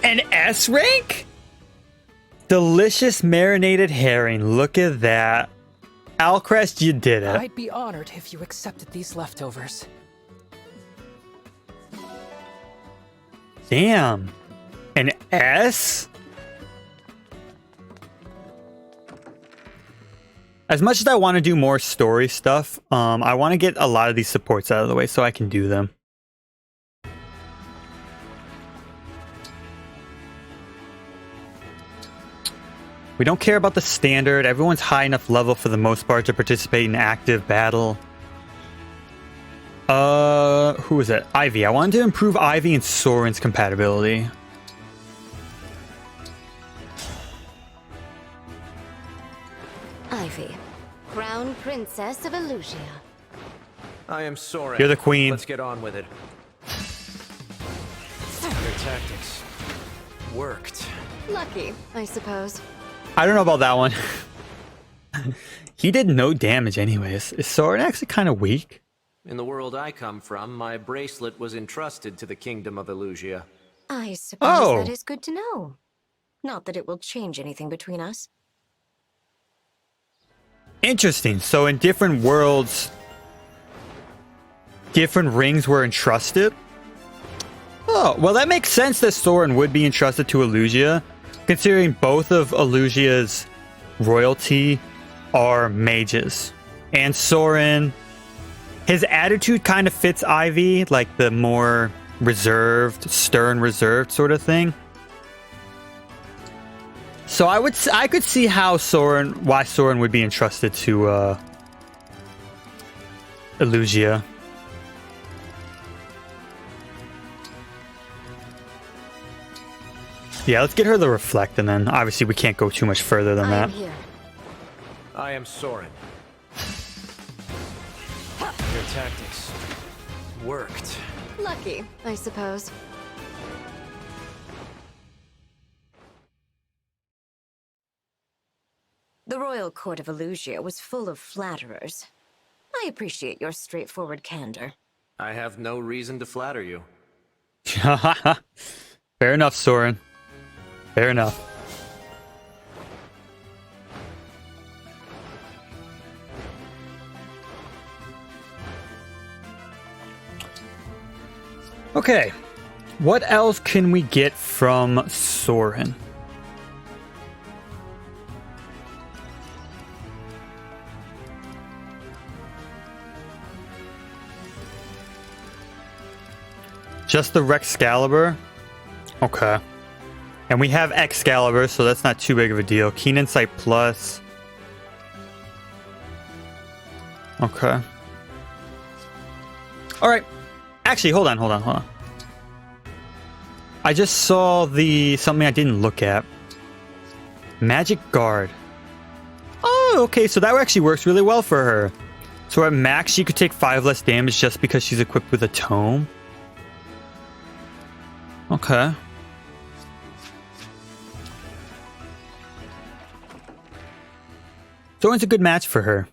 An S rank? Delicious marinated herring. Look at that. Alcrest, you did it. I'd be honored if you accepted these leftovers. Damn. An S? As much as I want to do more story stuff, I want to get a lot of these supports out of the way so I can do them. We don't care about the standard. Everyone's high enough level for the most part to participate in active battle. Who is it? Ivy. I wanted to improve Ivy and Soren's compatibility. Ivy, Crown Princess of Elusia. I am Soren. You're the queen. Let's get on with it. Your tactics worked. Lucky, I suppose. I don't know about that one. He did no damage anyways. Is Soren actually kind of weak? In the world I come from, my bracelet was entrusted to the Kingdom of Elusia. I suppose that is good to know. Not that it will change anything between us. Interesting. So in different worlds, different rings were entrusted? Oh, well that makes sense that Soren would be entrusted to Elusia, considering both of Elusia's royalty are mages. And Soren, his attitude kind of fits Ivy, like the more reserved, stern reserved sort of thing. So I could see how why Soren would be entrusted to Elusia. Yeah, let's get her the reflect, and then obviously we can't go too much further than that. Here. I am Soren. Your tactics worked. Lucky, I suppose. The royal court of Elusia was full of flatterers. I appreciate your straightforward candor. I have no reason to flatter you. Fair enough, Soren. Fair enough. Okay. What else can we get from Soren? Just the Rexcalibur? Okay. And we have Excalibur, so that's not too big of a deal. Keen Insight Plus. Okay. Alright. Actually, hold on. I just saw something I didn't look at. Magic Guard. Oh, okay, so that actually works really well for her. So at max, she could take 5 less damage just because she's equipped with a tome. Okay. Soren's a good match for her.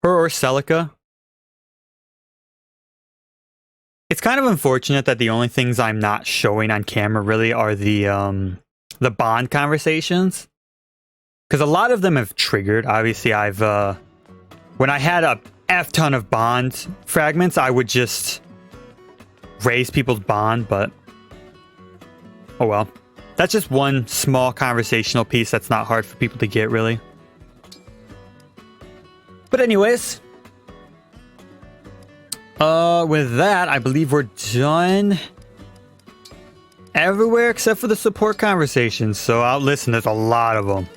Her or Celica. It's kind of unfortunate that the only things I'm not showing on camera really are the bond conversations. Because a lot of them have triggered. Obviously, when I had a F ton of bond fragments, I would just raise people's bond, but oh well. That's just one small conversational piece that's not hard for people to get, really. But anyways, with that, I believe we're done everywhere except for the support conversations. So listen, there's a lot of them.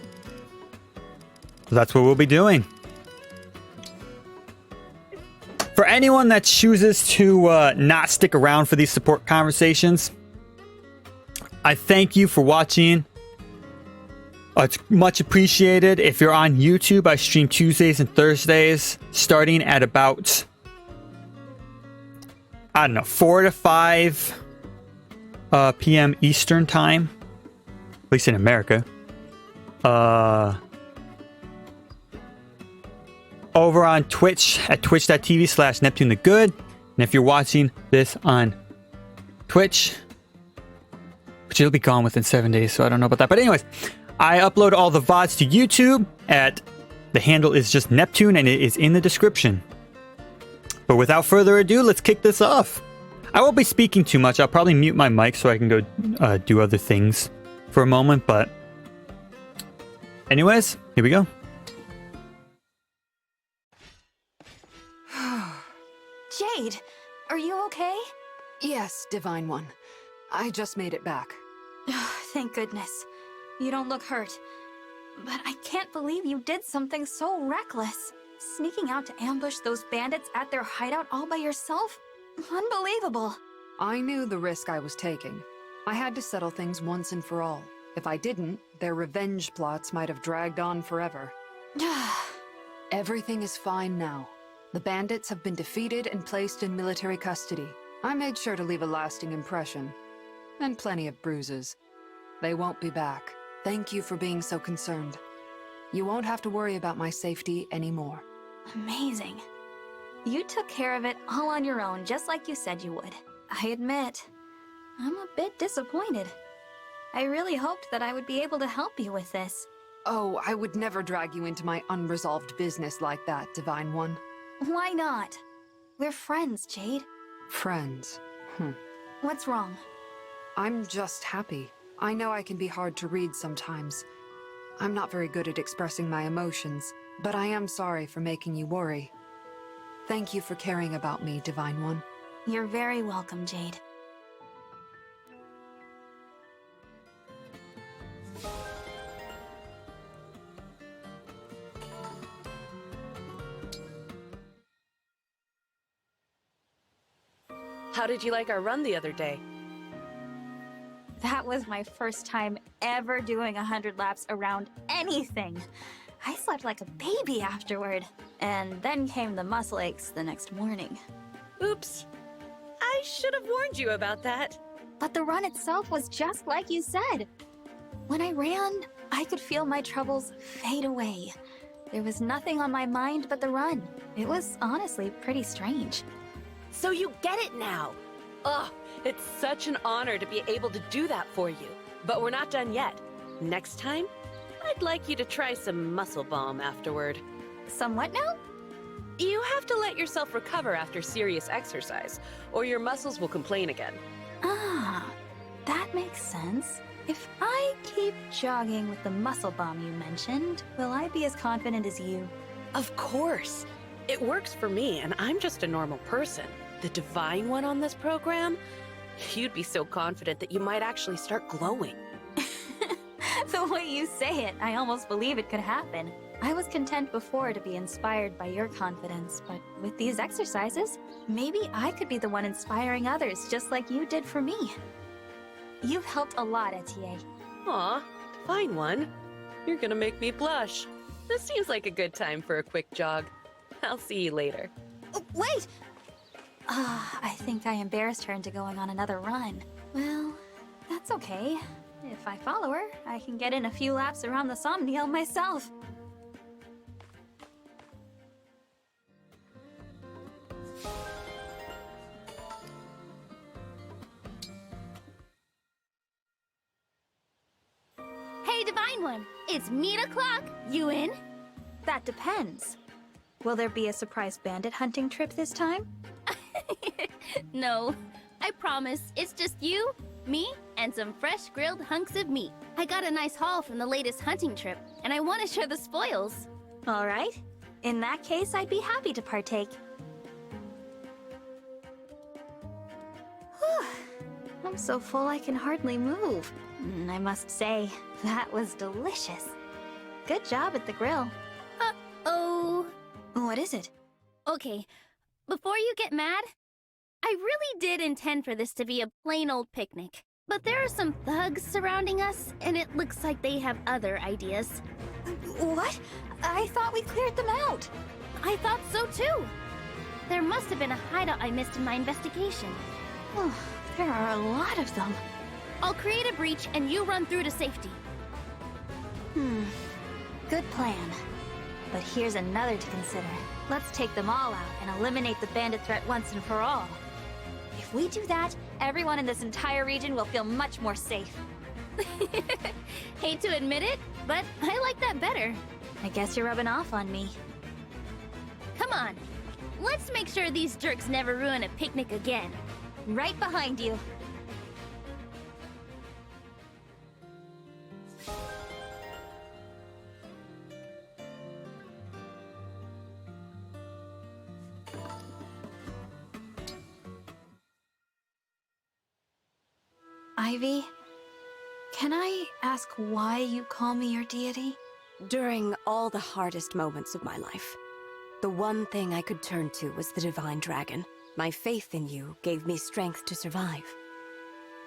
So that's what we'll be doing. For anyone that chooses to not stick around for these support conversations, I thank you for watching. It's much appreciated. If you're on YouTube, I stream Tuesdays and Thursdays starting at about, I don't know, 4 to 5 p.m. Eastern time, at least in America. over on Twitch at twitch.tv/Neptune the Good. And if you're watching this on Twitch, which it'll be gone within 7 days, so I don't know about that. But anyways, I upload all the VODs to YouTube at the handle is just Neptune, and it is in the description. But without further ado, let's kick this off. I won't be speaking too much. I'll probably mute my mic so I can go do other things for a moment. But anyways, here we go. Jade, are you okay? Yes, Divine One. I just made it back. Thank goodness. You don't look hurt. But I can't believe you did something so reckless. Sneaking out to ambush those bandits at their hideout all by yourself? Unbelievable. I knew the risk I was taking. I had to settle things once and for all. If I didn't, their revenge plots might have dragged on forever. Everything is fine now. The bandits have been defeated and placed in military custody. I made sure to leave a lasting impression. And plenty of bruises. They won't be back. Thank you for being so concerned. You won't have to worry about my safety anymore. Amazing. You took care of it all on your own, just like you said you would. I admit, I'm a bit disappointed. I really hoped that I would be able to help you with this. Oh, I would never drag you into my unresolved business like that, Divine One. Why not? We're friends, Jade. Friends? What's wrong? I'm just happy. I know I can be hard to read sometimes. I'm not very good at expressing my emotions, but I am sorry for making you worry. Thank you for caring about me, Divine One. You're very welcome, Jade. How did you like our run the other day? That was my first time ever doing 100 laps around anything. I slept like a baby afterward. And then came the muscle aches the next morning. Oops. I should have warned you about that. But the run itself was just like you said. When I ran, I could feel my troubles fade away. There was nothing on my mind but the run. It was honestly pretty strange. So you get it now. Ugh, it's such an honor to be able to do that for you. But we're not done yet. Next time, I'd like you to try some muscle balm afterward. Some what now? You have to let yourself recover after serious exercise, or your muscles will complain again. Ah, that makes sense. If I keep jogging with the muscle bomb you mentioned, will I be as confident as you? Of course. It works for me, and I'm just a normal person. The Divine One on this program? You'd be so confident that you might actually start glowing. The way you say it, I almost believe it could happen. I was content before to be inspired by your confidence, but with these exercises, maybe I could be the one inspiring others just like you did for me. You've helped a lot, Etienne. Aw, Divine One. You're gonna make me blush. This seems like a good time for a quick jog. I'll see you later. Oh, wait! I think I embarrassed her into going on another run. Well, that's okay. If I follow her, I can get in a few laps around the Somniel myself. Hey, Divine One, it's meet o'clock. You in? That depends. Will there be a surprise bandit hunting trip this time? No, I promise. It's just you, me, and some fresh grilled hunks of meat. I got a nice haul from the latest hunting trip, and I want to share the spoils. All right. In that case, I'd be happy to partake. Whew. I'm so full I can hardly move. I must say, that was delicious. Good job at the grill. Uh-oh. What is it? Okay, before you get mad, I really did intend for this to be a plain old picnic. But there are some thugs surrounding us, and it looks like they have other ideas. What? I thought we cleared them out. I thought so too. There must have been a hideout I missed in my investigation. Oh, there are a lot of them. I'll create a breach and you run through to safety. Good plan. But here's another to consider. Let's take them all out and eliminate the bandit threat once and for all. If we do that, everyone in this entire region will feel much more safe. Hate to admit it, but I like that better. I guess you're rubbing off on me. Come on, let's make sure these jerks never ruin a picnic again. Right behind you. Ivy, can I ask why you call me your deity? During all the hardest moments of my life, the one thing I could turn to was the Divine Dragon. My faith in you gave me strength to survive.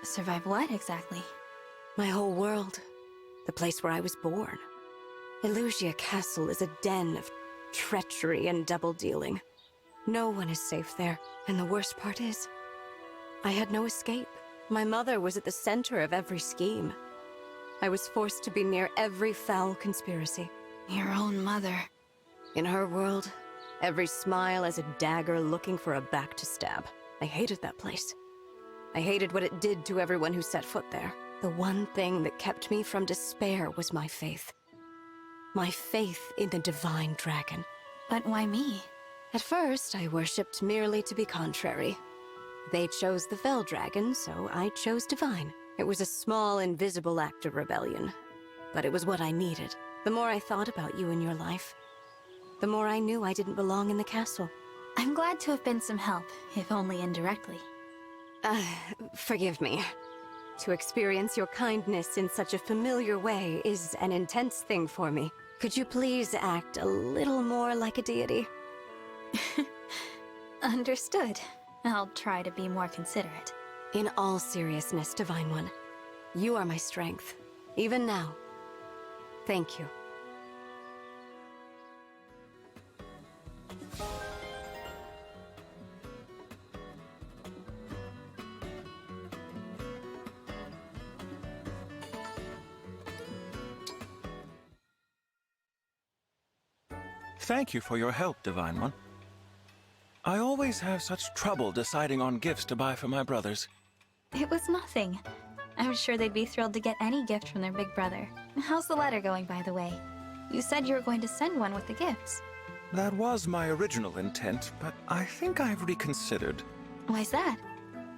Survive what, exactly? My whole world. The place where I was born. Elusia Castle is a den of treachery and double-dealing. No one is safe there, and the worst part is, I had no escape. My mother was at the center of every scheme. I was forced to be near every foul conspiracy. Your own mother. In her world, every smile is a dagger looking for a back to stab. I hated that place. I hated what it did to everyone who set foot there. The one thing that kept me from despair was my faith. My faith in the Divine Dragon. But why me? At first, I worshipped merely to be contrary. They chose the Fell Dragon, so I chose Divine. It was a small, invisible act of rebellion, but it was what I needed. The more I thought about you and your life, the more I knew I didn't belong in the castle. I'm glad to have been some help, if only indirectly. Forgive me. To experience your kindness in such a familiar way is an intense thing for me. Could you please act a little more like a deity? Understood. I'll try to be more considerate. In all seriousness, Divine One, you are my strength, even now. Thank you. Thank you for your help, Divine One. I always have such trouble deciding on gifts to buy for my brothers. It was nothing. I'm sure they'd be thrilled to get any gift from their big brother. How's the letter going, by the way? You said you were going to send one with the gifts. That was my original intent, but I think I've reconsidered. Why's that?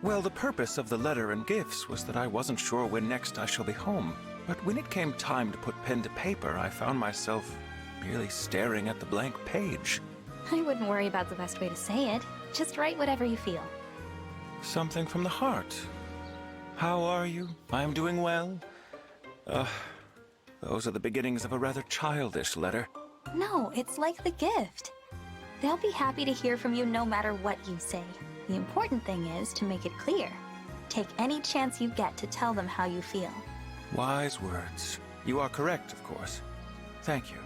Well, the purpose of the letter and gifts was that I wasn't sure when next I shall be home. But when it came time to put pen to paper, I found myself merely staring at the blank page. I wouldn't worry about the best way to say it. Just write whatever you feel. Something from the heart. How are you? I am doing well. Those are the beginnings of a rather childish letter. No, it's like the gift. They'll be happy to hear from you no matter what you say. The important thing is to make it clear. Take any chance you get to tell them how you feel. Wise words. You are correct, of course. Thank you.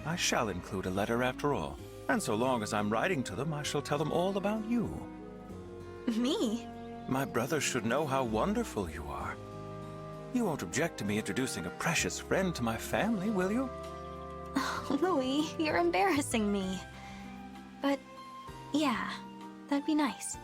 I shall include a letter after all. And so long as I'm writing to them, I shall tell them all about you. Me? My brother should know how wonderful you are. You won't object to me introducing a precious friend to my family, will you? Oh, Louis, you're embarrassing me. But, yeah, that'd be nice.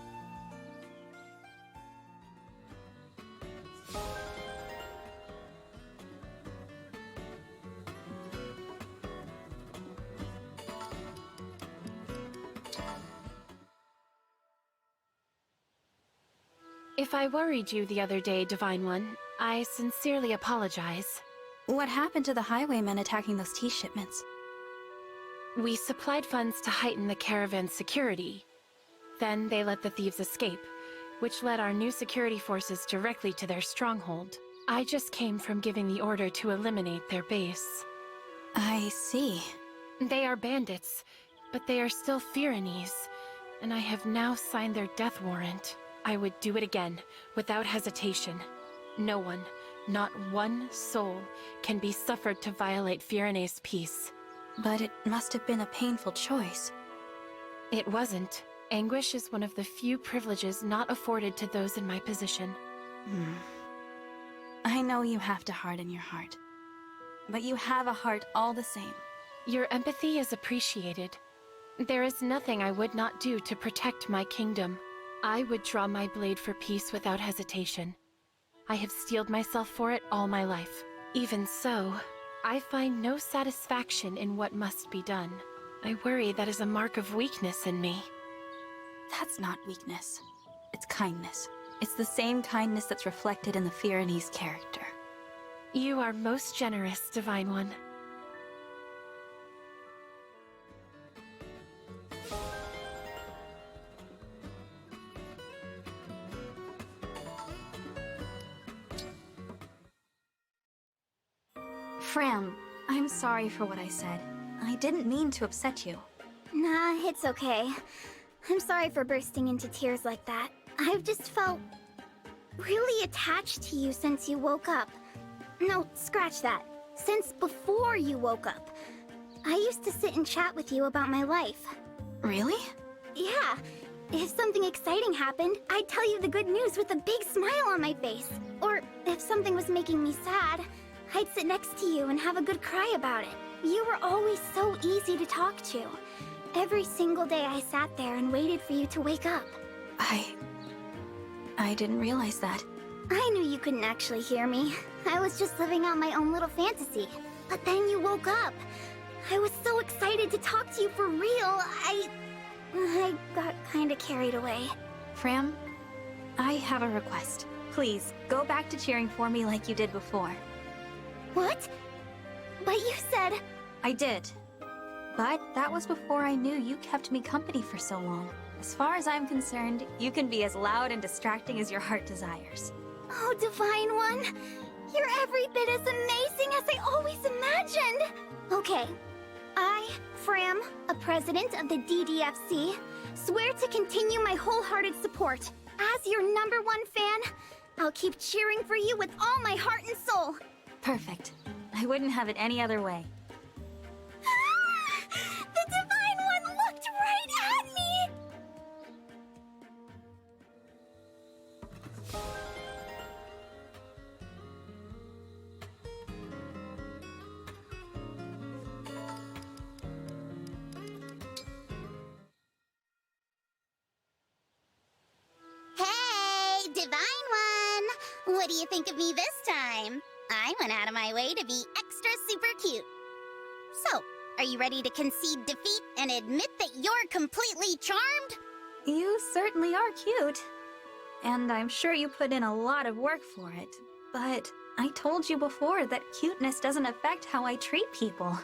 If I worried you the other day, Divine One, I sincerely apologize. What happened to the highwaymen attacking those tea shipments? We supplied funds to heighten the caravan's security. Then they let the thieves escape, which led our new security forces directly to their stronghold. I just came from giving the order to eliminate their base. I see. They are bandits, but they are still Firenese, and I have now signed their death warrant. I would do it again, without hesitation. No one, not one soul, can be suffered to violate Firene's peace. But it must have been a painful choice. It wasn't. Anguish is one of the few privileges not afforded to those in my position. I know you have to harden your heart. But you have a heart all the same. Your empathy is appreciated. There is nothing I would not do to protect my kingdom. I would draw my blade for peace without hesitation. I have steeled myself for it all my life. Even so, I find no satisfaction in what must be done. I worry that is a mark of weakness in me. That's not weakness. It's kindness. It's the same kindness that's reflected in the Firenese character. You are most generous, Divine One. Fram, I'm sorry for what I said. I didn't mean to upset you. Nah, it's okay. I'm sorry for bursting into tears like that. I've just felt really attached to you since you woke up. No, scratch that. Since before you woke up. I used to sit and chat with you about my life. Really? Yeah. If something exciting happened, I'd tell you the good news with a big smile on my face. Or if something was making me sad, I'd sit next to you and have a good cry about it. You were always so easy to talk to. Every single day I sat there and waited for you to wake up. I didn't realize that. I knew you couldn't actually hear me. I was just living out my own little fantasy. But then you woke up. I was so excited to talk to you for real. I got kinda carried away. Fram, I have a request. Please, go back to cheering for me like you did before. What? But you said... I did. But that was before I knew you kept me company for so long. As far as I'm concerned, you can be as loud and distracting as your heart desires. Oh, Divine One! You're every bit as amazing as I always imagined! Okay. I, Fram, a president of the DDFC, swear to continue my wholehearted support. As your #1 fan, I'll keep cheering for you with all my heart and soul. Perfect. I wouldn't have it any other way. The Divine One looked right at me! Hey, Divine One! What do you think of me this time? I went out of my way to be extra super cute. So, are you ready to concede defeat and admit that you're completely charmed? You certainly are cute. And I'm sure you put in a lot of work for it. But I told you before that cuteness doesn't affect how I treat people.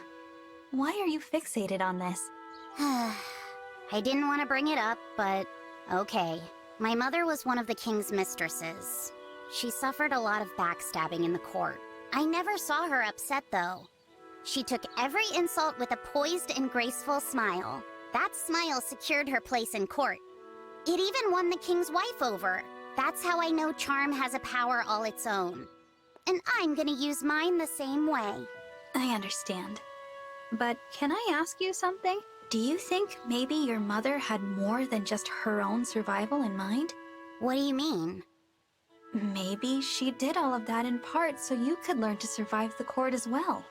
Why are you fixated on this? I didn't want to bring it up, but okay. My mother was one of the king's mistresses. She suffered a lot of backstabbing in the court. I never saw her upset, though. She took every insult with a poised and graceful smile. That smile secured her place in court. It even won the king's wife over. That's how I know charm has a power all its own. And I'm gonna use mine the same way. I understand. But can I ask you something? Do you think maybe your mother had more than just her own survival in mind? What do you mean? Maybe she did all of that in part so you could learn to survive the court as well.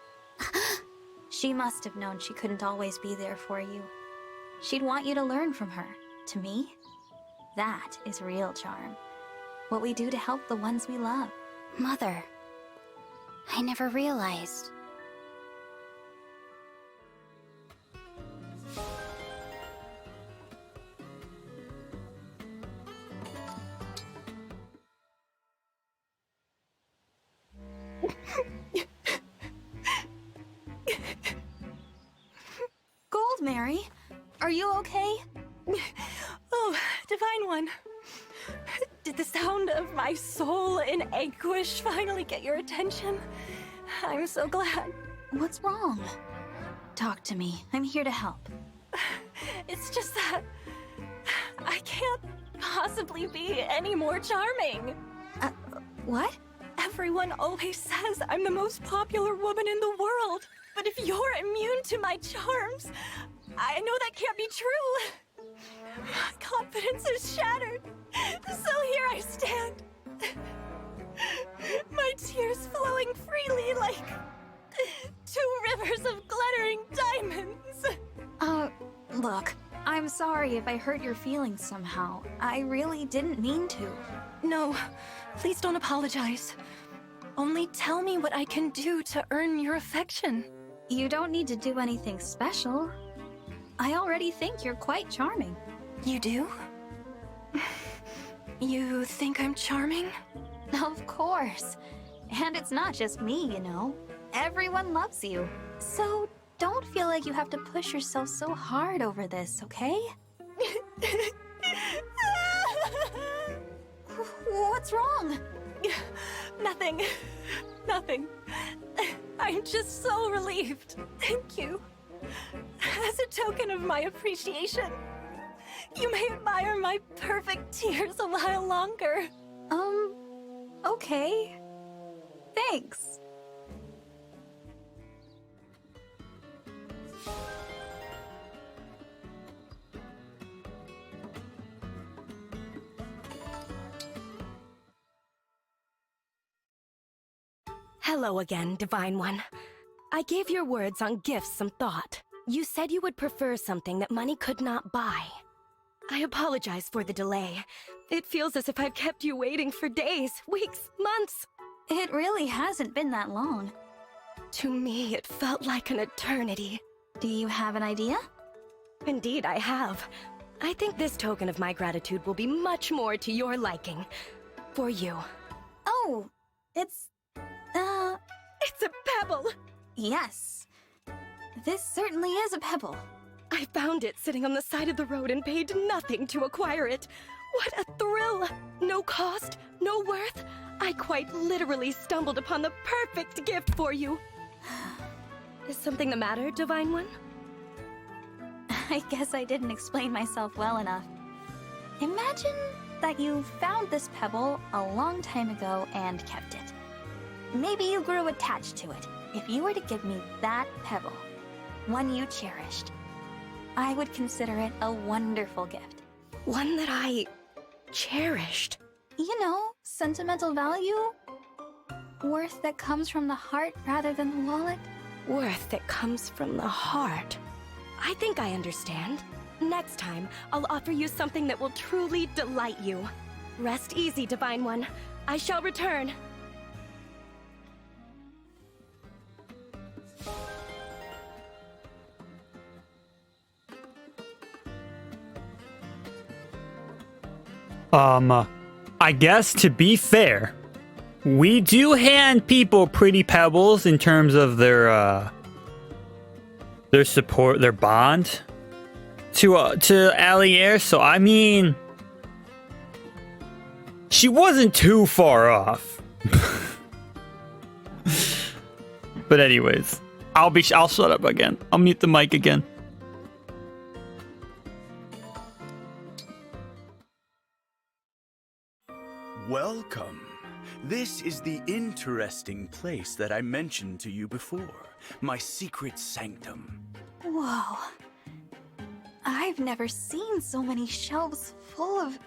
She must have known she couldn't always be there for you. She'd want you to learn from her. To me, that is real charm. What we do to help the ones we love. Mother, I never realized. Gold Mary, are you okay? Oh, Divine One. Did the sound of my soul in anguish finally get your attention? I'm so glad. What's wrong? Talk to me. I'm here to help. It's just that I can't possibly be any more charming. What? Everyone always says I'm the most popular woman in the world. But if you're immune to my charms, I know that can't be true. My confidence is shattered. So here I stand. My tears flowing freely like 2 rivers of glittering diamonds. sorry if I hurt your feelings somehow. I really didn't mean to. No, please don't apologize. Only tell me what I can do to earn your affection. You don't need to do anything special. I already think you're quite charming. You do? You think I'm charming? Of course. And it's not just me, you know. Everyone loves you. So don't feel like you have to push yourself so hard over this, okay? What's wrong? Nothing. Nothing. I'm just so relieved. Thank you. As a token of my appreciation, you may admire my perfect tears a while longer. Okay. Thanks. Hello again, Divine One. I gave your words on gifts some thought. You said you would prefer something that money could not buy. I apologize for the delay. It feels as if I've kept you waiting for days, weeks, months. It really hasn't been that long. To me, it felt like an eternity. Do you have an idea? Indeed, I have. I think this token of my gratitude will be much more to your liking. For you. Oh, it's a pebble! Yes. This certainly is a pebble. I found it sitting on the side of the road and paid nothing to acquire it. What a thrill! No cost, no worth. I quite literally stumbled upon the perfect gift for you. Is something the matter, Divine One? I guess I didn't explain myself well enough. Imagine that you found this pebble a long time ago and kept it. Maybe you grew attached to it. If you were to give me that pebble, one you cherished, I would consider it a wonderful gift. One that I cherished? You know, sentimental value? Worth that comes from the heart rather than the wallet? Worth that comes from the heart. I think I understand. Next time, I'll offer you something that will truly delight you. Rest easy, Divine One. I shall return. I guess to be fair, we do hand people pretty pebbles in terms of their support, their bond to Allier. So I mean, she wasn't too far off. But anyways, I'll shut up again. I'll mute the mic again. Welcome. This is the interesting place that I mentioned to you before. My secret sanctum. Whoa. I've never seen so many shelves full of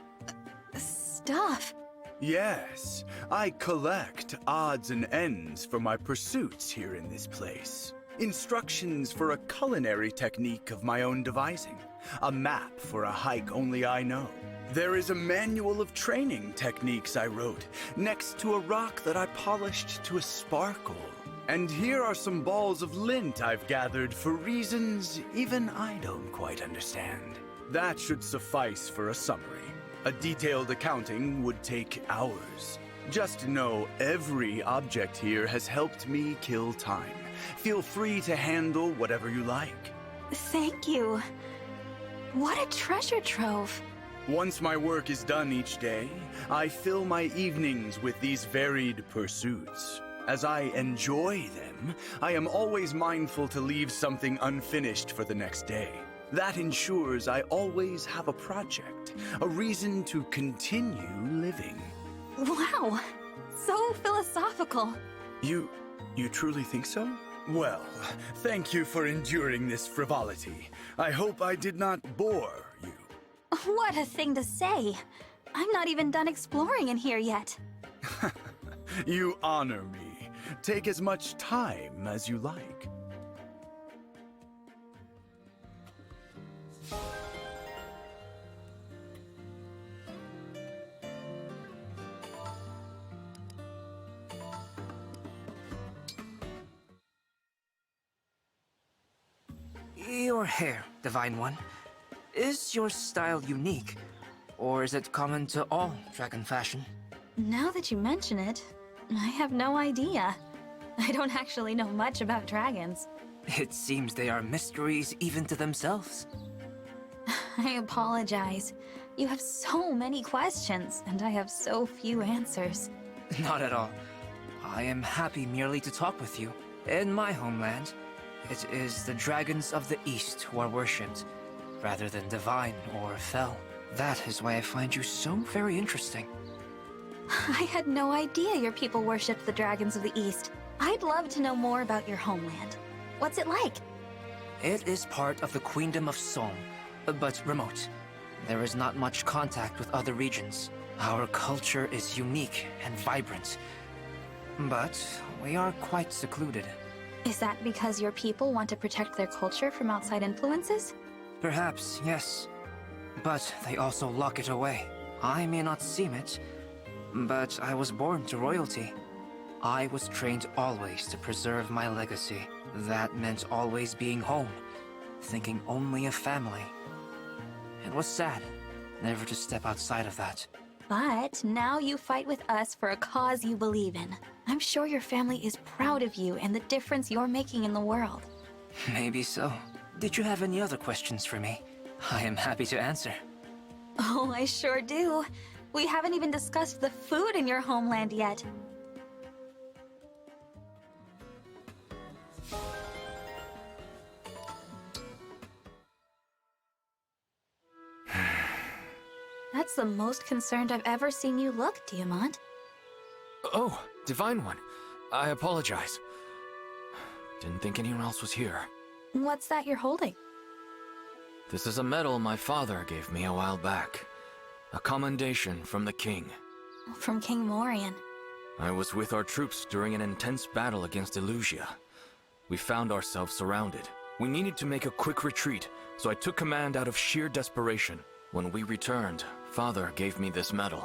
stuff. Yes, I collect odds and ends for my pursuits here in this place. Instructions for a culinary technique of my own devising. A map for a hike only I know. There is a manual of training techniques I wrote, next to a rock that I polished to a sparkle. And here are some balls of lint I've gathered for reasons even I don't quite understand. That should suffice for a summary. A detailed accounting would take hours. Just know every object here has helped me kill time. Feel free to handle whatever you like. Thank you. What a treasure trove. Once my work is done each day, I fill my evenings with these varied pursuits. As I enjoy them, I am always mindful to leave something unfinished for the next day. That ensures I always have a project, a reason to continue living. Wow, so philosophical. You truly think so? Well, thank you for enduring this frivolity. I hope I did not bore you. What a thing to say. I'm not even done exploring in here yet. You honor me. Take as much time as you like. your hair, Divine One. Is your style unique, or is it common to all dragon fashion? Now that you mention it, I have no idea. I don't actually know much about dragons. It seems they are mysteries even to themselves. I apologize. You have so many questions, and I have so few answers. Not at all. I am happy merely to talk with you. In my homeland, it is the dragons of the East who are worshipped, rather than divine or fell. That is why I find you so very interesting. I had no idea your people worshipped the dragons of the East. I'd love to know more about your homeland. What's it like? It is part of the Queendom of Song, but remote. There is not much contact with other regions. Our culture is unique and vibrant, but we are quite secluded. Is that because your people want to protect their culture from outside influences? Perhaps, yes. But they also lock it away. I may not seem it, but I was born to royalty. I was trained always to preserve my legacy. That meant always being home, thinking only of family. It was sad, never to step outside of that. But now you fight with us for a cause you believe in. I'm sure your family is proud of you and the difference you're making in the world. Maybe so. Did you have any other questions for me? I am happy to answer. Oh, I sure do. We haven't even discussed the food in your homeland yet. That's the most concerned I've ever seen you look, Diamant. Oh, Divine One. I apologize. Didn't think anyone else was here. What's that you're holding? This is a medal my father gave me a while back. A commendation from the king. From King Morian. I was with our troops during an intense battle against Illusia. We found ourselves surrounded. We needed to make a quick retreat, so I took command out of sheer desperation. When we returned, Father gave me this medal.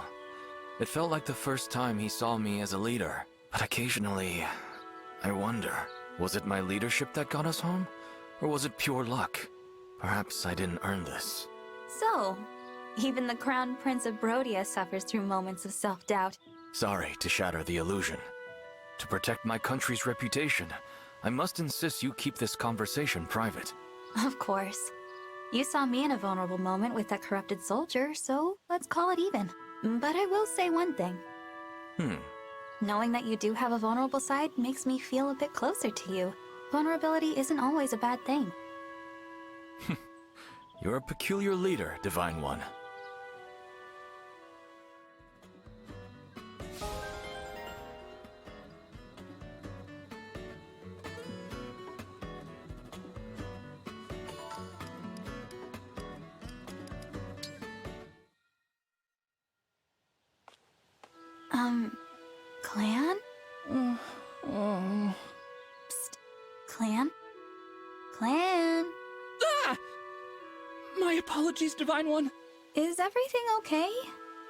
It felt like the first time he saw me as a leader, but occasionally, I wonder, was it my leadership that got us home? Or was it pure luck? Perhaps I didn't earn this. So, even the Crown Prince of Brodia suffers through moments of self-doubt. Sorry to shatter the illusion. To protect my country's reputation, I must insist you keep this conversation private. Of course. You saw me in a vulnerable moment with that corrupted soldier, so let's call it even. But I will say one thing. Knowing that you do have a vulnerable side makes me feel a bit closer to you. Vulnerability isn't always a bad thing. You're a peculiar leader, Divine One. Clan? Psst. Clan? Clan? Ah! My apologies, Divine One. Is everything okay?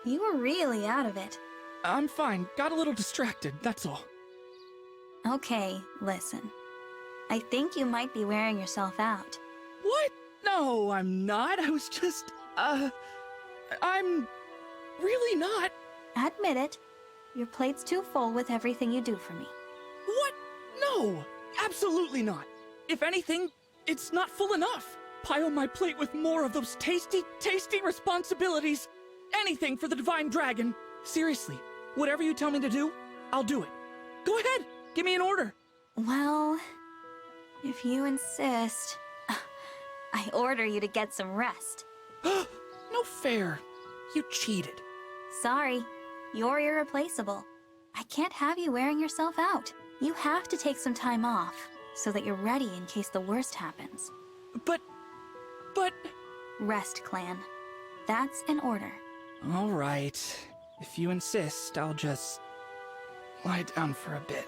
You were really out of it. I'm fine. Got a little distracted, that's all. Okay, listen. I think you might be wearing yourself out. What? No, I'm not. I was just, I'm really not. Admit it. Your plate's too full with everything you do for me. What? No, absolutely not. If anything, it's not full enough. Pile my plate with more of those tasty, tasty responsibilities. Anything for the Divine Dragon. Seriously, whatever you tell me to do, I'll do it. Go ahead, give me an order. Well, if you insist, I order you to get some rest. No fair. You cheated. Sorry, you're irreplaceable. I can't have you wearing yourself out. You have to take some time off, so that you're ready in case the worst happens. But... Rest, Clan. That's an order. All right. If you insist, I'll just lie down for a bit.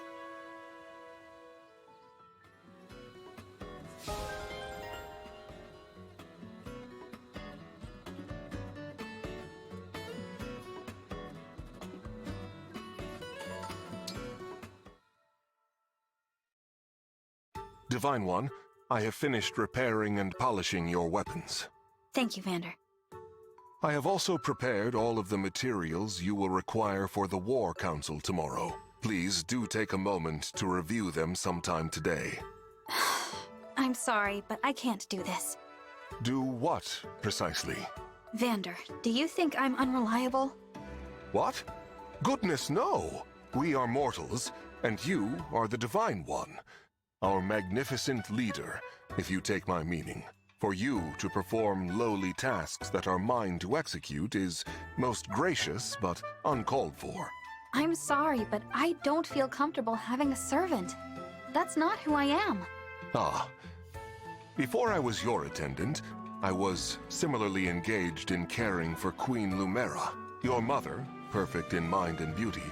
Divine One, I have finished repairing and polishing your weapons. Thank you, Vander. I have also prepared all of the materials you will require for the War Council tomorrow. Please do take a moment to review them sometime today. I'm sorry, but I can't do this. Do what, precisely? Vander, do you think I'm unreliable? What? Goodness, no! We are mortals, and you are the Divine One. Our magnificent leader, if you take my meaning. For you to perform lowly tasks that are mine to execute is most gracious, but uncalled for. I'm sorry, but I don't feel comfortable having a servant. That's not who I am. Ah. Before I was your attendant, I was similarly engaged in caring for Queen Lumera. Your mother, perfect in mind and beauty,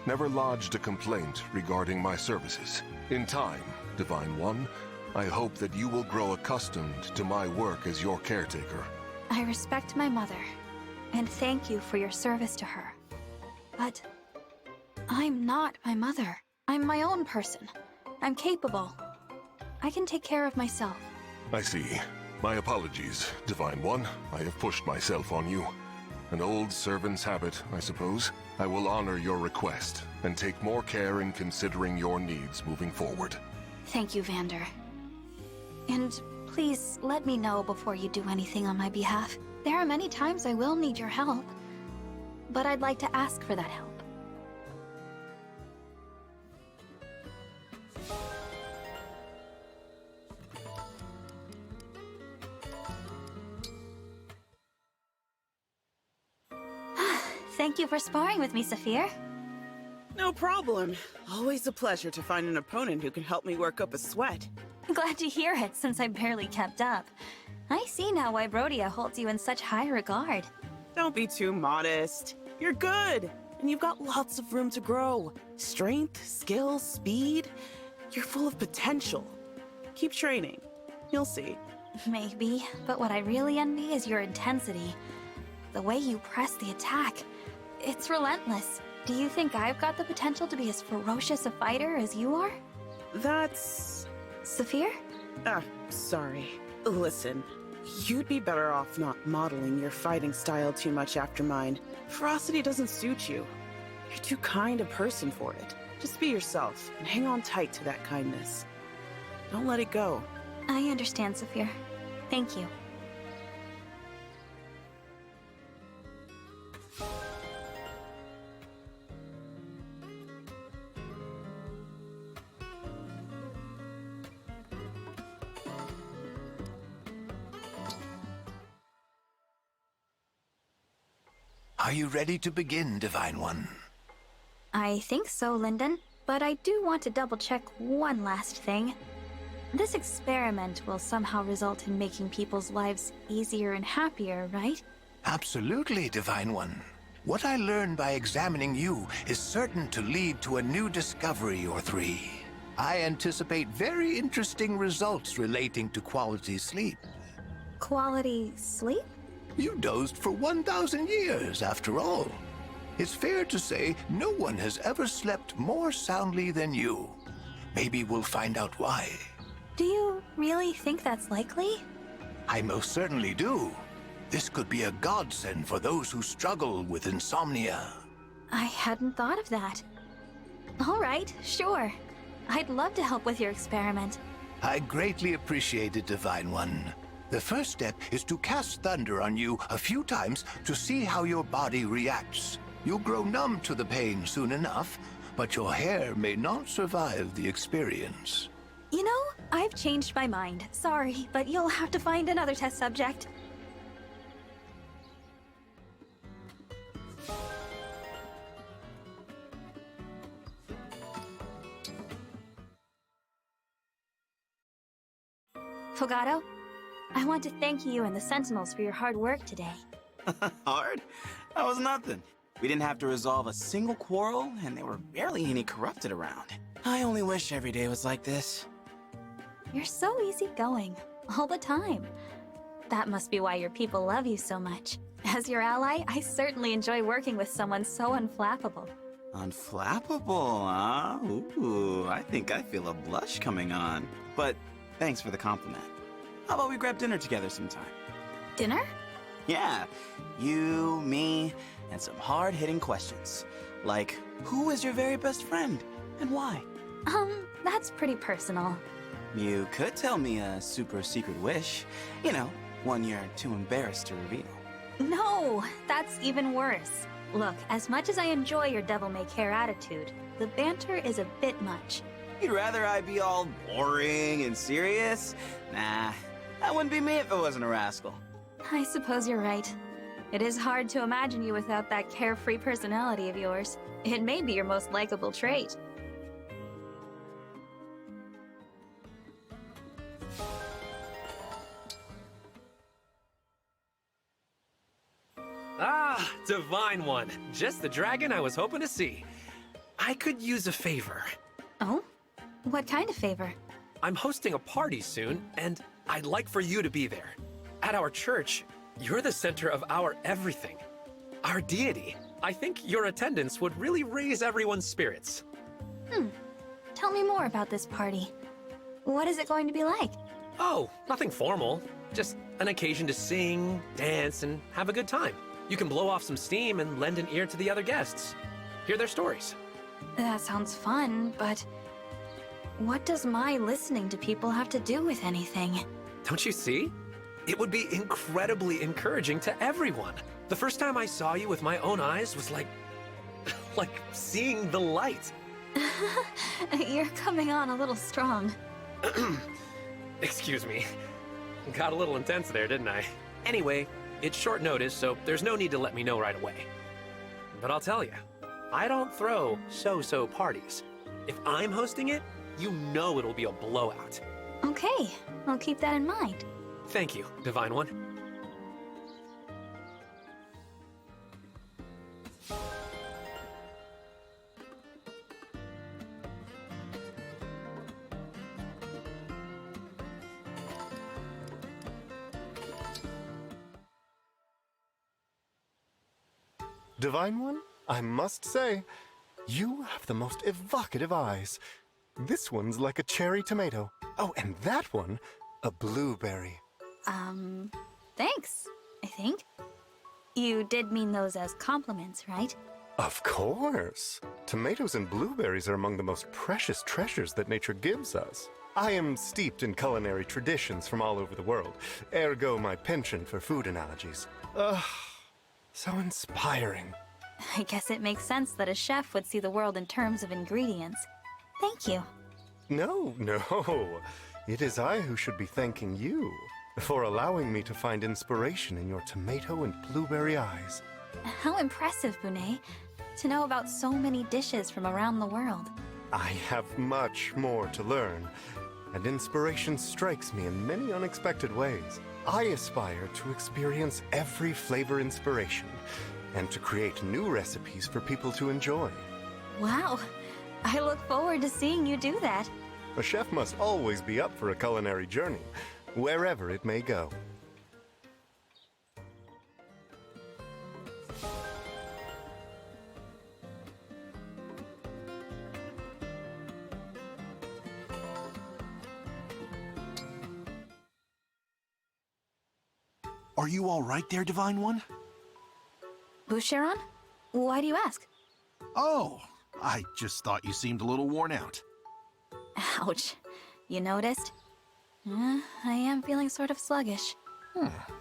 never lodged a complaint regarding my services. In time, Divine One, I hope that you will grow accustomed to my work as your caretaker. I respect my mother, and thank you for your service to her. But I'm not my mother. I'm my own person. I'm capable. I can take care of myself. I see. My apologies, Divine One. I have pushed myself on you. An old servant's habit, I suppose. I will honor your request, and take more care in considering your needs moving forward. Thank you, Vander. And please let me know before you do anything on my behalf. There are many times I will need your help, but I'd like to ask for that help. Thank you for sparring with me, Saphir. No problem. Always a pleasure to find an opponent who can help me work up a sweat. Glad to hear it, since I barely kept up. I see now why Rhodia holds you in such high regard. Don't be too modest. You're good, and you've got lots of room to grow. Strength, skill, speed. You're full of potential. Keep training. You'll see. Maybe, but what I really envy is your intensity. The way you press the attack. It's relentless. Do you think I've got the potential to be as ferocious a fighter as you are? That's... Saphir? Sorry. Listen, you'd be better off not modeling your fighting style too much after mine. Ferocity doesn't suit you. You're too kind a person for it. Just be yourself, and hang on tight to that kindness. Don't let it go. I understand, Saphir. Thank you. Are you ready to begin, Divine One? I think so, Lyndon. But I do want to double-check one last thing. This experiment will somehow result in making people's lives easier and happier, right? Absolutely, Divine One. What I learned by examining you is certain to lead to a new discovery or three. I anticipate very interesting results relating to quality sleep. Quality sleep? You dozed for 1,000 years, after all. It's fair to say no one has ever slept more soundly than you. Maybe we'll find out why. Do you really think that's likely? I most certainly do. This could be a godsend for those who struggle with insomnia. I hadn't thought of that. All right, sure. I'd love to help with your experiment. I greatly appreciate it, Divine One. The first step is to cast thunder on you a few times to see how your body reacts. You'll grow numb to the pain soon enough, but your hair may not survive the experience. You know, I've changed my mind. Sorry, but you'll have to find another test subject. Fogato, I want to thank you and the Sentinels for your hard work today. Hard? That was nothing. We didn't have to resolve a single quarrel, and there were barely any corrupted around. I only wish every day was like this. You're so easygoing, all the time. That must be why your people love you so much. As your ally, I certainly enjoy working with someone so unflappable. Unflappable, huh? Ooh, I think I feel a blush coming on. But Thanks for the compliment. How about we grab dinner together sometime? Dinner? Yeah, you, me, and some hard-hitting questions. Like, who is your very best friend, and why? That's pretty personal. You could tell me a super secret wish. You know, one you're too embarrassed to reveal. No, that's even worse. Look, as much as I enjoy your devil-may-care attitude, the banter is a bit much. You'd rather I be all boring and serious? Nah, that wouldn't be me if I wasn't a rascal. I suppose you're right. It is hard to imagine you without that carefree personality of yours. It may be your most likable trait. Ah, Divine One. Just the dragon I was hoping to see. I could use a favor. Oh? What kind of favor? I'm hosting a party soon, and I'd like for you to be there. At our church, you're the center of our everything. Our deity. I think your attendance would really raise everyone's spirits. Tell me more about this party. What is it going to be like? Oh, nothing formal. Just an occasion to sing, dance, and have a good time. You can blow off some steam and lend an ear to the other guests. Hear their stories. That sounds fun, but what does my listening to people have to do with anything? Don't you see? It would be incredibly encouraging to everyone. The first time I saw you with my own eyes was like seeing the light. You're coming on a little strong. Excuse me. Got a little intense there, didn't I? Anyway, it's short notice, so there's no need to let me know right away. But I'll tell you, I don't throw so-so parties. If I'm hosting it, you know it'll be a blowout. Okay, I'll keep that in mind. Thank you, Divine One. Divine One, I must say, you have the most evocative eyes. This one's like a cherry tomato. Oh, and that one, a blueberry. Thanks, I think. You did mean those as compliments, right? Of course. Tomatoes and blueberries are among the most precious treasures that nature gives us. I am steeped in culinary traditions from all over the world, ergo my penchant for food analogies. So inspiring. I guess it makes sense that a chef would see the world in terms of ingredients. Thank you. No. It is I who should be thanking you for allowing me to find inspiration in your tomato and blueberry eyes. How impressive, Bonet, to know about so many dishes from around the world. I have much more to learn, and inspiration strikes me in many unexpected ways. I aspire to experience every flavor inspiration, and to create new recipes for people to enjoy. Wow, I look forward to seeing you do that. A chef must always be up for a culinary journey, wherever it may go. Are you all right there, Divine One? Boucheron? Why do you ask? Oh, I just thought you seemed a little worn out. Ouch. You noticed? I am feeling sort of sluggish.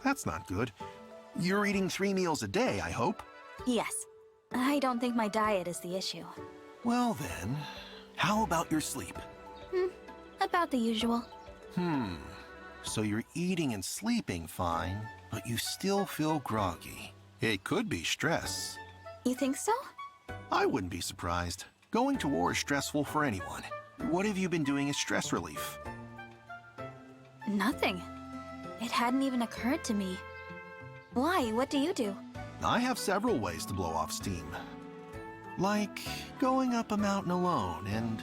That's not good. You're eating 3 meals a day, I hope? Yes. I don't think my diet is the issue. Well then, how about your sleep? About the usual. So you're eating and sleeping fine, but you still feel groggy. It could be stress. You think so? I wouldn't be surprised. Going to war is stressful for anyone. What have you been doing as stress relief? Nothing. It hadn't even occurred to me. Why? What do you do? I have several ways to blow off steam. Like going up a mountain alone and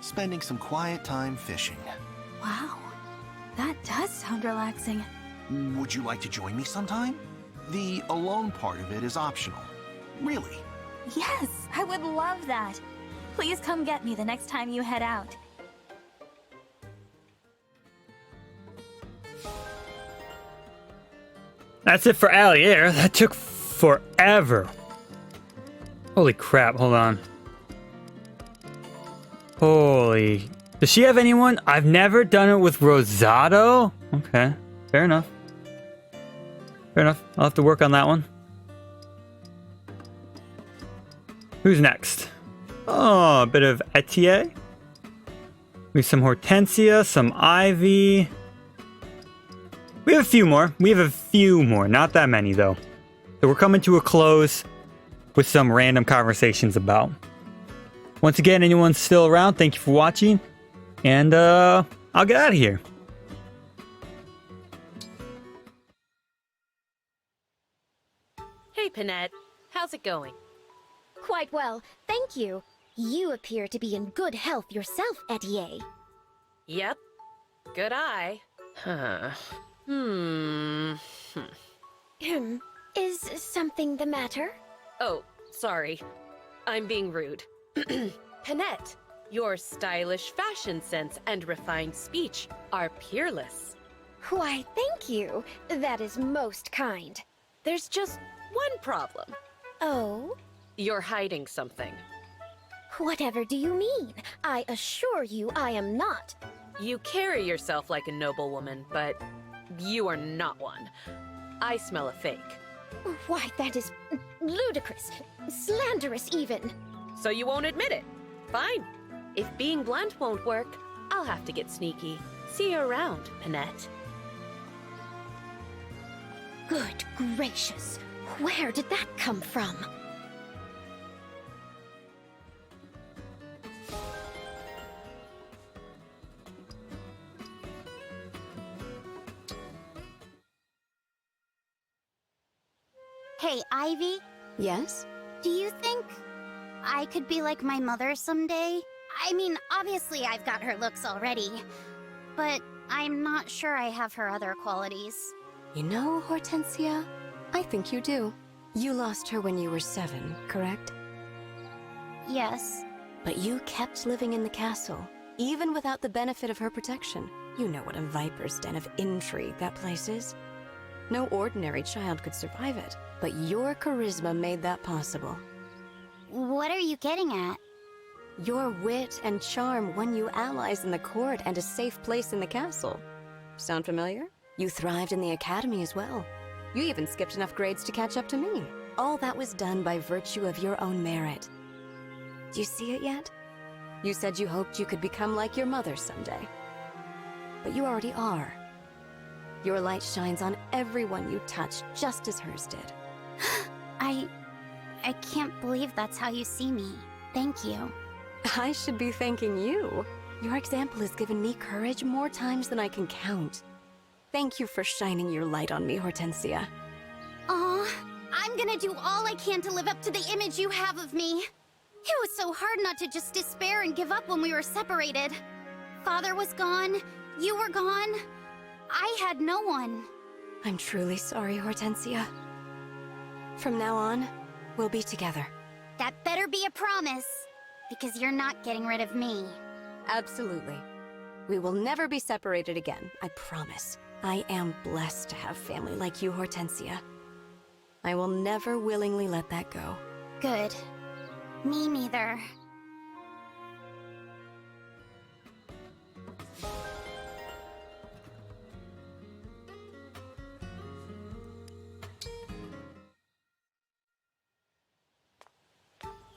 spending some quiet time fishing. Wow. That does sound relaxing. Would you like to join me sometime? The alone part of it is optional. Really. Yes, I would love that. Please come get me the next time you head out. That's it for Allier. That took forever. Holy crap, hold on. Holy... Does she have anyone? I've never done it with Rosado? Okay, fair enough. Fair enough, I'll have to work on that one. Who's next? Oh, a bit of Etier. We have some Hortensia, some Ivy. We have a few more. Not that many, though. So we're coming to a close with some random conversations about. Once again, anyone still around, thank you for watching. And I'll get out of here. Hey, Panette. How's it going? Quite well, thank you. You appear to be in good health yourself, Etier. Yep. Good eye. Huh. Is something the matter? Oh, sorry. I'm being rude. Panette, your stylish fashion sense and refined speech are peerless. Why, thank you. That is most kind. There's just one problem. Oh? You're hiding something. Whatever do you mean? I assure you I am not. You carry yourself like a noblewoman, but you are not one. I smell a fake. Why, that is ludicrous. Slanderous, even. So you won't admit it. Fine. If being blunt won't work, I'll have to get sneaky. See you around, Panette. Good gracious. Where did that come from? Hey, Ivy? Yes? Do you think I could be like my mother someday? I mean, obviously I've got her looks already, but I'm not sure I have her other qualities. You know, Hortensia, I think you do. You lost her when you were 7, correct? Yes. But you kept living in the castle, even without the benefit of her protection. You know what a viper's den of intrigue that place is. No ordinary child could survive it, but your charisma made that possible. What are you getting at? Your wit and charm won you allies in the court and a safe place in the castle. Sound familiar? You thrived in the academy as well. You even skipped enough grades to catch up to me. All that was done by virtue of your own merit. Do you see it yet? You said you hoped you could become like your mother someday. But you already are. Your light shines on everyone you touch, just as hers did. I can't believe that's how you see me. Thank you. I should be thanking you. Your example has given me courage more times than I can count. Thank you for shining your light on me, Hortensia. Aw, I'm gonna do all I can to live up to the image you have of me. It was so hard not to just despair and give up when we were separated. Father was gone, you were gone. I had no one. I'm truly sorry, Hortensia. From now on, we'll be together. That better be a promise, because you're not getting rid of me. Absolutely. We will never be separated again, I promise. I am blessed to have family like you, Hortensia. I will never willingly let that go. Good. Me neither.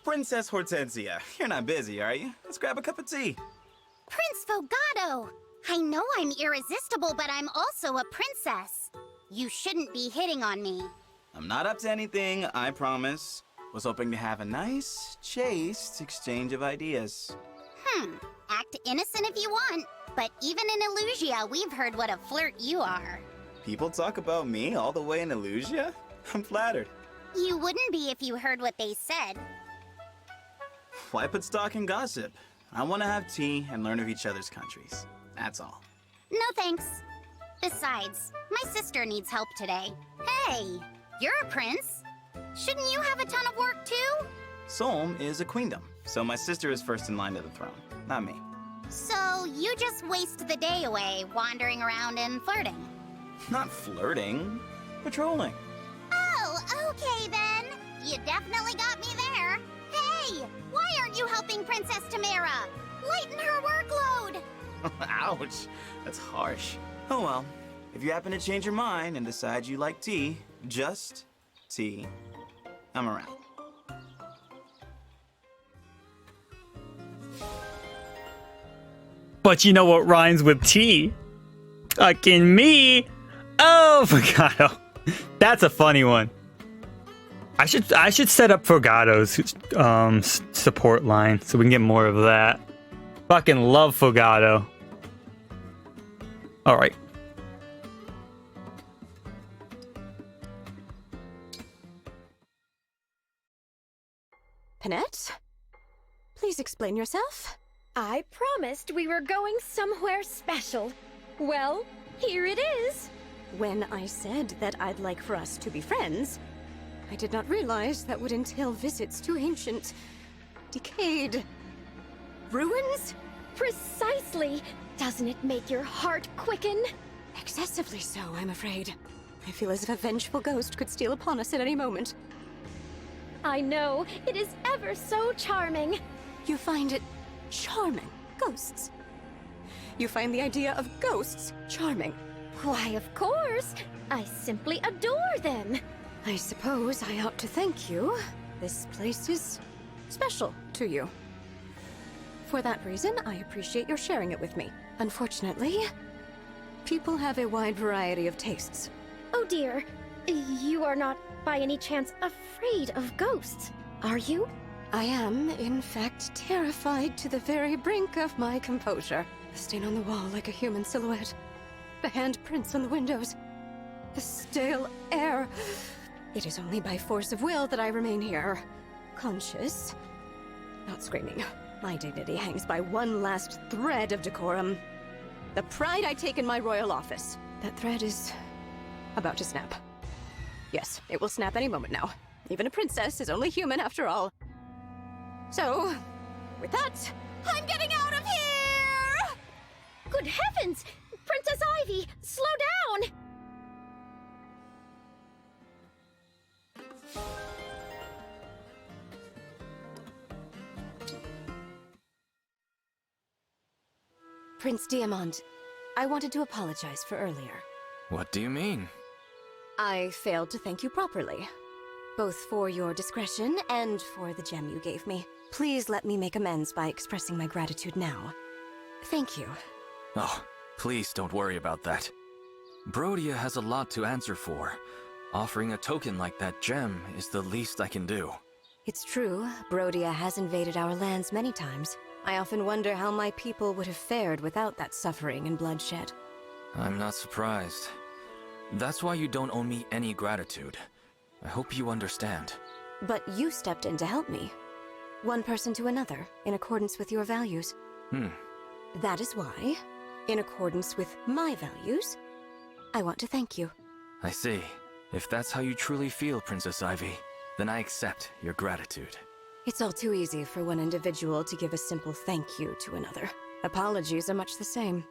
Princess Hortensia, you're not busy, are you? Let's grab a cup of tea. Prince Fogado! I know I'm irresistible, but I'm also a princess. You shouldn't be hitting on me. I'm not up to anything, I promise. Was hoping to have a nice, chaste exchange of ideas. Act innocent if you want, but even in Illusia, we've heard what a flirt you are. People talk about me all the way in Illusia? I'm flattered. You wouldn't be if you heard what they said. Why put stock in gossip? I want to have tea and learn of each other's countries. That's all. No thanks. Besides, my sister needs help today. Hey, you're a prince. Shouldn't you have a ton of work too? Solm is a queendom, so my sister is first in line to the throne, not me. So you just waste the day away wandering around and flirting. Not flirting. patrolling. Oh, okay then. You definitely got me there. Hey, why aren't you helping Princess Tamara? Lighten her workload. Ouch, that's harsh. Oh well, if you happen to change your mind and decide you like tea, just tea, I'm around. But you know what rhymes with T? Fucking me. Oh, Fogado. That's a funny one. I should set up Fogado's support line so we can get more of that. Fucking love Fogado. All right. Panette? Please explain yourself. I promised we were going somewhere special. Well, here it is. When I said that I'd like for us to be friends, I did not realize that would entail visits to ancient, decayed ruins? Precisely. Doesn't it make your heart quicken? Excessively so, I'm afraid. I feel as if a vengeful ghost could steal upon us at any moment. I know. It is ever so charming. You find it charming? Ghosts? You find the idea of ghosts charming? Why, of course. I simply adore them. I suppose I ought to thank you. This place is special to you. For that reason, I appreciate your sharing it with me. Unfortunately, people have a wide variety of tastes. Oh dear. You are not, by any chance, afraid of ghosts, are you? I am, in fact, terrified to the very brink of my composure. The stain on the wall like a human silhouette. The handprints on the windows. The stale air. It is only by force of will that I remain here. Conscious. Not screaming. My dignity hangs by one last thread of decorum. The pride I take in my royal office. That thread is about to snap. Yes, it will snap any moment now. Even a princess is only human after all. So, with that, I'm getting out of here! Good heavens! Princess Ivy, slow down! Prince Diamond, I wanted to apologize for earlier. What do you mean? I failed to thank you properly. Both for your discretion and for the gem you gave me. Please let me make amends by expressing my gratitude now. Thank you. Oh, please don't worry about that. Brodia has a lot to answer for. Offering a token like that gem is the least I can do. It's true, Brodia has invaded our lands many times. I often wonder how my people would have fared without that suffering and bloodshed. I'm not surprised. That's why you don't owe me any gratitude. I hope you understand. But you stepped in to help me. One person to another, in accordance with your values. That is why, in accordance with my values, I want to thank you. I see. If that's how you truly feel, Princess Ivy, then I accept your gratitude. It's all too easy for one individual to give a simple thank you to another. Apologies are much the same.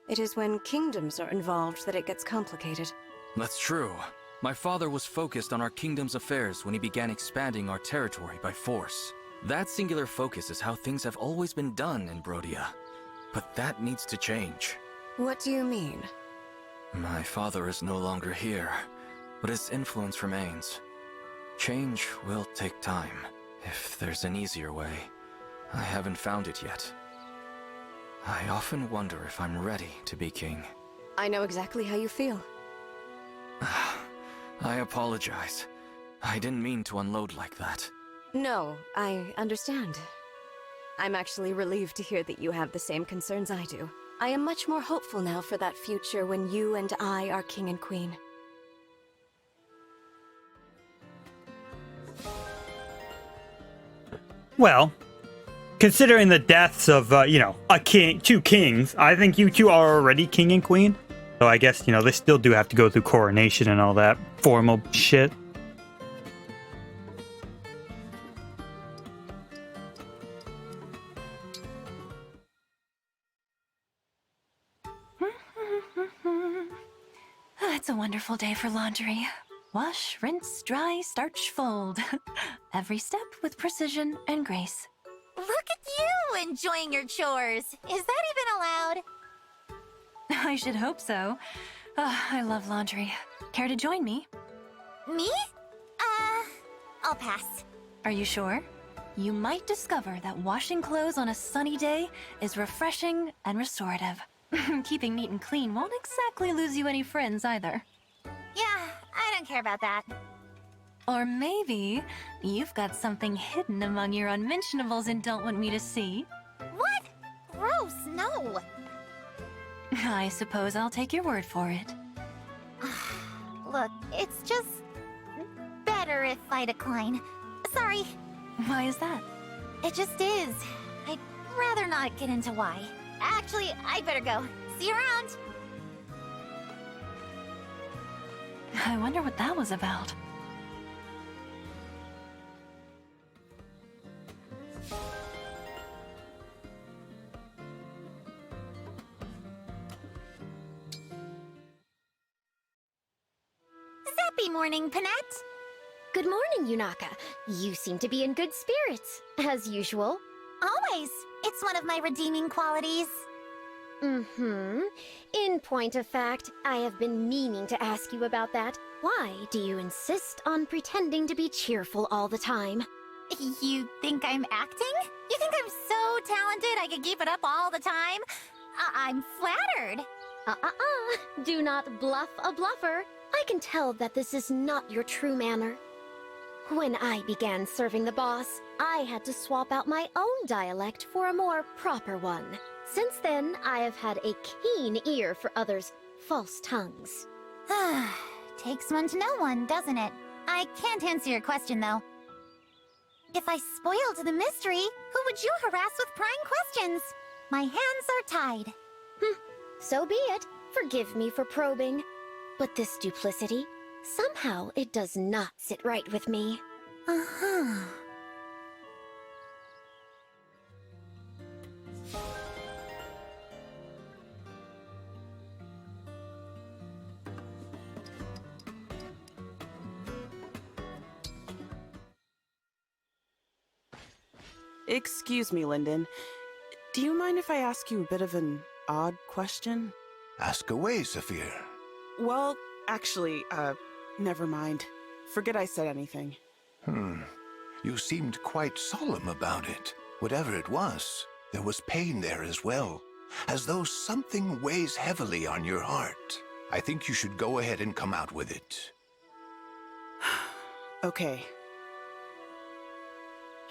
It is when kingdoms are involved that it gets complicated. That's true. My father was focused on our kingdom's affairs when he began expanding our territory by force. That singular focus is how things have always been done in Brodia. But that needs to change. What do you mean? My father is no longer here, but his influence remains. Change will take time, if there's an easier way. I haven't found it yet. I often wonder if I'm ready to be king. I know exactly how you feel. I apologize. I didn't mean to unload like that. No, I understand. I'm actually relieved to hear that you have the same concerns I do. I am much more hopeful now for that future when you and I are king and queen. Well, considering the deaths of, two kings, I think you two are already king and queen. So I guess, they still do have to go through coronation and all that formal shit. It's a wonderful day for laundry. Wash, rinse, dry, starch, fold. Every step with precision and grace. Look at you enjoying your chores. Is that even allowed? I should hope so. I love laundry. Care to join me? Me? I'll pass. Are you sure? You might discover that washing clothes on a sunny day is refreshing and restorative. Keeping neat and clean won't exactly lose you any friends either. Yeah, I don't care about that. Or maybe you've got something hidden among your unmentionables and don't want me to see. What? Gross, no. I suppose I'll take your word for it. Look, it's just better if I decline. Sorry. Why is that? It just is. I'd rather not get into why. Actually, I'd better go. See you around. I wonder what that was about. Zappy morning, Panette. Good morning, Yunaka. You seem to be in good spirits, as usual. Always. It's one of my redeeming qualities. Mm-hmm. In point of fact, I have been meaning to ask you about that. Why do you insist on pretending to be cheerful all the time? You think I'm acting? You think I'm so talented I could keep it up all the time? I'm flattered. Do not bluff a bluffer. I can tell that this is not your true manner. When I began serving the boss, I had to swap out my own dialect for a more proper one. Since then, I have had a keen ear for others' false tongues. Takes one to know one, doesn't it? I can't answer your question, though. If I spoiled the mystery, who would you harass with prying questions? My hands are tied. So be it. Forgive me for probing. But this duplicity, somehow it does not sit right with me. Uh-huh. Excuse me, Lyndon. Do you mind if I ask you a bit of an odd question? Ask away, Saphir. Well, actually, never mind. Forget I said anything. You seemed quite solemn about it. Whatever it was, there was pain there as well. As though something weighs heavily on your heart. I think you should go ahead and come out with it. Okay.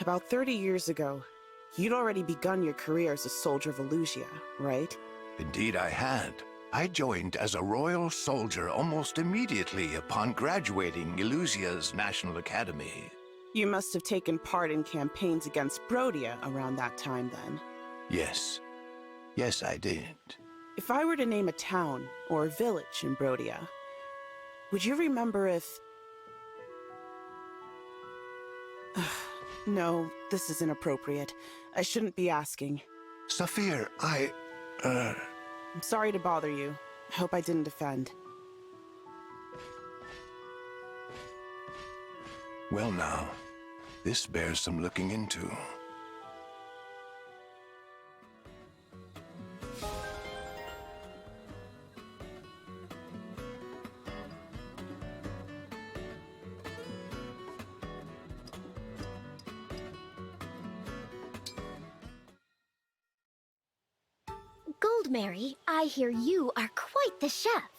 About 30 years ago, you'd already begun your career as a soldier of Elusia, right? Indeed I had. I joined as a royal soldier almost immediately upon graduating Elusia's National Academy. You must have taken part in campaigns against Brodia around that time then. Yes. Yes, I did. If I were to name a town or a village in Brodia, would you remember if... No, this is inappropriate. I shouldn't be asking. Saphir, I'm sorry to bother you. I hope I didn't offend. Well now, this bears some looking into. Goldmary, I hear you are quite the chef.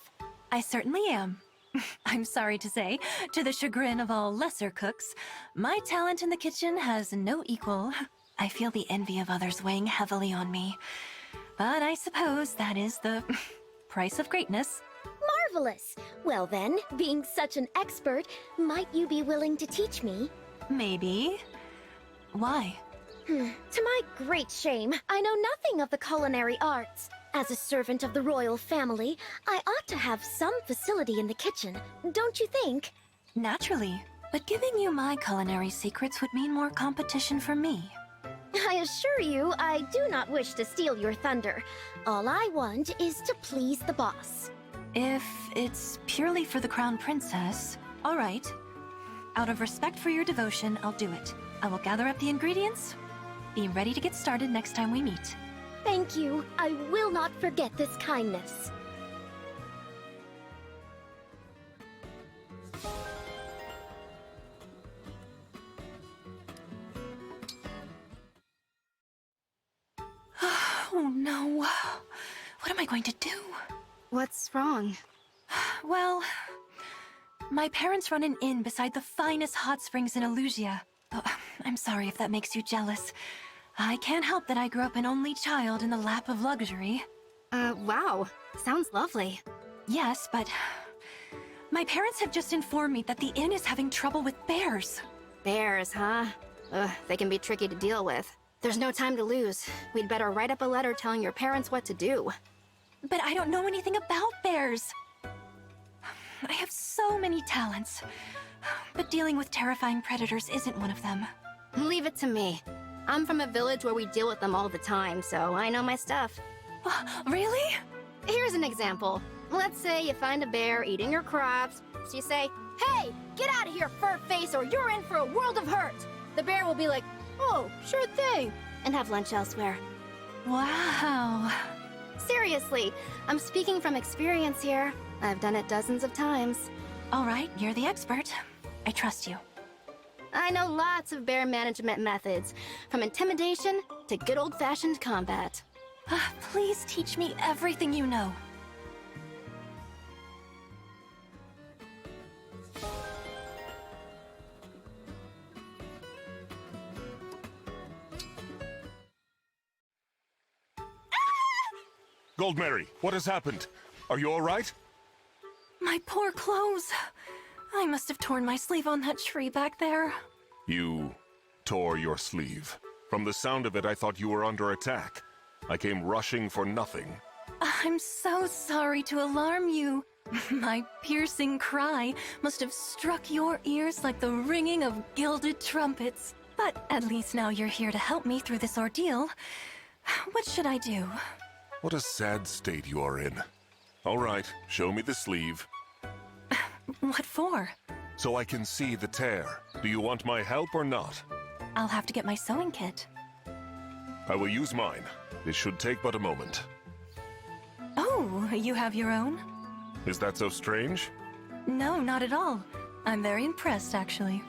I certainly am. I'm sorry to say, to the chagrin of all lesser cooks, my talent in the kitchen has no equal. I feel the envy of others weighing heavily on me. But I suppose that is the price of greatness. Marvelous! Well then, being such an expert, might you be willing to teach me? Maybe. Why? To my great shame, I know nothing of the culinary arts. As a servant of the royal family, I ought to have some facility in the kitchen, don't you think? Naturally, but giving you my culinary secrets would mean more competition for me. I assure you, I do not wish to steal your thunder. All I want is to please the boss. If it's purely for the Crown Princess, all right. Out of respect for your devotion, I'll do it. I will gather up the ingredients. Be ready to get started next time we meet. Thank you. I will not forget this kindness. Oh no. What am I going to do? What's wrong? Well, my parents run an inn beside the finest hot springs in Elusia. Oh, I'm sorry if that makes you jealous. I can't help that I grew up an only child in the lap of luxury. Wow. Sounds lovely. Yes, but my parents have just informed me that the inn is having trouble with bears. Bears, huh? Ugh, they can be tricky to deal with. There's no time to lose. We'd better write up a letter telling your parents what to do. But I don't know anything about bears. I have so many talents, but dealing with terrifying predators isn't one of them. Leave it to me. I'm from a village where we deal with them all the time, so I know my stuff. Really? Here's an example. Let's say you find a bear eating your crops, so you say, "Hey, get out of here, fur face, or you're in for a world of hurt." The bear will be like, "Oh, sure thing," and have lunch elsewhere. Wow. Seriously, I'm speaking from experience here. I've done it dozens of times. All right, you're the expert. I trust you. I know lots of bear management methods, from intimidation to good old-fashioned combat. Please teach me everything you know. Goldmary, what has happened? Are you all right? My poor clothes. I must have torn my sleeve on that tree back there. You tore your sleeve. From the sound of it, I thought you were under attack. I came rushing for nothing. I'm so sorry to alarm you. My piercing cry must have struck your ears like the ringing of gilded trumpets. But at least now you're here to help me through this ordeal. What should I do? What a sad state you are in. All right, show me the sleeve. What for? So I can see the tear. Do you want my help or not? I'll have to get my sewing kit. I will use mine. It should take but a moment. Oh, you have your own? Is that so strange? No, not at all. I'm very impressed, actually.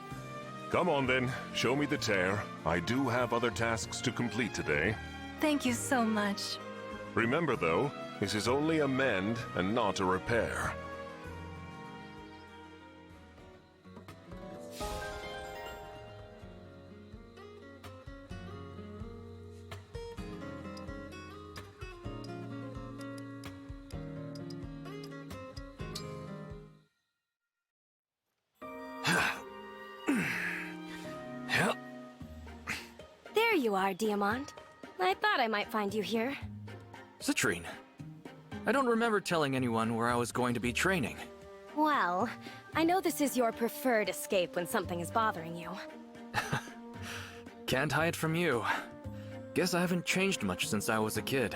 Come on then, show me the tear. I do have other tasks to complete today. Thank you so much. Remember though, this is only a mend and not a repair. There you are, Diamant. I thought I might find you here. Citrine, I don't remember telling anyone where I was going to be training. Well, I know this is your preferred escape when something is bothering you. Can't hide from you. Guess I haven't changed much since I was a kid.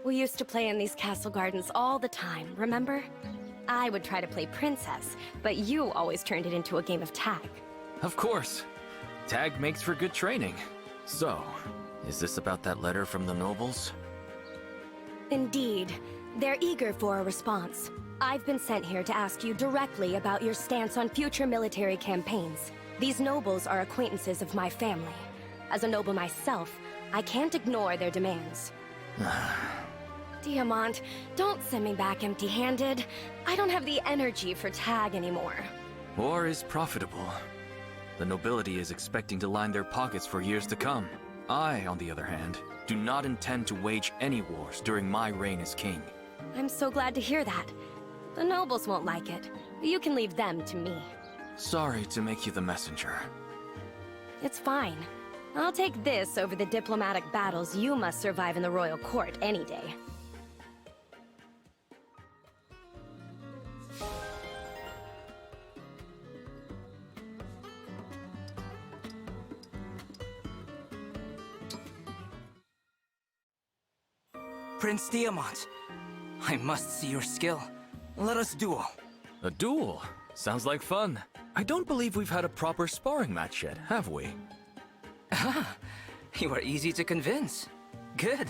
We used to play in these castle gardens all the time, remember? I would try to play princess, but you always turned it into a game of tag. Of course. Tag makes for good training. So, is this about that letter from the nobles? Indeed. They're eager for a response. I've been sent here to ask you directly about your stance on future military campaigns. These nobles are acquaintances of my family. As a noble myself, I can't ignore their demands. Diamant, don't send me back empty-handed. I don't have the energy for tag anymore. War is profitable. The nobility is expecting to line their pockets for years to come. I, on the other hand, do not intend to wage any wars during my reign as king. I'm so glad to hear that. The nobles won't like it, but you can leave them to me. Sorry to make you the messenger. It's fine. I'll take this over the diplomatic battles you must survive in the royal court any day. Prince Diamant, I must see your skill. Let us duel. A duel? Sounds like fun. I don't believe we've had a proper sparring match yet, have we? Ah, you are easy to convince. Good.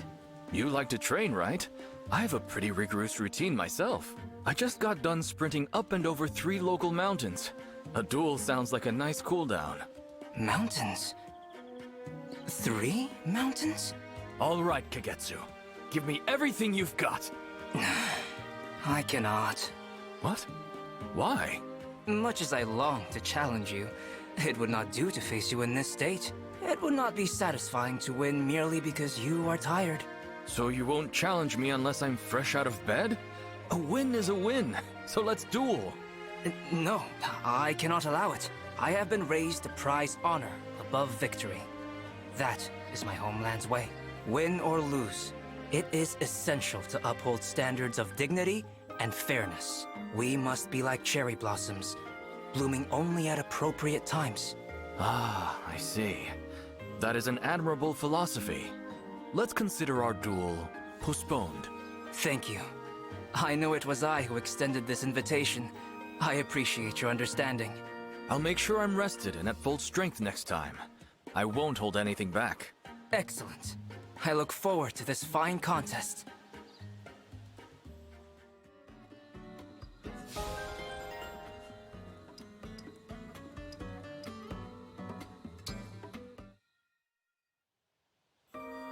You like to train, right? I have a pretty rigorous routine myself. I just got done sprinting up and over 3 local mountains. A duel sounds like a nice cooldown. Mountains? 3 mountains? All right, Kagetsu. Give me everything you've got. I cannot. What? Why? Much as I long to challenge you, it would not do to face you in this state. It would not be satisfying to win merely because you are tired. So you won't challenge me unless I'm fresh out of bed? A win is a win, so let's duel. No, I cannot allow it. I have been raised to prize honor above victory. That is my homeland's way. Win or lose, it is essential to uphold standards of dignity and fairness. We must be like cherry blossoms, blooming only at appropriate times. Ah, I see. That is an admirable philosophy. Let's consider our duel postponed. Thank you. I know it was I who extended this invitation. I appreciate your understanding. I'll make sure I'm rested and at full strength next time. I won't hold anything back. Excellent. I look forward to this fine contest.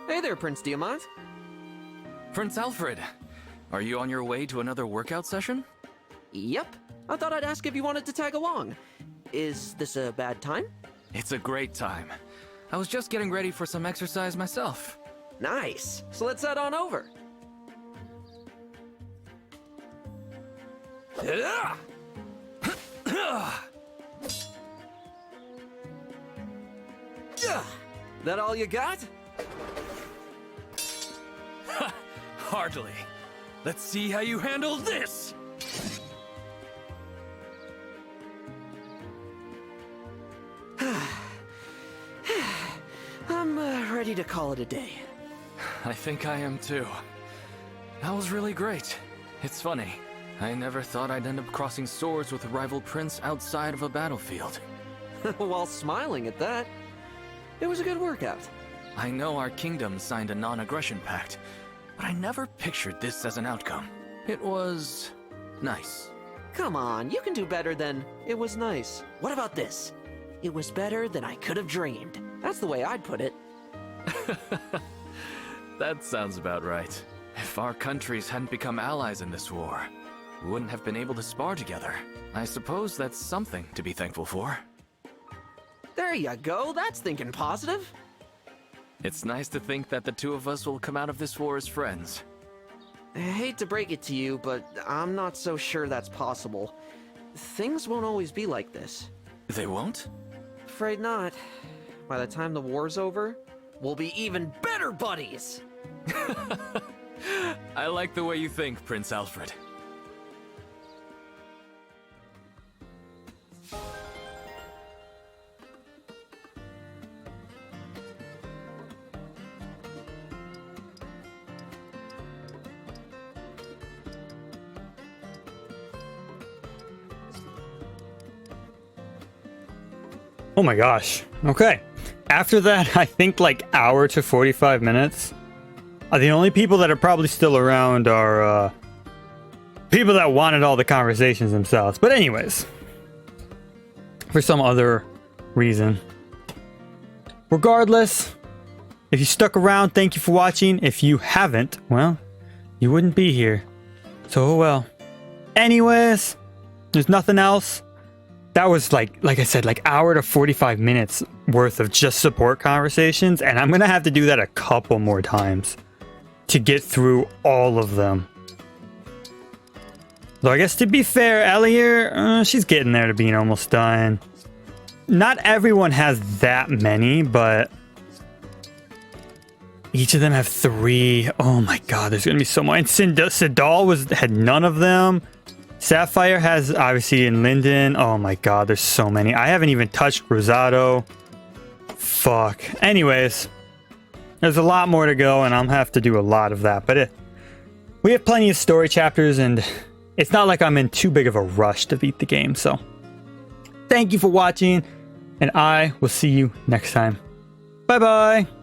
Hey there, Prince Diamant. Prince Alfred, are you on your way to another workout session? Yep. I thought I'd ask if you wanted to tag along. Is this a bad time? It's a great time. I was just getting ready for some exercise myself. Nice. So let's head on over. That all you got? Hardly. Let's see how you handle this! I'm ready to call it a day. I think I am too. That was really great. It's funny. I never thought I'd end up crossing swords with a rival prince outside of a battlefield. While smiling at that. It was a good workout. I know our kingdom signed a non-aggression pact, but I never pictured this as an outcome. It was nice. Come on, you can do better than it was nice. What about this? It was better than I could have dreamed. That's the way I'd put it. That sounds about right. If our countries hadn't become allies in this war, we wouldn't have been able to spar together. I suppose that's something to be thankful for. There you go, that's thinking positive. It's nice to think that the two of us will come out of this war as friends. I hate to break it to you, but I'm not so sure that's possible. Things won't always be like this. They won't? Afraid not. By the time the war's over, we'll be even better buddies! I like the way you think, Prince Alfred. Oh my gosh. Okay. After that, I think like hour to 45 minutes. The only people that are probably still around are people that wanted all the conversations themselves. But anyways, for some other reason. Regardless, if you stuck around, thank you for watching. If you haven't, well, you wouldn't be here. So, oh well. Anyways, there's nothing else. That was like I said, like hour to 45 minutes worth of just support conversations. And I'm going to have to do that a couple more times to get through all of them. Though I guess to be fair, Elliot, she's getting there to being almost done. Not everyone has that many, but each of them have 3. Oh my god, there's going to be so much. And Sidal had none of them. Sapphire has, obviously, in Linden. Oh my god, there's so many. I haven't even touched Rosado. Fuck. Anyways, there's a lot more to go, and I'll have to do a lot of that. But we have plenty of story chapters, and it's not like I'm in too big of a rush to beat the game. So thank you for watching, and I will see you next time. Bye bye.